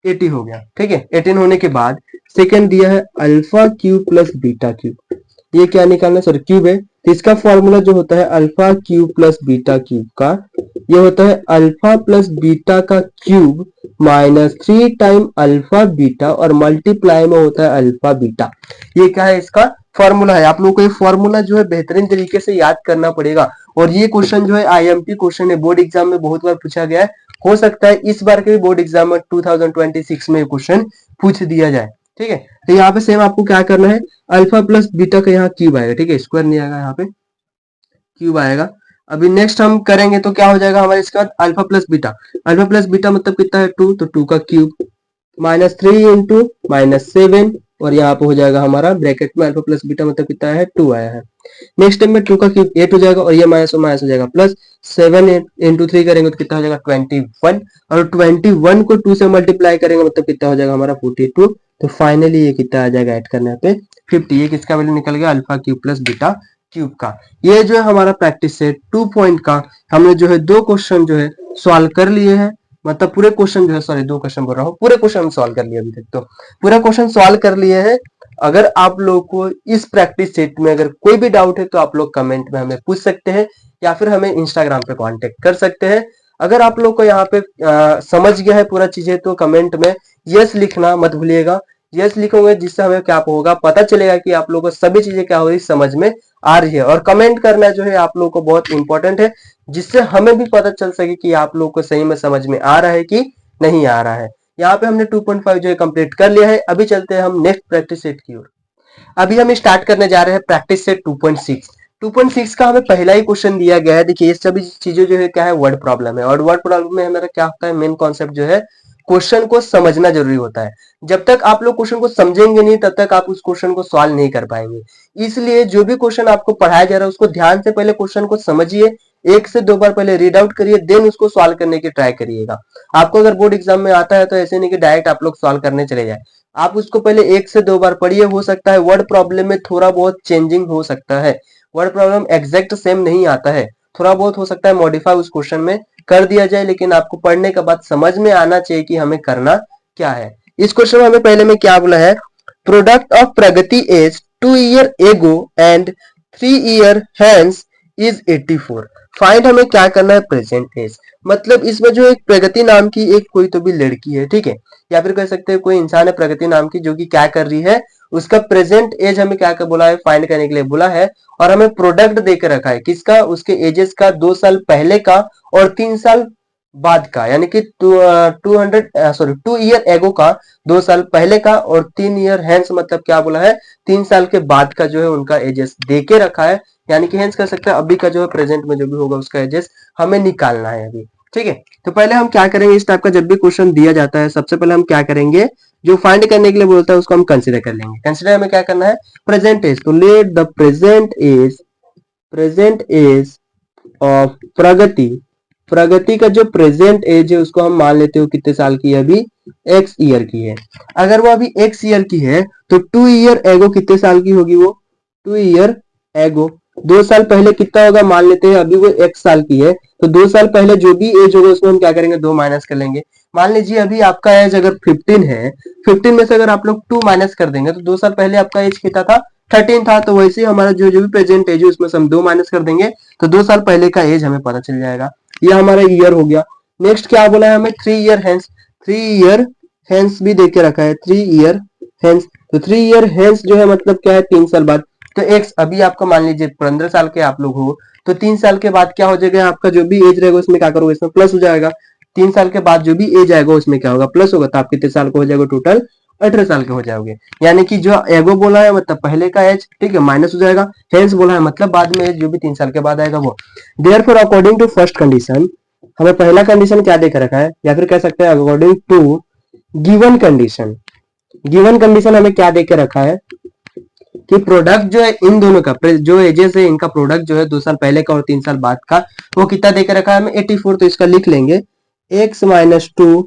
80 हो गया। ठीक है, 18 होने के बाद सेकंड दिया है alpha cube plus beta cube, ये क्या निकालना सॉरी क्यूब है, तो इसका फॉर्मूला जो होता है alpha cube plus beta cube का, ये होता है अल्फा प्लस बीटा का cube minus 3 time alpha beta और मल्टीप्लाई में होता है अल्फा बीटा। ये क्या है इसका फॉर्मूला है। आप लोगों को ये फॉर्मूला जो है बेहतरीन तरीके से याद करना पड़ेगा। और ये क्वेश्चन जो है आईएमपी क्वेश्चन है, बोर्ड एग्जाम में बहुत बार पूछा गया है, हो सकता है इस बार के भी बोर्ड एग्जाम में 2026 में क्वेश्चन पूछ दिया जाए। ठीक है, तो यहाँ पे सेम आपको क्या करना है, अल्फा प्लस बीटा का यहाँ क्यूब आएगा। ठीक है, स्क्वायर नहीं आएगा, यहाँ पे क्यूब आएगा। अभी नेक्स्ट हम करेंगे तो क्या हो जाएगा हमारे इसके बाद alpha plus beta, alpha plus beta मतलब कितना है 2, तो 2 का क्यूब -3 इंटू -7 और यहाँ पे हो जाएगा हमारा ब्रैकेट में अल्फा प्लस बीटा मतलब कितना है 2 आया है। नेक्स्ट टाइम में 2 का क्यूब 8 हो जाएगा और ये माइनस हो जाएगा प्लस 7 इंटू 3 करेंगे तो कितना हो जाएगा 21 और 21 को 2 से मल्टीप्लाई करेंगे मतलब कितना हो जाएगा हमारा 42। तो फाइनली ये कितना आ जाएगा ऐड करने पे 50। ये किसका वैल्यू निकल गया alpha cube plus beta cube का। ये जो है हमारा प्रैक्टिस सेट 2 पॉइंट का हमने जो है 2 क्वेश्चन जो है सॉल्व कर लिए हैं, मतलब पूरे क्वेश्चन जो है सॉरी 2 क्वेश्चन बोल रहा हूँ, पूरे क्वेश्चन सॉल्व कर लिए अभी तक, तो पूरा क्वेश्चन सॉल्व कर लिए हैं। अगर आप लोग को इस प्रैक्टिस सेट में अगर कोई भी डाउट है तो आप लोग कमेंट में हमें पूछ सकते हैं या फिर हमें इंस्टाग्राम पे कांटेक्ट कर सकते हैं। अगर आप लोग को यहाँ पे समझ गया है पूरा चीजें तो कमेंट में यस लिखना मत भूलिएगा। यस लिखोगे जिससे हमें क्या होगा पता चलेगा कि आप लोगों को सभी चीजें क्या हो रही समझ में आ रही है। और कमेंट करना जो है आप लोगों को बहुत इंपॉर्टेंट है, जिससे हमें भी पता चल सके कि आप लोग को सही में समझ में आ रहा है कि नहीं आ रहा है। यहाँ पे हमने 2.5 जो है कंप्लीट कर लिया है। अभी चलते हैं हम नेक्स्ट प्रैक्टिस सेट की ओर। अभी हम स्टार्ट करने जा रहे हैं प्रैक्टिस सेट 2.6। 2.6 का हमें पहला ही क्वेश्चन दिया गया है। देखिए ये सभी चीजें जो है क्या है वर्ड प्रॉब्लम है, और वर्ड प्रॉब्लम में हमारा क्या होता है मेन कॉन्सेप्ट जो है क्वेश्चन को समझना जरूरी होता है। जब तक आप लोग क्वेश्चन को समझेंगे नहीं तब तक आप उस क्वेश्चन को सॉल्व नहीं कर पाएंगे। इसलिए जो भी क्वेश्चन आपको पढ़ाया जा रहा है उसको ध्यान से पहले क्वेश्चन को समझिए, 1 से 2 बार पहले रीड आउट करिए, देन उसको सॉल्व करने की ट्राई करिएगा। आपको अगर बोर्ड एग्जाम में आता है तो ऐसे नहीं कि डायरेक्ट आप लोग सॉल्व करने चले जाए, आप उसको पहले 1 से 2 बार पढ़िए। हो सकता है वर्ड प्रॉब्लम में थोड़ा बहुत चेंजिंग हो सकता है, वर्ड प्रॉब्लम एग्जैक्ट सेम नहीं आता है, थोड़ा बहुत हो सकता है मॉडिफाई उस क्वेश्चन में कर दिया जाए, लेकिन आपको पढ़ने के बाद समझ में आना चाहिए कि हमें करना क्या है। इस क्वेश्चन में हमें पहले में क्या बोला है, product of Pragati age 2 year ago and 3 year hence is 84। Find हमें क्या करना है प्रेजेंट एज, मतलब इसमें जो एक प्रगति नाम की एक कोई तो भी लड़की है, ठीक है, या फिर कह सकते हैं कोई इंसान है प्रगति नाम की जो कि क्या कर रही है, उसका प्रेजेंट एज हमें क्या कर बोला है फाइंड करने के लिए बोला है। और हमें प्रोडक्ट देकर रखा है किसका, उसके एजेस का 2 साल पहले का और 3 साल बाद का, यानी कि 2 ईयर एगो का, 2 साल पहले का, और 3 ईयर हैंस मतलब क्या बोला है, 3 साल के बाद का जो है उनका एजेस दे के रखा है, यानी कि हैंस कर सकते हैं अभी का जो है प्रेजेंट में जो भी होगा उसका एजेस हमें निकालना है अभी। ठीक है, तो पहले हम क्या करेंगे, इस टाइप का जब भी क्वेश्चन दिया जाता है सबसे पहले हम क्या करेंगे, जो फाइंड करने के लिए बोलता है उसको हम कंसिडर कर लेंगे। कंसिडर हमें क्या करना है, प्रेजेंट एज, तो let the present age of Pragati, Pragati का जो प्रेजेंट एज है उसको हम मान लेते हो कितने साल की है, अभी एक्स ईयर की है। अगर वो अभी एक्स ईयर की है तो 2 ईयर एगो कितने साल की होगी, वो 2 ईयर एगो 2 साल पहले कितना होगा, मान लेते हैं अभी वो एक्स साल की है, तो 2 साल पहले जो भी एज होगा उसमें हम क्या करेंगे, 2 माइनस कर लेंगे। मान लीजिए अभी आपका एज अगर 15 है, 15 में से अगर आप लोग 2 माइनस कर देंगे तो 2 साल पहले आपका एज कितना था, 13 था, तो वैसे ही हमारा जो जो भी प्रेजेंट एज है उसमें से हम 2 माइनस कर देंगे तो 2 साल पहले का एज हमें पता चल जाएगा। ये हमारा ईयर हो गया। नेक्स्ट क्या बोला है हमें, 3 ईयर हैंस, 3 ईयर हैंस भी देके रखा है, 3 ईयर हैंस, तो 3 ईयर हैंस जो है मतलब क्या है, 3 साल बाद। तो एक्स अभी आपका मान लीजिए 15 साल के आप लोग हो, तो 3 साल के बाद क्या हो जाएगा, आपका जो भी एज रहेगा उसमें क्या करोगे, इसमें प्लस हो जाएगा। 3 साल के बाद जो भी एज आएगा उसमें क्या होगा, प्लस होगा, तो आप कितने साल का हो जाएगा, टोटल 18 साल के हो जाओगे। यानी कि जो एगो बोला है मतलब पहले का एज, ठीक है, माइनस हो जाएगा, हेंस बोला है मतलब बाद में एज जो भी 3 साल के बाद आएगा वो। Therefore according to first condition, हमें पहला कंडीशन क्या देकर रखा है, या फिर कह सकते हैं according to given condition, given condition हमें क्या देकर रखा है कि प्रोडक्ट जो है इन दोनों का, जो एजेस है इनका प्रोडक्ट जो है 2 साल पहले का और 3 साल बाद का, वो कितना देकर रखा है हमें, 84। तो इसका लिख लेंगे x minus 2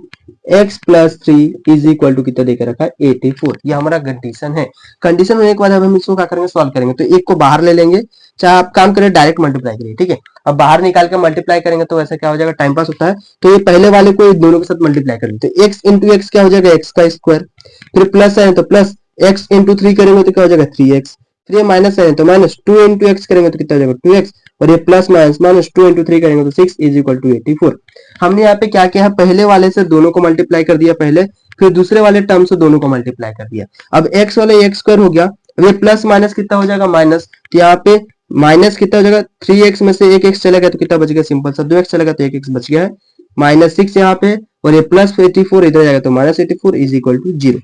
x plus 3 is equal to कितना देकर रखा है, 84। ये हमारा कंडीशन है। कंडीशन होने के बाद अब हम इसको क्या करेंगे, सॉल्व करेंगे। तो एक को बाहर ले लेंगे, चाहे आप काम करें डायरेक्ट मल्टीप्लाई करिए, ठीक है। अब बाहर निकाल के मल्टीप्लाई करेंगे तो ऐसा क्या हो जाएगा, टाइम पास होता है। तो ये पहले वाले को दोनों के साथ मल्टीप्लाई कर लेते हैं, एक्स इंटू एक्स क्या हो जाएगा, एक्स का स्क्वायर, फिर प्लस है तो प्लस, एक्स इंटू 3 करेंगे तो क्या हो जाएगा, 3x, फिर ये माइनस है तो माइनस, 2 इंटू एक्स करेंगे तो कितना हो जाएगा, 2x, और ये प्लस माइनस माइनस 2 इंटू 3 करेंगे तो 6 इज इक्वल टू 84। हमने यहाँ पे क्या किया है, पहले वाले से दोनों को मल्टीप्लाई कर दिया पहले, फिर दूसरे वाले टर्म से दोनों को मल्टीप्लाई कर दिया। अब x वाले एक्स स्क्वायर हो गया, अब ये प्लस माइनस कितना हो जाएगा, माइनस, तो यहाँ पे माइनस कितना हो जाएगा, 3x में से एक एक्स चला गया तो कितना बच गया, सिंपल सा 2x चला गया तो एक एक्स बच गया है, -6 यहाँ पे, और ये प्लस 84 इधर जाएगा तो -84 is equal to 0।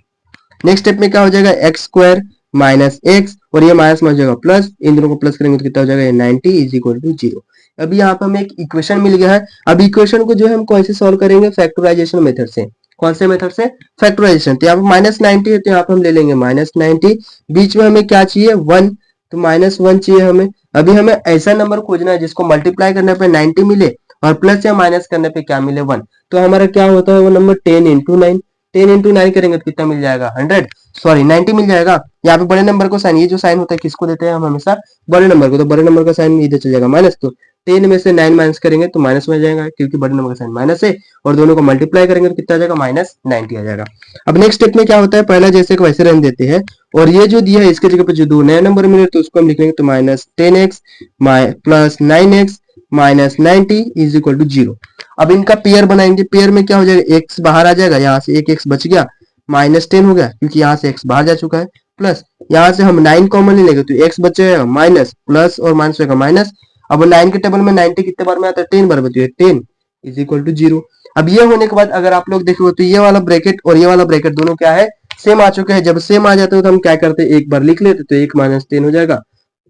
Next step में क्या हो जाएगा, एक्स स्क्वायर माइनस एक्स, और ये माइनस में हो जाएगा प्लस, इन दोनों को प्लस करेंगे तो कितना हो जाएगा, 90 इज इक्वल टू 0। अभी यहाँ पे हमें एक इक्वेशन मिल गया है। अब इक्वेशन को जो है हम कैसे सॉल्व करेंगे, फैक्टराइजेशन मेथड से। कौन से मेथड से, फैक्टराइजेशन। तो यहाँ पे -90 है तो यहाँ पे हम ले लेंगे -90, बीच में हमें क्या चाहिए, 1, तो -1 चाहिए हमें। अभी हमें ऐसा नंबर खोजना है जिसको मल्टीप्लाई करने पे 90 मिले और प्लस या माइनस करने पे क्या मिले, 1। तो हमारा क्या होता है वो नंबर, 10 इंटू 9, 10 इंटू 9 करेंगे तो कितना मिल जाएगा, 100, सॉरी 90 मिल जाएगा। यहाँ पे बड़े नंबर को साइन, ये जो साइन होता है किसको देते हैं हम हमेशा, बड़े नंबर को, तो बड़े नंबर का साइन इधर चल जाएगा माइनस, तो 10 में से 9 माइनस करेंगे तो माइनस में जाएगा क्योंकि बड़े नंबर का साइन माइनस है, और दोनों को मल्टीप्लाई करेंगे तो कितना आ जाएगा, -90 आ जाएगा। अब नेक्स्ट स्टेप में क्या होता है, पहला जैसे को वैसे रहने देते हैं, और ये जो दिया है इसके जगह पे जो दो नया नंबर मिले तो उसको हम लिखेंगे तो -10x plus 9x minus 90 is equal to 0। अब इनका पेयर बनाएंगे, पेयर में क्या हो जाएगा, x बाहर आ जाएगा, यहाँ से एक x बच गया, -10 हो गया क्योंकि यहाँ से x बाहर जा चुका है, प्लस यहाँ से हम 9 कॉमन ले लेंगे तो x बचेगा, माइनस प्लस और माइनस होगा माइनस। अब 9 के टेबल में 90 कितने बार में आता है, 10 बार में, तो ये 10 इज इक्वल टू 0। अब ये होने के बाद अगर आप लोग देखोगे तो ये वाला ब्रैकेट और ये वाला ब्रैकेट दोनों क्या है, सेम आ चुके हैं। जब सेम आ जाते हो तो हम क्या करते हैं, एक बार लिख लेते, तो 1 - 10 हो जाएगा,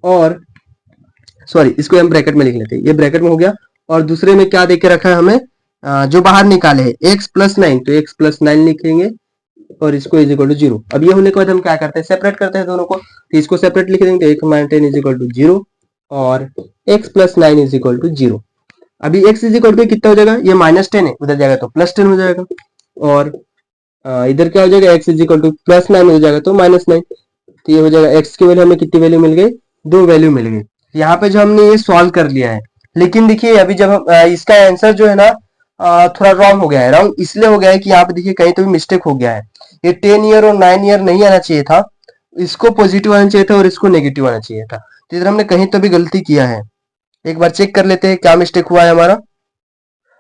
और सॉरी इसको हम ब्रैकेट में लिख लेते हैं, ये ब्रैकेट में हो गया। और दूसरे में क्या देके रखा है हमें, जो बाहर निकाले है x प्लस 9, तो x प्लस 9 लिखेंगे और इसको इज इक्वल टू 0। अब ये होने के बाद हम क्या करते हैं, सेपरेट करते हैं दोनों को, तो इसको सेपरेट लिख देंगे, 1 - 10 इज इक्वल टू 0 और x plus 9 is equal to 0। अभी x इज इक्वल टू कितना हो जाएगा, ये -10 है, उधर जाएगा तो +10 हो जाएगा, और इधर क्या हो जाएगा, x is equal two plus 9 हो जाएगा तो -9, तो ये हो जाएगा x की वैल्यू हमें कितनी वैल्यू मिल गई, 2 वैल्यू मिल गई। यहाँ पे जो हमने ये सॉल्व कर लिया है, लेकिन देखिए अभी जब हम इसका आंसर जो है ना थोड़ा रॉन्ग हो गया है। रॉन्ग इसलिए हो गया है कि यहाँ पे देखिए कहीं तो भी मिस्टेक हो गया है, ये 10 ईयर और 9 ईयर नहीं आना चाहिए था, इसको पॉजिटिव आना चाहिए था और इसको नेगेटिव आना चाहिए था। तो इधर हमने कहीं तो भी गलती किया है, एक बार चेक कर लेते हैं क्या मिस्टेक हुआ है हमारा।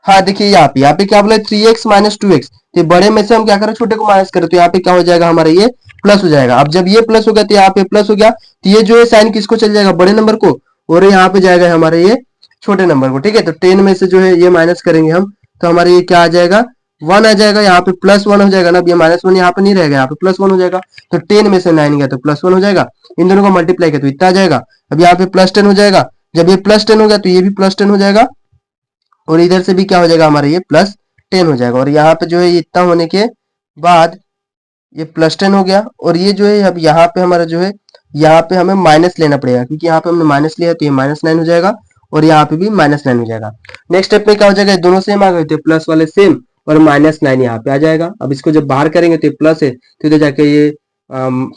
हाँ देखिए यहाँ पे क्या बोला, 3x - 2x, तो बड़े में से हम क्या करें, छोटे को माइनस करें, तो यहाँ पे क्या हो जाएगा हमारा, ये प्लस हो जाएगा। अब जब ये प्लस हो गया तो यहाँ पे प्लस हो गया, तो ये जो है साइन किसको चल जाएगा, बड़े नंबर को, और यहाँ पे जाएगा हमारे ये छोटे नंबर को, ठीक है। तो 10 में से जो है ये माइनस करेंगे हम, तो हमारा ये क्या आ जाएगा, 1 आ जाएगा। यहाँ पे +1 हो जाएगा ना, अब ये -1 यहाँ पे नहीं रहेगा, यहाँ पे +1 हो जाएगा। तो 10 में से 9 गया तो +1 हो जाएगा। इन दोनों को मल्टीप्लाई किया तो इतना आ जाएगा। अब यहाँ पे +10 हो जाएगा। जब ये +10 हो गया तो ये भी +10 हो जाएगा, और इधर से भी क्या हो जाएगा हमारा, ये +10 हो जाएगा। और यहाँ पे जो है इतना होने के बाद ये +10 हो गया। और ये जो है अब यहाँ पे हमारा जो है, यहाँ पे हमें माइनस लेना पड़ेगा, क्योंकि यहाँ पे हमने माइनस लिया तो ये -9 हो जाएगा, और यहाँ पे भी -9 हो जाएगा। नेक्स्ट स्टेप में क्या हो जाएगा, दोनों सेम आ गए थे, प्लस वाले सेम, और -9 यहाँ पे आ जाएगा। अब इसको जब बाहर करेंगे तो ये प्लस है तो इधर जाके ये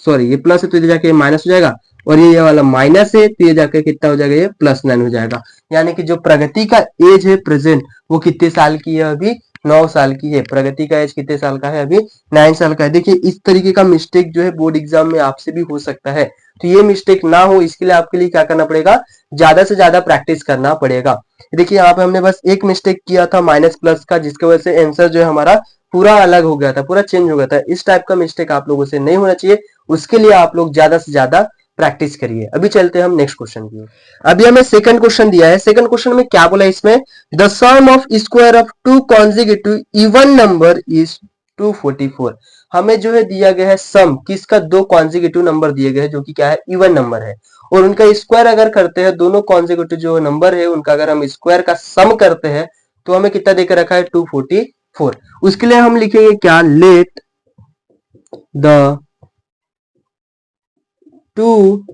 सॉरी ये प्लस है तो इधर जाके माइनस हो जाएगा, और ये वाला माइनस है तो ये जाके कितना हो जाएगा, ये +9 हो जाएगा। यानी कि जो प्रगति का एज है प्रेजेंट, वो कितने साल की है, अभी 9 साल की है। प्रगति का एज कितने साल का है, अभी 9 साल का है। देखिए इस तरीके का मिस्टेक जो है बोर्ड एग्जाम में आपसे भी हो सकता है, तो ये मिस्टेक ना हो इसके लिए आपके लिए क्या करना पड़ेगा, ज्यादा से ज्यादा प्रैक्टिस करना पड़ेगा। देखिए यहाँ पे हमने बस एक मिस्टेक किया था माइनस प्लस का, जिसकी वजह से आंसर जो है हमारा पूरा अलग हो गया था, पूरा चेंज हो गया था। इस टाइप का मिस्टेक आप लोगों से नहीं होना चाहिए, उसके लिए आप लोग ज्यादा से ज्यादा प्रैक्टिस करिए। अभी चलते हैं हम नेक्स्ट क्वेश्चन की। अभी हमें सेकंड क्वेश्चन दिया है। सेकंड क्वेश्चन में क्या बोला है, इसमें the sum of square of 2 consecutive even number is 244। हमें जो है दिया गया है सम किसका, 2 कॉन्जिक्यूटिव नंबर दिए गए हैं जो कि क्या है, इवन नंबर है, और उनका स्क्वायर अगर करते हैं, दोनों कॉन्जिक्यूटिव जो नंबर है उनका अगर हम स्क्वायर का सम करते हैं तो हमें कितना देकर रखा है, 244। उसके लिए हम लिखेंगे क्या, let the 2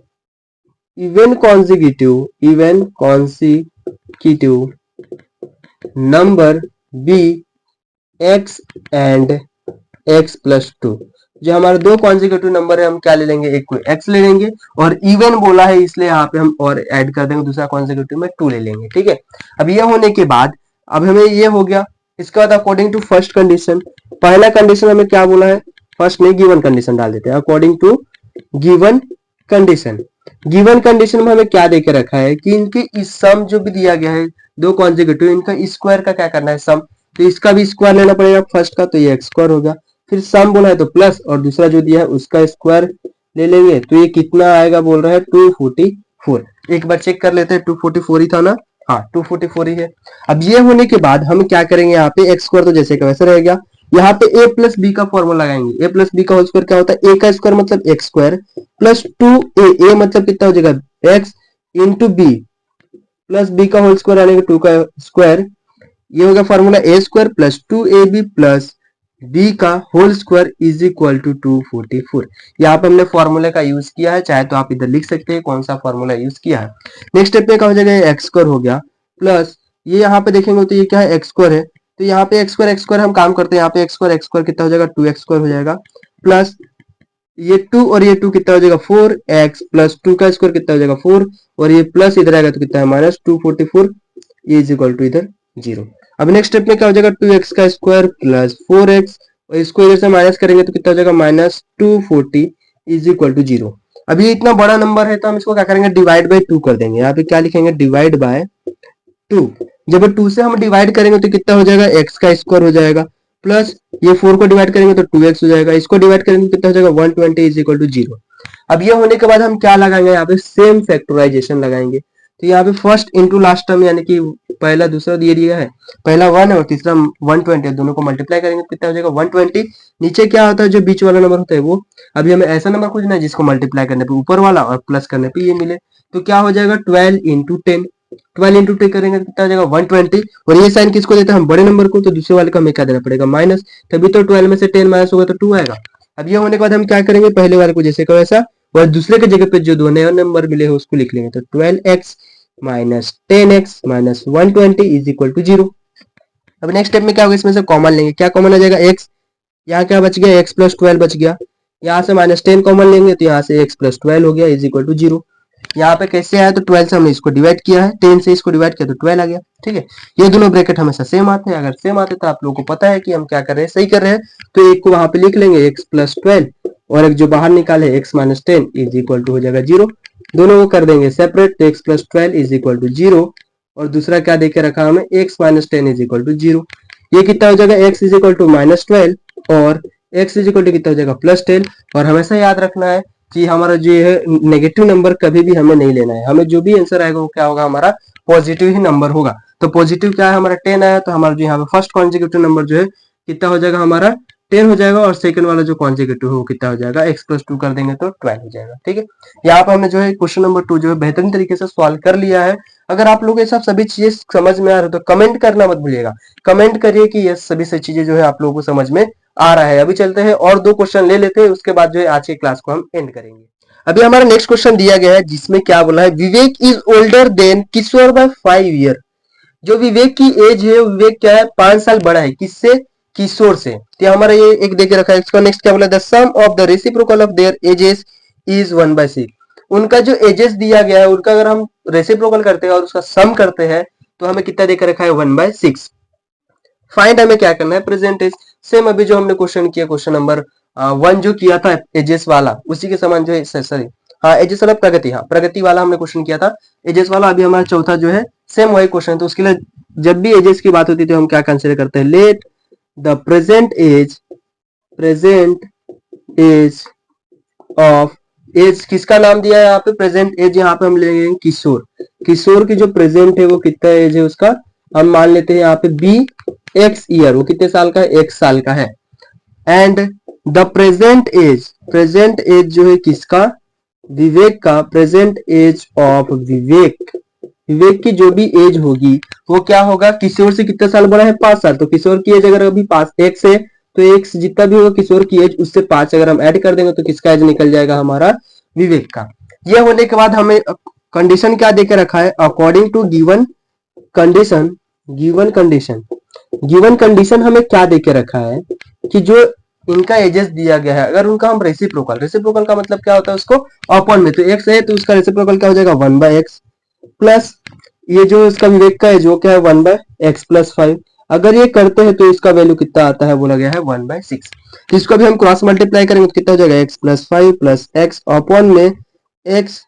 even consecutive number be x and x plus 2। जो हमारे 2 कॉन्जिक्यूटिव नंबर है हम क्या ले लेंगे, एक को x ले लेंगे, और इवन बोला है इसलिए यहाँ पे हम और ऐड कर देंगे, दूसरा कॉन्जिक्यूटिव में 2 ले लेंगे। ठीक है, अब ये होने के बाद अब हमें ये हो गया। इसके बाद अकॉर्डिंग टू फर्स्ट कंडीशन, पहला कंडीशन हमें क्या बोला है, फर्स्ट में गिवन कंडीशन डाल देते हैं। According to given condition, given condition में हमें क्या देकर रखा है कि इनके इस सम जो भी दिया गया है, 2 कॉन्जिक्यूटिव, इनका स्क्वायर का क्या करना है, सम। तो इसका भी स्क्वायर लेना पड़ेगा फर्स्ट का, तो ये x स्क्वायर हो गया। फिर सम बोला है तो प्लस, और दूसरा जो दिया है उसका स्क्वायर ले लेंगे, तो ये कितना आएगा बोल रहा है, 244। एक बार चेक कर लेते हैं, 244 ही था ना, हाँ 244 ही है। अब ये होने के बाद हम क्या करेंगे, यहाँ पे x स्क्वायर तो जैसे का वैसे रह गया। यहाँ पे a प्लस बी का फॉर्मूला लगाएंगे। a प्लस बी का होल स्क्वायर क्या होता है, a का स्क्वायर मतलब x square plus 2a, a मतलब कितना हो जाएगा, x into B plus B का होल स्क्वायर यानी कि 2 का स्क्वायर, ये होगा formula a square plus 2ab plus B का whole square is equal to 244। यहाँ पे हमने फॉर्मूले का यूज किया है, चाहे तो आप इधर लिख सकते हैं कौन सा फॉर्मूला यूज किया है। नेक्स्ट स्टेप पे क्या हो जाएगा, एक्स स्क्वायर हो गया प्लस ये यहाँ पे देखेंगे तो ये क्या है, एक्स स्क्वायर है, तो यहाँ पे एक्स स्क्वायर हम काम करते हैं, यहाँ पे एक्स स्क्वायर कितना हो जाएगा, 2x स्क्वायर हो जाएगा, प्लस ये 2 और ये 2 कितना हो जाएगा, 4x प्लस 2 का स्क्वायर कितना हो जाएगा 4, और ये प्लस इधर आएगा तो कितना है माइनस 244 इज इक्वल टू इधर 0। अब नेक्स्ट स्टेप में क्या हो जाएगा, 2x का स्क्वायर प्लस 4x, और इसको इधर से माइनस करेंगे तो कितना हो जाएगा, माइनस 240 इज इक्वल टू 0। अब ये इतना बड़ा नंबर है तो हम इसको क्या करेंगे, डिवाइड बाय 2 कर देंगे। यहाँ पे क्या लिखेंगे, डिवाइड बाय 2। जब 2 से हम डिवाइड करेंगे तो कितना हो जाएगा, x का स्क्वायर हो जाएगा, प्लस ये 4 को डिवाइड करेंगे तो 2x हो जाएगा, इसको डिवाइड करेंगे तो कितना हो जाएगा, 120 इज इक्वल टू 0। अब ये होने के बाद हम क्या लगाएंगे, यहाँ पे सेम फैक्टराइजेशन लगाएंगे। तो यहाँ पे फर्स्ट इंटू लास्ट टर्म यानी कि पहला दूसरा दिए दिया है, पहला 1 है और तीसरा 120 है, दोनों को मल्टीप्लाई करेंगे तो कितना हो जाएगा 120। नीचे क्या होता है, जो बीच वाला नंबर होता है वो, अभी हमें ऐसा नंबर खोजना है जिसको मल्टीप्लाई करने पे ऊपर वाला और प्लस करने पे ये मिले, तो क्या हो जाएगा 12 इंटू 10, 12 इंटू 10 करेंगे तो कितना हो जाएगा 120। और ये साइन किसको देते हैं हम, बड़े नंबर को, तो दूसरे वाले का हमें क्या देना पड़ेगा, माइनस, तभी तो 12 में से 10 माइनस होगा तो 2 आएगा। अब ये होने के बाद हम क्या करेंगे, पहले वाले को जैसे का वैसा, और दूसरे के जगह पे जो दो नया नंबर मिले हैं उसको लिख लेंगे, तो 12x minus 10x minus 120 is equal to 0। अब नेक्स्ट स्टेप में क्या होगा, इसमें से कॉमन लेंगे, क्या कॉमन आ जाएगा, x, यहाँ क्या बच गया, x प्लस 12 बच गया, यहाँ से माइनस 10 कॉमन लेंगे तो यहाँ से x प्लस 12 हो गया इज इक्वल टू 0। यहाँ पे कैसे आया, तो 12 से हमने इसको डिवाइड किया है, 10 से इसको डिवाइड किया तो 12 आ गया। ठीक है, ये दोनों ब्रैकेट हमेशा सेम आते हैं, अगर सेम आते तो आप लोगों को पता है कि हम क्या कर रहे हैं, सही कर रहे हैं, तो एक को वहां पे लिख लेंगे x प्लस 12, और एक जो बाहर निकाले x minus 10 is equal to हो जाएगा 0। दोनों को कर देंगे सेपरेट, तो x plus 12 is equal to 0, और दूसरा क्या देके रखा हमें, x minus 10 is equal to 0। ये कितना हो जाएगा, x is equal to minus 12 और x इज इक्वल टू कितना हो जाएगा, प्लस 10। और हमेशा याद रखना है कि हमारा जो है नेगेटिव नंबर कभी भी हमें नहीं लेना है, हमें जो भी आंसर आएगा वो क्या होगा, हमारा पॉजिटिव ही नंबर होगा। तो पॉजिटिव क्या है हमारा 10 आया, तो हमारा जो यहाँ पे फर्स्ट कॉन्जिक्यूटिव नंबर जो है कितना हो जाएगा हमारा 10 हो जाएगा, और सेकंड वाला जो कॉन्जिक्यूटिव है वो कितना हो जाएगा x+2 कर देंगे तो 12 हो जाएगा। ठीक है, यहाँ पे हमने जो है क्वेश्चन नंबर 2 जो है बेहतरीन तरीके से सॉल्व कर लिया है। अगर आप लोग ये सब सभी चीजें समझ में आ रहा है तो कमेंट करना मत भूलिएगा, कमेंट करिए कि ये सभी से चीजें जो है आप लोगों को समझ में आ रहा है। अभी चलते हैं और 2 क्वेश्चन ले लेते हैं, उसके बाद जो है आज की क्लास को हम एंड करेंगे। अभी हमारा नेक्स्ट क्वेश्चन दिया गया है जिसमें क्या बोला है, Vivek is older than Kishore by 5 year. जो विवेक की एज है, विवेक क्या है 5 साल बड़ा है, किससे, किशोर से। तो हमारा ये एक देख के रखा है। इसका नेक्स्ट क्या बोला, the sum of the reciprocal of their ages is 1/6। उनका जो एजेस दिया गया है उनका अगर हम रेसिप्रोकल करते हैं और उसका सम करते हैं तो हमें कितना देकर रखा है 1/6। फाइंड हमें क्या करना है, प्रेजेंट एज। सेम अभी जो हमने क्वेश्चन किया क्वेश्चन नंबर 1 जो किया था एजेस वाला, उसी के समान जो है सॉरी हाँ एजेस वाला प्रगति, हाँ प्रगति वाला हमने क्वेश्चन किया था एजेस वाला। अभी हमारा चौथा जो है सेम वही क्वेश्चन, तो उसके लिए जब भी एजेस की बात होती है तो हम क्या कंसीडर करते हैं, let the present age of, age किसका नाम दिया है यहाँ पे, प्रेजेंट एज, यहाँ पे हम लेंगे किशोर। किशोर की जो प्रेजेंट है वो कितना एज है उसका, हम मान लेते हैं यहाँ पे बी एक्स ईयर, वो कितने साल का है, 1 साल का है। एंड द प्रेजेंट एज जो है किसका, विवेक का, प्रेजेंट एज ऑफ विवेक की जो भी एज होगी वो क्या होगा, किशोर से कितने साल बड़ा है, 5 साल। तो किशोर की एज अगर अभी 5 एक्स है तो एक्स जितना भी होगा किशोर की एज उससे 5 अगर हम ऐड कर देंगे तो किसका एज निकल जाएगा, हमारा विवेक का। ये होने के बाद हमें कंडीशन क्या देकर रखा है, अकॉर्डिंग टू गिवन कंडीशन हमें क्या देके रखा है कि जो इनका एजेस दिया गया है अगर उनका हम रेसिप्रोकल का मतलब क्या होता है, उसको अपॉन में, तो एक्स है तो उसका रेसिप्रोकल क्या हो जाएगा 1/x प्लस ये जो इसका विवेक का है जो क्या है 1/x+5। अगर ये करते हैं तो इसका वैल्यू कितना आता है, बोला गया है 1/6। तो इसको भी हम क्रॉस मल्टीप्लाई करेंगे तो कितना हो जाएगा x+5 प्लस x अपॉन में x,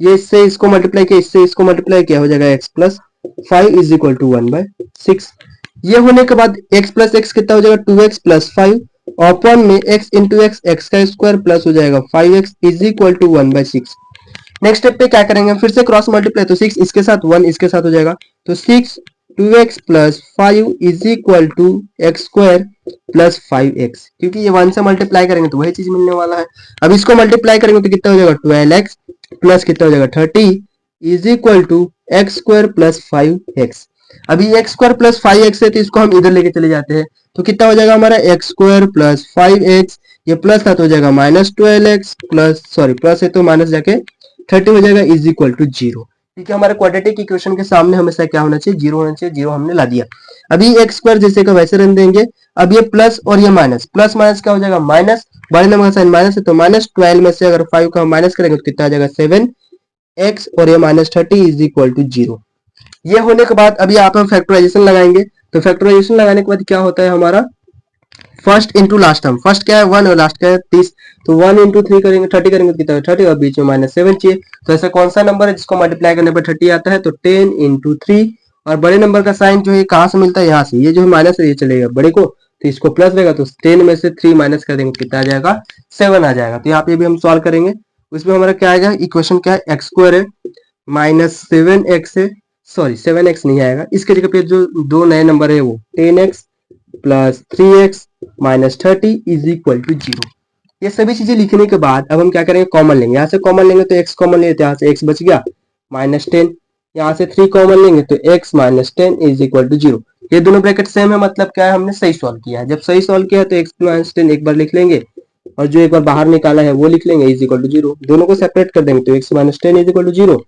ये इससे इसको मल्टीप्लाई किया, इससे इसको मल्टीप्लाई किया, हो जाएगा x+5 इज इक्वल टू 1/6। ये होने के बाद x प्लस एक्स कितना हो जाएगा 2x+5 अपॉन में x इंटू एक्स का स्क्वायर प्लस हो जाएगा 5x is equal to 1/6। Next step पे क्या करेंगे, फिर से क्रॉस मल्टीप्लाई, तो 6 इसके साथ 1 इसके साथ हो जाएगा, तो 6 2x+5 is equal to x square plus 5x, क्योंकि ये 1 से मल्टीप्लाई करेंगे तो वही चीज मिलने वाला है। अब इसको मल्टीप्लाई करेंगे तो कितना हो जाएगा 12x प्लस कितना हो जाएगा 30 is equal to x square plus 5x। अभी एक्स स्क्वायर प्लस 5x है तो इसको हम इधर लेके चले जाते हैं तो कितना हो जाएगा हमारा एक्स स्क्वायर प्लस 5x, ये प्लस था तो हो जाएगा -12x प्लस, सॉरी प्लस है तो माइनस जाके 30 हो जाएगा इज इक्वल टू 0। ठीक है, हमारे क्वाड्रेटिक इक्वेशन के सामने हमेशा क्या होना चाहिए, 0 होना चाहिए। 0 हमने ला दिया। अभी एक्स स्क्वायर जैसे का वैसे रन देंगे। अब ये प्लस और ये माइनस, प्लस माइनस क्या हो जाएगा माइनस, बड़े नंबर का साइन माइनस है तो -12 में से अगर 5 का माइनस करेंगे तो कितना आ जाएगा 7x और ये -30 इज इक्वल टू 0। ये होने के बाद अभी यहाँ पे हम फैक्टराइजेशन लगाएंगे, तो फैक्टराइजेशन लगाने के बाद क्या होता है हमारा, first into last term, first क्या है 1 और लास्ट क्या है 30, तो 1 इंटू 3 करेंगे 30 करेंगे तो कितना है 30 और बीच में -7 चाहिए। तो ऐसा कौन सा नंबर है जिसको मल्टीप्लाई करने पर 30 आता है, तो 10 इंटू 3, और बड़े नंबर का साइन जो है कहाँ से मिलता है, यहाँ से, ये जो है माइनस है ये चलेगा बड़े को, तो इसको प्लस रहेगा तो 10 में से 3 माइनस कर देंगे कितना आ जाएगा 7 आ जाएगा। तो यहाँ पे भी हम सॉल्व करेंगे, उसमें हमारा क्या आएगा, इक्वेशन क्या है एक्स स्क्वायर है -7x है, सॉरी 7x नहीं आएगा, इसके जगह पे जो दो नए नंबर है वो 10x plus 3x minus 30 is equal to 0। ये सभी चीजें लिखने के बाद अब हम क्या करेंगे, कॉमन लेंगे। यहाँ से कॉमन लेंगे तो x कॉमन लेते, यहाँ से x बच गया -10, यहाँ से 3 कॉमन लेंगे तो x -10 इज इक्वल टू 0। ये दोनों ब्रैकेट सेम है, मतलब क्या है हमने सही सॉल्व किया है। जब सही सॉल्व किया तो x -10 एक बार लिख लेंगे और जो एक बार बाहर निकाला है वो लिख लेंगे इज इक्वल टू 0। दोनों को सेपरेट कर देंगे तो x -10 इज इक्वल टू 0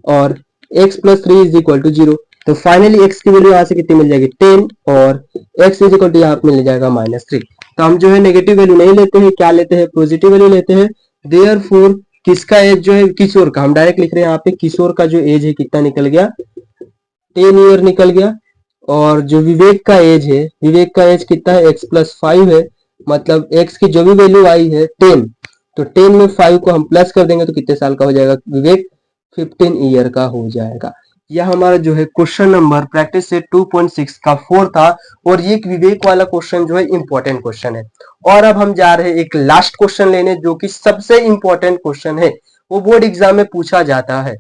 और x plus 3 is equal to 0। तो फाइनली x की वैल्यू यहाँ से कितनी मिल जाएगी 10 और x इज इक्वल टू यहाँ पे मिल जाएगा -3। तो हम जो है नेगेटिव वैल्यू नहीं लेते हैं, क्या लेते हैं पॉजिटिव वैल्यू लेते हैं। देयरफॉर किसका एज जो है किशोर का, हम डायरेक्ट लिख रहे हैं यहाँ पे किशोर का जो एज है कितना निकल गया 10 ईयर निकल गया। और जो विवेक का एज है, विवेक का एज कितना है x+5 है, मतलब x की जो भी वैल्यू आई है 10, तो 10 में 5 को हम प्लस कर देंगे तो कितने साल का हो जाएगा विवेक, 15 ईयर का हो जाएगा। यह हमारा जो है क्वेश्चन नंबर प्रैक्टिस से 2.6 का 4 था और ये विवेक वाला क्वेश्चन जो है इंपॉर्टेंट क्वेश्चन है। और अब हम जा रहे हैं एक लास्ट क्वेश्चन लेने जो कि सबसे इंपॉर्टेंट क्वेश्चन है, वो बोर्ड एग्जाम में पूछा जाता है।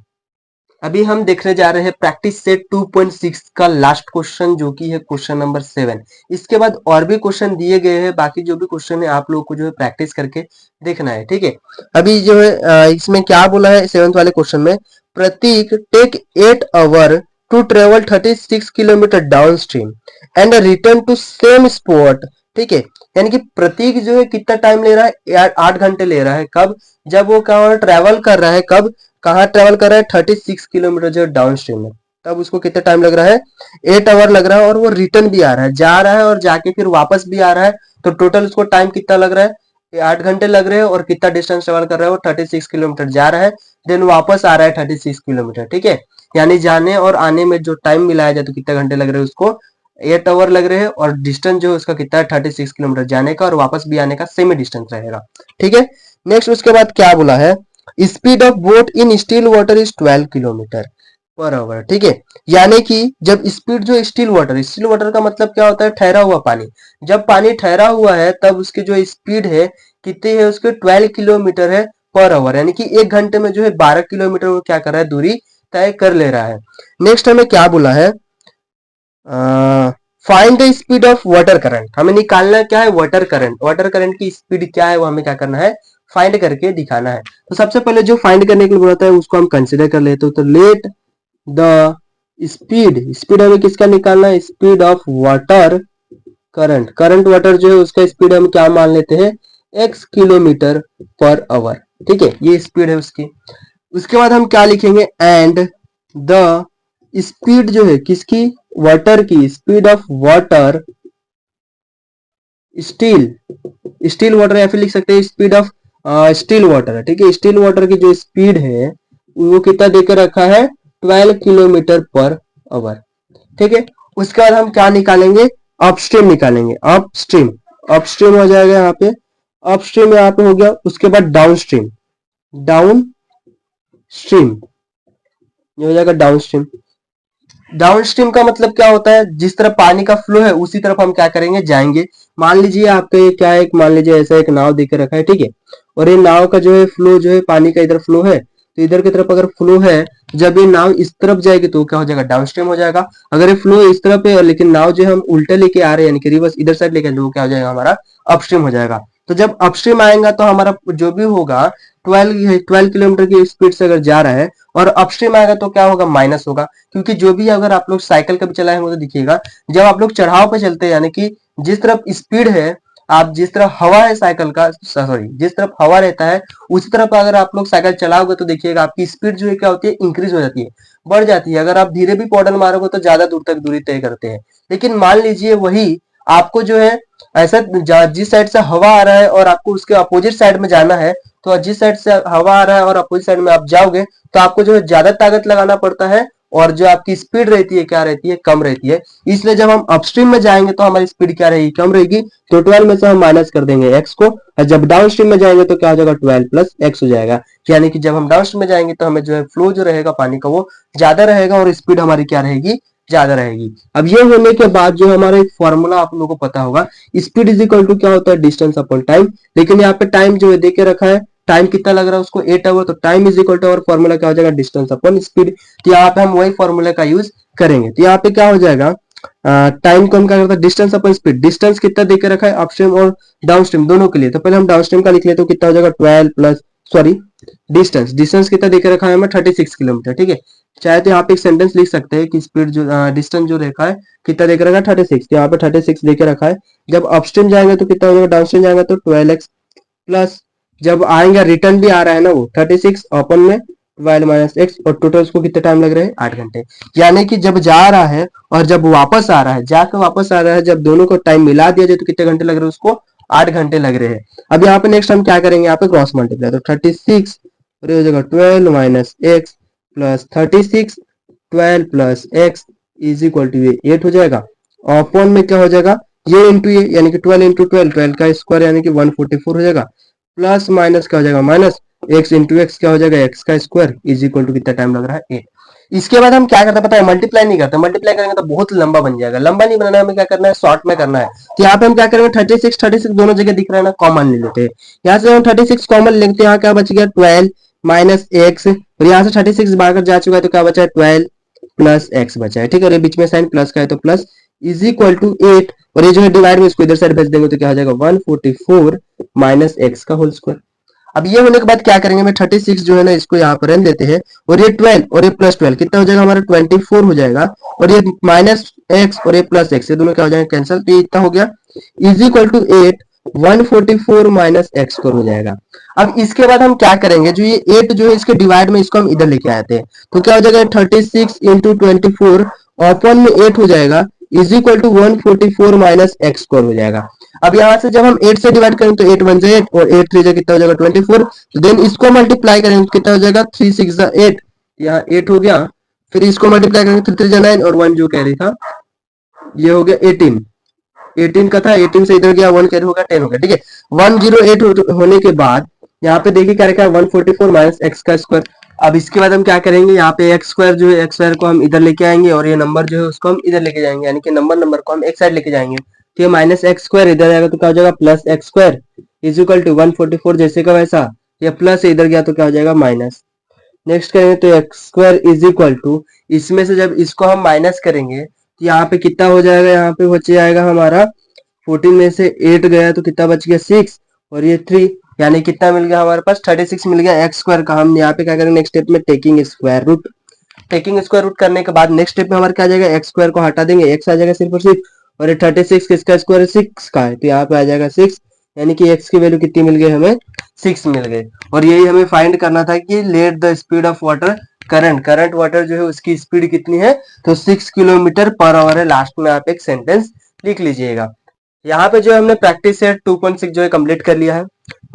अभी हम देखने जा रहे हैं प्रैक्टिस सेट 2.6 का लास्ट क्वेश्चन, जो कि है क्वेश्चन नंबर 7। इसके बाद और भी क्वेश्चन दिए गए हैं, बाकी जो भी क्वेश्चन है आप लोगों को जो है प्रैक्टिस करके देखना है, ठीक है। अभी जो है इसमें क्या बोला है 7th वाले क्वेश्चन में, Prateek take 8 hour to travel 36 kilometre downstream and return to same spot, ठीक है। यानी कि प्रतीक जो है कितना टाइम ले रहा है, 8 घंटे ले रहा है। कब? जब वो कहाँ ट्रेवल कर रहा है, कब कहाँ ट्रेवल कर रहा है, 36 किलोमीटर जो डाउन स्ट्रीम में, तब उसको कितना टाइम लग रहा है, 8 आवर लग रहा है। और वो रिटर्न भी आ रहा है, जा रहा है और जाके फिर वापस भी आ रहा है, तो टोटल उसको टाइम कितना लग रहा है, 8 घंटे लग रहे हैं। और कितना डिस्टेंस ट्रेवल कर रहा है, वो 36 किलोमीटर जा रहा है, देन वापस आ रहा है 36 किलोमीटर, ठीक है। यानी जाने और आने में जो टाइम मिलाया जाए तो कितना घंटे लग रहे हैं उसको, 8 आवर लग रहे हैं। और डिस्टेंस जो है उसका कितना है, 36 किलोमीटर जाने का और वापस भी आने का सेम डिस्टेंस रहेगा, ठीक है। नेक्स्ट उसके बाद क्या बोला है, speed of boat in still water is 12 kilometre per hour, ठीक है। यानी कि जब स्पीड जो स्टिल वाटर का मतलब क्या होता है, ठहरा हुआ पानी। जब पानी ठहरा हुआ है तब उसकी जो स्पीड है कितनी है, उसके 12 किलोमीटर है पर आवर। यानी कि 1 घंटे में जो है 12 किलोमीटर वो क्या कर रहा है, दूरी तय कर ले रहा है। नेक्स्ट हमें क्या बोला है, find the speed of water current. हमें निकालना क्या है, वाटर करंट। वाटर करंट की स्पीड क्या है वो हमें क्या करना है, फाइंड करके दिखाना है। तो सबसे पहले जो फाइंड करने के लिए बोला है उसको हम कंसिडर कर लेते हो। तो लेट द स्पीड, स्पीड हमें किसका निकालना है, speed of water current. Current water जो है उसका स्पीड हम क्या मान लेते हैं, x किलोमीटर पर आवर, ठीक है। ये स्पीड है उसकी। उसके बाद हम क्या लिखेंगे, एंड द स्पीड जो है किसकी, वाटर की, speed of water steel, still water, या फिर लिख सकते हैं स्पीड ऑफ स्टील वाटर, ठीक है। स्टील वाटर की जो स्पीड है वो कितना देकर रखा है, 12 किलोमीटर पर आवर, ठीक है। उसके बाद हम क्या निकालेंगे, अपस्ट्रीम निकालेंगे। अपस्ट्रीम, अपस्ट्रीम हो जाएगा यहाँ पे, अपस्ट्रीम यहाँ पे हो गया। उसके बाद डाउन स्ट्रीम, डाउन स्ट्रीम ये हो जाएगा डाउन स्ट्रीम। डाउन स्ट्रीम का मतलब क्या होता है, जिस तरफ पानी का फ्लो है उसी तरफ हम क्या करेंगे, जाएंगे। मान लीजिए आपके क्या है, मान लीजिए ऐसा एक नाव देकर रखा है, ठीक है। और ये नाव का जो है फ्लो जो है, पानी का इधर फ्लो है, तो इधर की तरफ अगर फ्लो है, जब ये नाव इस तरफ जाएगी तो क्या हो जाएगा, डाउन स्ट्रीम हो जाएगा। अगर ये फ्लो इस तरफ है लेकिन नाव जो है हम उल्टे लेके आ रहे हैं, यानी कि रिवर्स इधर साइड लेके, तो क्या हो जाएगा, हमारा अपस्ट्रीम हो जाएगा। तो जब अपस्ट्रीम आएगा तो हमारा जो भी होगा 12 किलोमीटर की स्पीड से अगर जा रहा है, और अपस्ट्रीम आएगा तो क्या होगा, माइनस होगा। क्योंकि जो भी, अगर आप लोग साइकिल कभी चलाए होंगे तो दिखिएगा, जब आप लोग चढ़ाव पे चलते हैं, यानी कि जिस तरफ स्पीड है, आप जिस तरफ हवा है साइकिल का, सॉरी जिस तरफ हवा रहता है उसी तरफ अगर आप लोग साइकिल चलाओगे तो देखिएगा आपकी स्पीड जो है क्या होती है, इंक्रीज हो जाती है, बढ़ जाती है। अगर आप धीरे भी पॉडल मारोगे तो ज्यादा दूर तक दूरी तय करते हैं। लेकिन मान लीजिए वही आपको जो है ऐसा, जिस साइड से हवा आ रहा है और आपको उसके अपोजिट साइड में जाना है, तो जिस साइड से हवा आ रहा है और अपोजिट साइड में आप जाओगे तो आपको जो है ज्यादा ताकत लगाना पड़ता है, और जो आपकी स्पीड रहती है क्या रहती है, कम रहती है। इसलिए जब हम अपस्ट्रीम में जाएंगे तो हमारी स्पीड क्या रहेगी, कम रहेगी। तो 12 में से हम माइनस कर देंगे x को, और जब डाउन स्ट्रीम में जाएंगे तो क्या हो जाएगा, 12 प्लस x हो जाएगा। यानी कि जब हम डाउन स्ट्रीम में जाएंगे तो हमें जो है फ्लो जो रहेगा पानी का वो ज्यादा रहेगा और स्पीड हमारी क्या रहेगी, ज्यादा रहेगी। अब ये होने के बाद जो हमारा एक फॉर्मूला आप लोगों को पता होगा, स्पीड इज इक्वल टू क्या होता है, डिस्टेंस अपॉन टाइम। लेकिन यहाँ पे टाइम जो है देके रखा है, टाइम कितना लग रहा है उसको, 8 आवर। तो टाइम इज इक्वल टू, और फॉर्मूला क्या हो जाएगा, डिस्टेंस अपॉन स्पीड। तो यहाँ पे हम वही फॉर्मूला का यूज करेंगे। तो यहाँ पे क्या हो जाएगा, टाइम को हम क्या करते हैं, डिस्टेंस अपॉन स्पीड। डिस्टेंस कितना देके रखा है, अपस्ट्रीम और डाउन स्ट्रीम दोनों के लिए। तो पहले हम डाउन स्ट्रीम का लिख लेते, तो कितना हो जाएगा, 12 प्लस, सॉरी डिस्टेंस, डिस्टेंस कितना देके रखा है हमें, 36 किलोमीटर, ठीक है। चाहे तो यहाँ पे एक सेंटेंस लिख सकते हैं कि स्पीड जो डिस्टेंस जो रखा है कितना देके रखा है, 36। तो यहाँ पे 36 देके रखा है। जब अपस्ट्रीम जाएंगे तो कितना हो जाएगा, डाउन स्ट्रीम जाएंगे तो 12x प्लस, जब आएंगे रिटर्न भी आ रहा है ना वो 36 ओपन में 12 माइनस एक्स, और टोटल उसको कितने टाइम लग रहे हैं, 8 घंटे। यानी कि जब जा रहा है और जब वापस आ रहा है, जाकर वापस आ रहा है, जब दोनों को टाइम मिला दिया जाए तो कितने घंटे लग रहे हैं उसको, 8 घंटे लग रहे हैं। अब यहाँ पे नेक्स्ट हम क्या करेंगे, यहाँ पे क्रॉस मल्टीप्लाई। तो 36 और ये हो जाएगा 12 minus x plus 36, 12 plus x is equal to ये 8 हो जाएगा। अपॉन में क्या हो जाएगा, ये इंटू ये, यानी कि 12 इंटू 12, 12 का स्क्वायर यानी कि 144 हो जाएगा। प्लस माइनस क्या हो जाएगा, माइनस एक्स इंटू एक्स क्या हो जाएगा, एक्स का स्क्वायर इज इक्वल टू कितना टाइम लग रहा है, 8। इसके बाद हम क्या करते हैं पता है, मल्टीप्लाई नहीं करते। मल्टीप्लाई करेंगे तो बहुत लंबा बन जाएगा, लंबा नहीं बनाना है, हमें क्या करना है, शॉर्ट में करना है। तो यहाँ पे हम क्या करेंगे, 36 दोनों जगह दिख रहा है ना, कॉमन ले लेते हैं। यहाँ से हम 36 कॉमन लेते हैं, यहाँ क्या बच गया, 12 माइनस एक्स और यहाँ से 36 भाग जा चुका है तो क्या बचा है 12 प्लस एक्स बचा है, ठीक है। और ये बीच में साइन प्लस का है तो प्लस इज इक्वल टू 8, और ये जो है डिवाइड में इसको इधर साइड भेज देंगे तो क्या हो जाएगा 144 माइनस एक्स का होल स्क्वायर। अब ये होने के बाद क्या करेंगे, मैं 36 जो है ना इसको यहाँ पर रन देते हैं, और ये 12 और ये प्लस 12 कितना हो जाएगा हमारा 24 हो जाएगा, और ये माइनस एक्स और ये प्लस एक्स ये दोनों क्या हो जाएंगे कैंसिल, तो ये इतना हो गया is equal to 8 144 minus x square हो जाएगा। अब इसके बाद हम क्या करेंगे, जो ये 8 जो है इसके डिवाइड में इसको हम इधर लेके आते हैं तो क्या हो जाएगा 36 इंटू 24 ओपन में 8 हो जाएगा is equal to 144 minus x square हो जाएगा। अब यहाँ से जब हम 8 से डिवाइड करें तो 8 1 से 8 और 8 3 से कितना हो जाएगा 24, तो देन इसको मल्टीप्लाई करेंगे तो कितना हो जाएगा 3 6 8, यहाँ 8 हो गया, फिर इसको मल्टीप्लाई करेंगे 3 3 9 और 1 जो कैरी था ये हो गया 18, 18 का था 18 से इधर गया 1 कैरी होगा 10 हो गया, ठीक है। 108 होने के बाद यहाँ पे देखिए क्या रखा है 144 माइनस एक्स का स्क्वायर। अब इसके बाद हम क्या करेंगे, यहाँ पे एक्स स्क्वायर जो है एक्स स्क्वायर को हम इधर लेके आएंगे और ये नंबर जो है उसको हम इधर लेके जाएंगे, यानी कि नंबर को हम एक साइड लेके जाएंगे, तो ये माइनस एक्स स्क्वायर इधर आएगा तो क्या हो जाएगा plus x square is equal to 144 जैसे का वैसा, ये प्लस इधर गया तो क्या हो जाएगा माइनस। नेक्स्ट करेंगे तो x square is equal to, इसमें से जब इसको हम माइनस करेंगे तो यहाँ पे कितना हो जाएगा, यहाँ पे बच जाएगा हमारा 14 में से 8 गया तो कितना बच गया 6 और ये 3, यानी कितना मिल गया हमारे पास 36 मिल गया एक्स स्क्वायर का। हम यहाँ पे क्या करेंगे नेक्स्ट स्टेप में taking square root, taking square root करने के बाद नेक्स्ट स्टेप में हमारा क्या आ जाएगा एक्स स्क्वायर को हटा देंगे, एक्स आ जाएगा सिर्फ और सिर्फ, और ये 36 किसका स्क्वायर है 6 का है तो यहाँ पे आ जाएगा 6, यानी कि एक्स की वैल्यू कितनी मिल गई हमें 6 मिल गई। और यही हमें फाइंड करना था कि let the speed of water current water जो है उसकी स्पीड कितनी है, तो 6 किलोमीटर पर आवर है। लास्ट में आप एक सेंटेंस लिख लीजिएगा। यहाँ पे जो हमने प्रैक्टिस सेट 2.6 जो है कंप्लीट कर लिया है,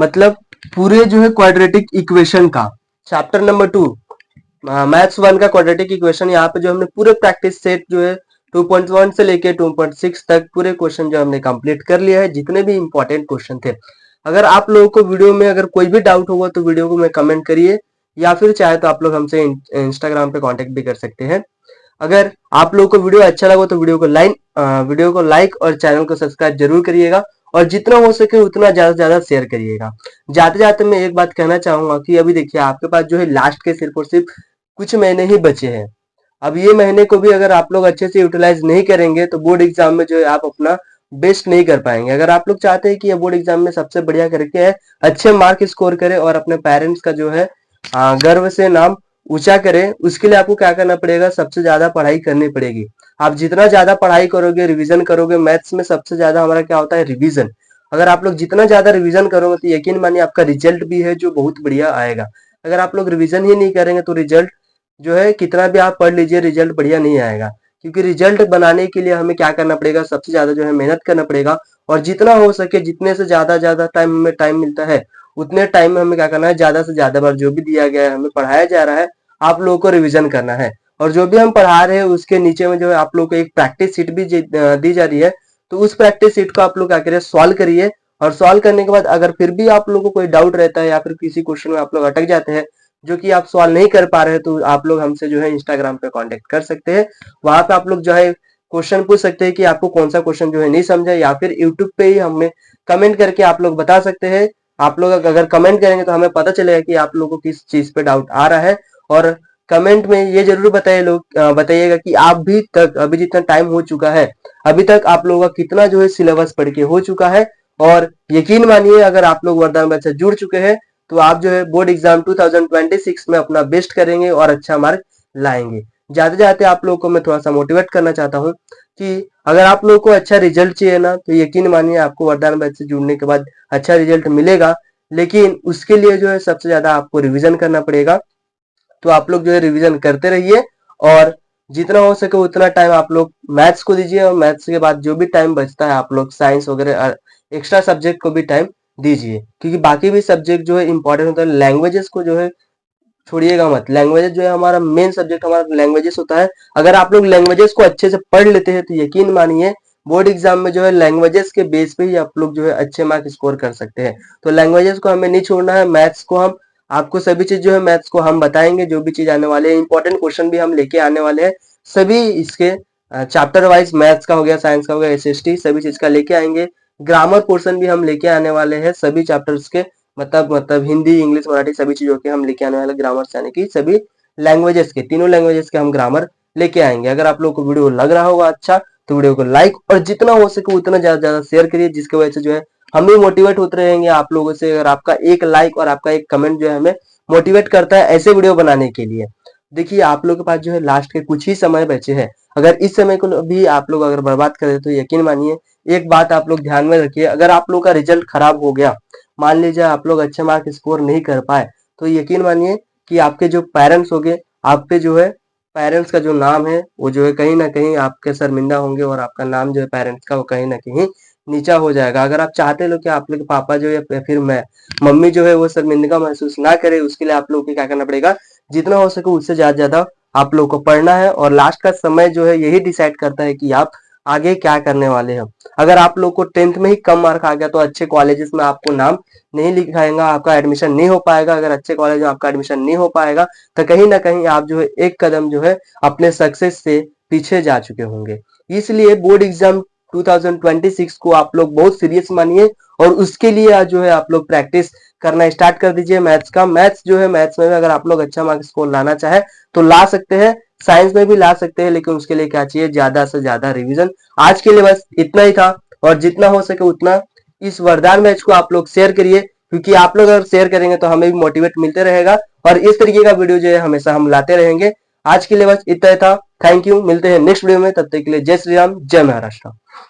मतलब पूरे जो है क्वाड्रेटिक इक्वेशन का चैप्टर नंबर 2 मैथ्स 1 का क्वाड्रेटिक इक्वेशन यहाँ पे जो हमने पूरे प्रैक्टिस सेट जो है 2.1 से लेके 2.6 तक पूरे क्वेश्चन जो हमने कंप्लीट कर लिया है, जितने भी इंपॉर्टेंट क्वेश्चन थे। अगर आप लोगों को वीडियो में अगर कोई भी डाउट होगा तो वीडियो को में कमेंट करिए, या फिर चाहे तो आप लोग हमसे इंस्टाग्राम पे कांटेक्ट भी कर सकते हैं। अगर आप लोगों को वीडियो अच्छा लगा तो वीडियो को लाइक और चैनल को सब्सक्राइब जरूर करिएगा, और जितना हो सके उतना ज्यादा से ज्यादा शेयर करिएगा। जाते जाते मैं एक बात कहना चाहूंगा कि अभी देखिए आपके पास जो है लास्ट के सिर्फ और सिर्फ कुछ महीने ही बचे हैं। अब ये महीने को भी अगर आप लोग अच्छे से यूटिलाइज नहीं करेंगे तो बोर्ड एग्जाम में जो है आप अपना बेस्ट नहीं कर पाएंगे। अगर आप लोग चाहते हैं कि ये बोर्ड एग्जाम में सबसे बढ़िया करके है अच्छे मार्क स्कोर करे और अपने पेरेंट्स का जो है गर्व से नाम ऊंचा करें, उसके लिए आपको क्या करना पड़ेगा, सबसे ज्यादा पढ़ाई करनी पड़ेगी। आप जितना ज्यादा पढ़ाई करोगे, रिवीजन करोगे, मैथ्स में सबसे ज्यादा हमारा क्या होता है रिवीजन। अगर आप लोग जितना ज्यादा रिवीजन करोगे तो यकीन मानिए आपका रिजल्ट भी है जो बहुत बढ़िया आएगा। अगर आप लोग रिवीजन ही नहीं करेंगे तो रिजल्ट जो है कितना भी आप पढ़ लीजिए रिजल्ट बढ़िया नहीं आएगा। क्योंकि रिजल्ट बनाने के लिए हमें क्या करना पड़ेगा, सबसे ज्यादा जो है मेहनत करना पड़ेगा, और जितना हो सके जितने से ज्यादा टाइम मिलता है उतने टाइम में हमें क्या करना है, ज्यादा से ज्यादा बार जो भी दिया गया है हमें पढ़ाया जा रहा है आप लोगों को रिवीजन करना है। और जो भी हम पढ़ा रहे हैं उसके नीचे में जो है आप लोगों को एक प्रैक्टिस शीट भी दी जा रही है, तो उस प्रैक्टिस शीट को आप लोग क्या करिए सॉल्व करिए, और सॉल्व करने के बाद अगर फिर भी आप लोगों को कोई डाउट रहता है या फिर किसी क्वेश्चन में आप लोग अटक जाते हैं जो कि आप सॉल्व नहीं कर पा रहे हैं, तो आप लोग हमसे जो है इंस्टाग्राम पे कांटेक्ट कर सकते हैं। वहां पे आप लोग जो है क्वेश्चन पूछ सकते हैं कि आपको कौन सा क्वेश्चन जो है नहीं समझा, या फिर यूट्यूब पे ही हमें कमेंट करके आप लोग बता सकते हैं। आप लोग अगर कमेंट करेंगे तो हमें पता चलेगा कि आप लोगों को किस चीज पे डाउट आ रहा है। और कमेंट में ये जरूर बताइएगा कि आप भी तक अभी जितना टाइम हो चुका है अभी तक आप लोगों का कितना जो है सिलेबस पढ़ के हो चुका है। और यकीन मानिए अगर आप लोग वरदान बैच से जुड़ चुके हैं तो आप जो है बोर्ड एग्जाम 2026 में अपना बेस्ट करेंगे और अच्छा मार्क लाएंगे। जाते जाते आप लोगों को मैं थोड़ा सा मोटिवेट करना चाहता हूँ कि अगर आप लोगों को अच्छा रिजल्ट चाहिए ना तो यकीन मानिए आपको वरदान बैच से जुड़ने के बाद अच्छा रिजल्ट मिलेगा, लेकिन उसके लिए जो है सबसे ज्यादा आपको रिविजन करना पड़ेगा। तो आप लोग जो है रिवीजन करते रहिए, और जितना हो सके उतना टाइम आप लोग मैथ्स को दीजिए, और मैथ्स के बाद जो भी टाइम बचता है आप लोग साइंस वगैरह एक्स्ट्रा सब्जेक्ट को भी टाइम दीजिए, क्योंकि बाकी भी सब्जेक्ट जो है इंपॉर्टेंट होता है। लैंग्वेजेस को जो है छोड़िएगा मत, लैंग्वेजेस जो है हमारा मेन सब्जेक्ट हमारा लैंग्वेजेस होता है। अगर आप लोग लैंग्वेजेस को अच्छे से पढ़ लेते हैं तो यकीन मानिए बोर्ड एग्जाम में जो है लैंग्वेजेस के बेस पे ही आप लोग जो है अच्छे मार्क स्कोर कर सकते हैं। तो लैंग्वेजेस को हमें नहीं छोड़ना है, मैथ्स को हम आपको सभी चीज जो है मैथ्स को हम बताएंगे, जो भी चीज आने वाले हैं इंपॉर्टेंट क्वेश्चन भी हम लेके आने वाले हैं। सभी इसके चैप्टर वाइज मैथ्स का हो गया, साइंस का हो गया, एसएसटी सभी चीज का लेके आएंगे। ग्रामर पोर्शन भी हम लेके आने वाले हैं सभी चैप्टर्स के, मतलब हिंदी, इंग्लिश, मराठी सभी चीजों के हम लेके आने वाले ग्रामर, यानी कि सभी लैंग्वेजेस के, तीनों लैंग्वेजेस के हम ग्रामर लेके आएंगे। अगर आप लोग को वीडियो लग रहा होगा अच्छा, तो वीडियो को लाइक और जितना हो सके उतना ज्यादा ज्यादा शेयर करिए, जिसकी वजह से जो है हम भी मोटिवेट होते रहेंगे आप लोगों से। अगर आपका एक लाइक और आपका एक कमेंट जो है हमें मोटिवेट करता है ऐसे वीडियो बनाने के लिए। देखिए आप लोग के पास जो है लास्ट के कुछ ही समय बचे हैं, अगर इस समय को भी आप लोग अगर बर्बाद करें तो यकीन मानिए एक बात आप लोग ध्यान में रखिए, अगर आप लोग का रिजल्ट खराब हो गया, मान लीजिए आप लोग अच्छे मार्क स्कोर नहीं कर पाए, तो यकीन मानिए कि आपके जो पेरेंट्स होंगे, आप पे जो है पेरेंट्स का जो नाम है वो जो है कहीं ना कहीं आपके शर्मिंदा होंगे, और आपका नाम जो है पेरेंट्स का वो कहीं ना कहीं नीचा हो जाएगा। अगर आप चाहते हो कि आप लोग के पापा जो है या फिर मैं मम्मी जो है वो शर्मिंदा महसूस ना करे, उसके लिए आप लोग को क्या करना पड़ेगा, जितना हो सके उससे ज्यादा ज्यादा आप लोग को पढ़ना है। और लास्ट का समय जो है यही डिसाइड करता है कि आप आगे क्या करने वाले हैं। अगर आप लोग को 10th में ही कम मार्क आ गया तो अच्छे कॉलेजेस में आपको नाम नहीं लिखाएगा, आपका एडमिशन नहीं हो पाएगा। अगर अच्छे कॉलेज में आपका एडमिशन नहीं हो पाएगा तो कहीं ना कहीं आप जो है एक कदम जो है अपने सक्सेस से पीछे जा चुके होंगे। इसलिए बोर्ड एग्जाम 2026 को आप लोग बहुत सीरियस मानिए, और उसके लिए आज जो है आप लोग प्रैक्टिस करना स्टार्ट कर दीजिए मैथ्स का। मैथ्स जो है, मैथ्स में भी अगर आप लोग अच्छा मार्क्स स्कोर लाना चाहे तो ला सकते हैं, साइंस में भी ला सकते हैं, लेकिन उसके लिए क्या चाहिए, ज्यादा से ज्यादा रिवीजन। आज के लिए बस इतना ही था, और जितना हो सके उतना इस वरदान मैच को आप लोग शेयर करिए, क्योंकि आप लोग अगर शेयर करेंगे तो हमें भी मोटिवेट मिलते रहेगा, और इस तरीके का वीडियो जो है हमेशा हम लाते रहेंगे। आज के लिए बस इतना ही था। थैंक यू, मिलते हैं नेक्स्ट वीडियो में, तब तक के लिए जय श्री राम, जय महाराष्ट्र।